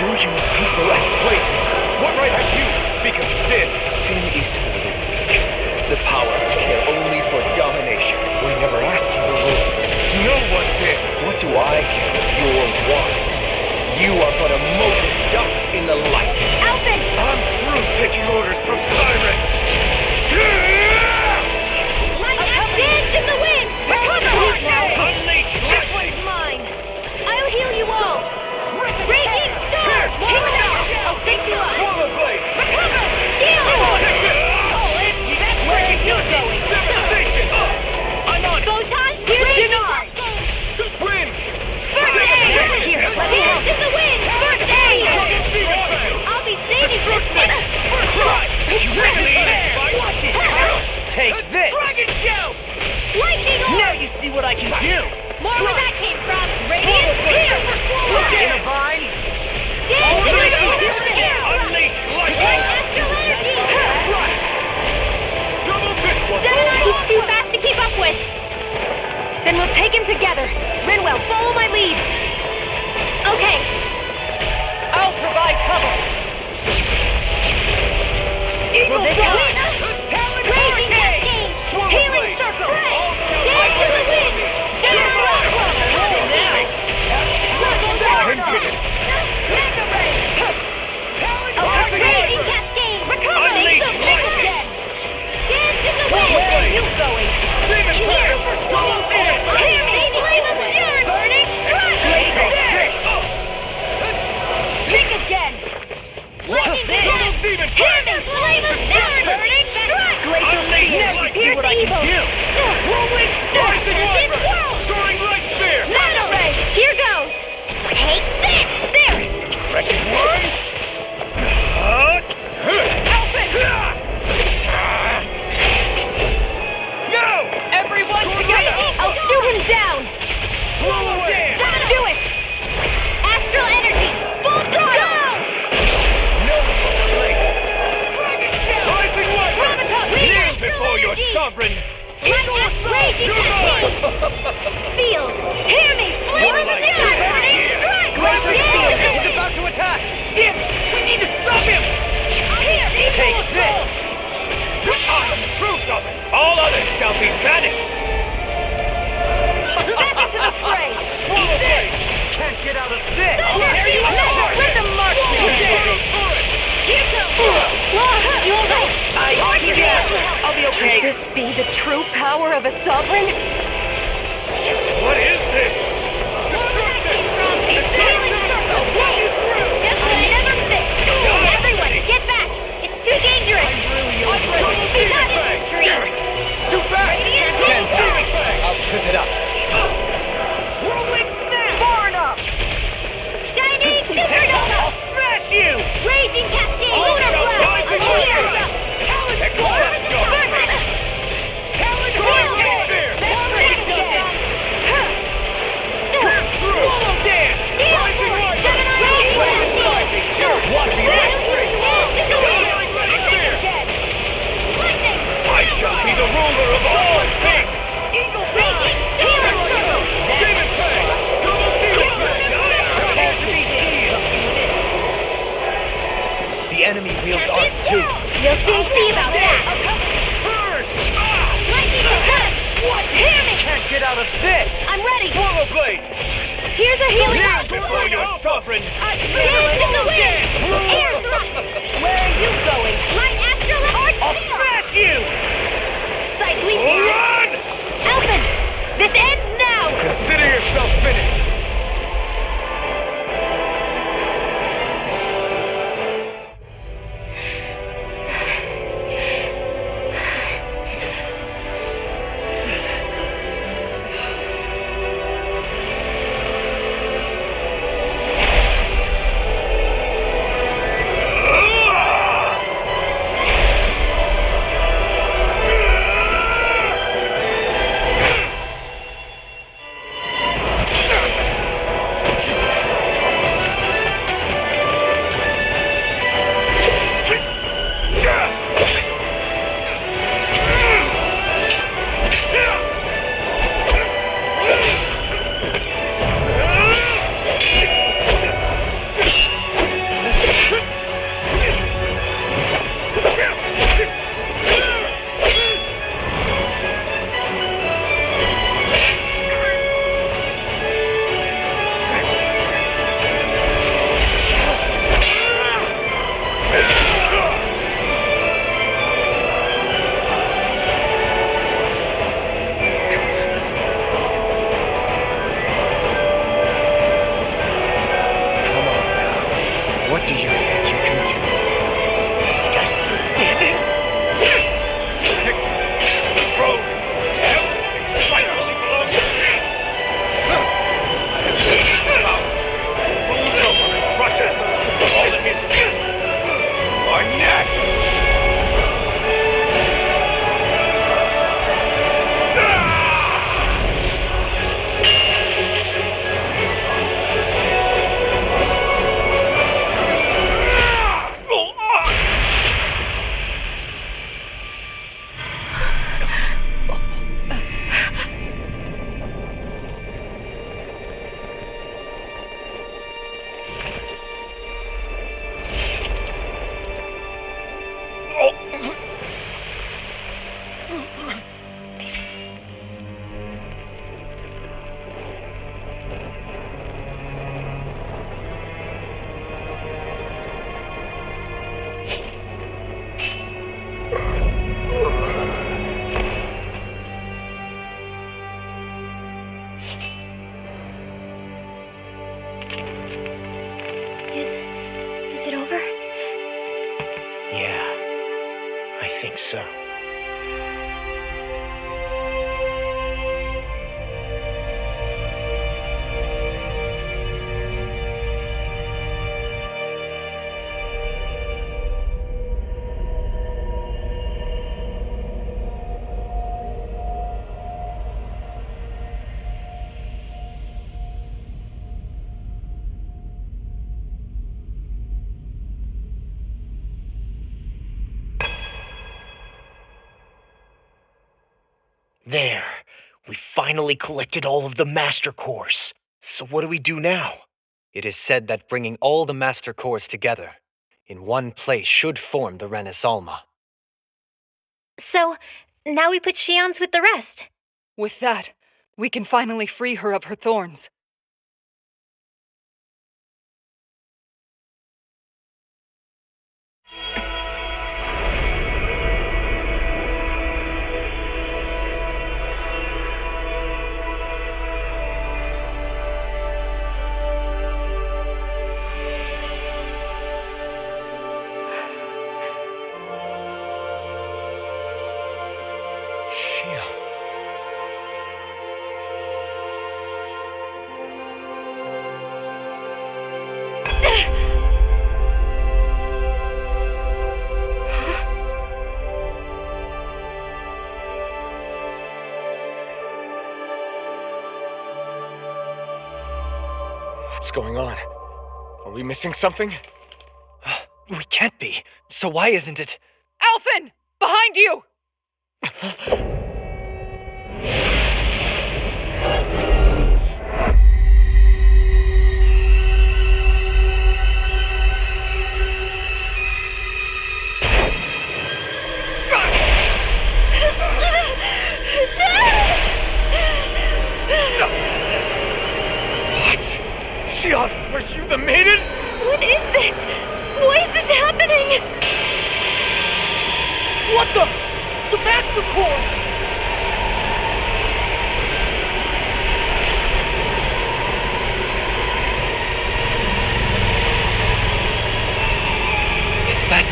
You use people as places. What right have you to speak of sin? Sin is for the weak. The power to care only for domination. We never asked you to rule. No one did. What do I care of your wants? You are but a mote dust in the light. Alphen! I'm through taking orders from tyrants. Dance in the wind! Recover! Unleash This one's mine! I'll heal you all! Raging Star! I'll fix you up! Swallow blade! Recover! Deal! That's where you're going! Devastation! I'm on it! Photon, here's denied! Wind! First aid! Here, let me help! In the wind! First aid! I'll be saving this minute! First strike! You really watch it! Take this! Dragon shout! Lightning Now orb! you see what I can do! More where that came from! Radiant here! In a vine? Dance in the wind! Unleash lightning! Astral energy! Double fist one! He's too fast to keep up with! Then we'll take him together! Rinwell, follow my lead! Okay! I'll provide cover. Will this help? Raging cascade! Healing circle! Dance in the wind! Down rock! Mega ray! Raging cascade! Recover! Unleash Dead! Dance in the wind! Where are you going? Demon Here! Swallow air! Here! Flame of fury! Burning! Think again! Lightning Double demon Here! The flame of fury! Burning! Glacial spear! Pierce evil! Whirlwind Rising Star! Wyvern! Soaring light spear! Nano ray! Here goes! Take this! There! Wretched one! No! Everyone together! I'll shoot him down! Blow away! Do it! Astral energy! Full throttle! No place! Dragon shout! Rising Wyvern! Kneel before your sovereign! Raging cascade! Sealed! Hear me! Flame of fury! Burning! Glacial spear! He's about to attack! Damn it! We need to stop him! Here! Take this! I am the true sovereign! All others shall be banished! Back into the fray! Swallow blade! Can't get out of this! There you are! Let them march me! Here comes! You all right? I'll be okay. Could this be the true power of a sovereign? What is this? Destruction! Healing circle! Just let it He's not infantry! Damn it! It's too fast! Stand back! I'll trip it up. Whirlwind snap! Far enough! Shining supernova! I'll smash you! Raging cascade! Lunar blast! I'm here! I shall be the ruler of all things! Eagle Raging Sailor Circle! Demon Fang! The enemy wields arts too. You'll soon see about that! Lightning attack! What? Hear me! Can't get out of this! I'm ready! Portal Blade! Here's a healing arm! Before you're suffering! Dance in the wind! Air thrust! Where are you going? Light astral arc I'll seal! smash you! Sight leap! Run! Alvin! This ends now! Consider yourself finished! Is it over? Yeah, I think so. There. We finally collected all of the Master Cores. So what do we do now? It is said that bringing all the Master Cores together in one place should form the Renaissance. So, now we put Shion's with the rest. With that, we can finally free her of her thorns. going on? Are we missing something? We can't be. So why isn't it? Alphen! Behind you! Xion, were you the maiden? What is this? Why is this happening? What the? The Master Course! Is that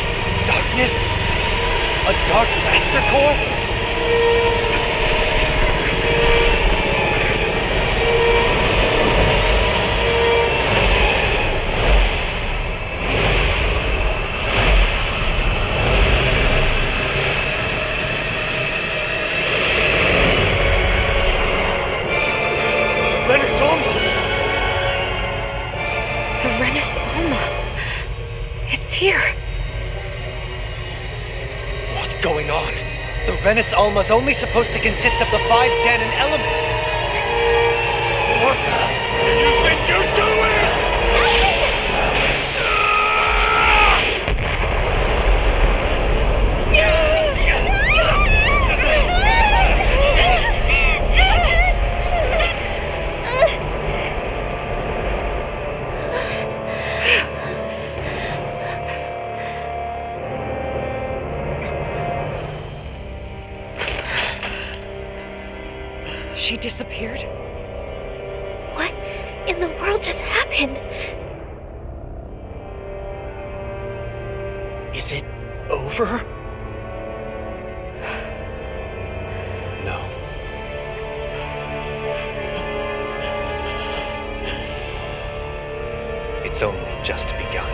darkness? A dark Master Core? Here. What's going on? The Renis Alma's only supposed to consist of the 5 Danon elements. What do you think you're doing? She disappeared? What in the world just happened? Is it over? No. It's only just begun.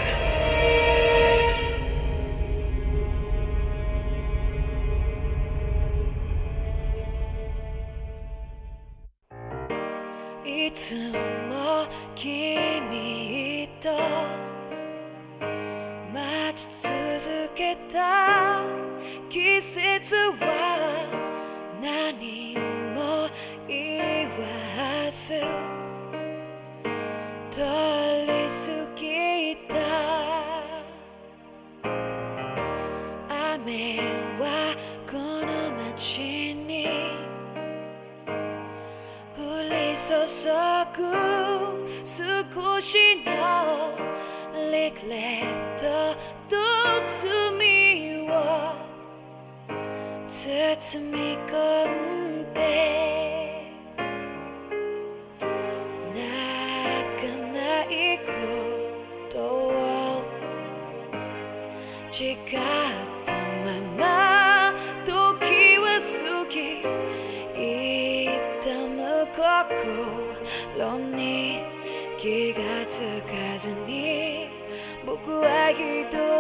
넌 네 귀가 특하더니僕は一人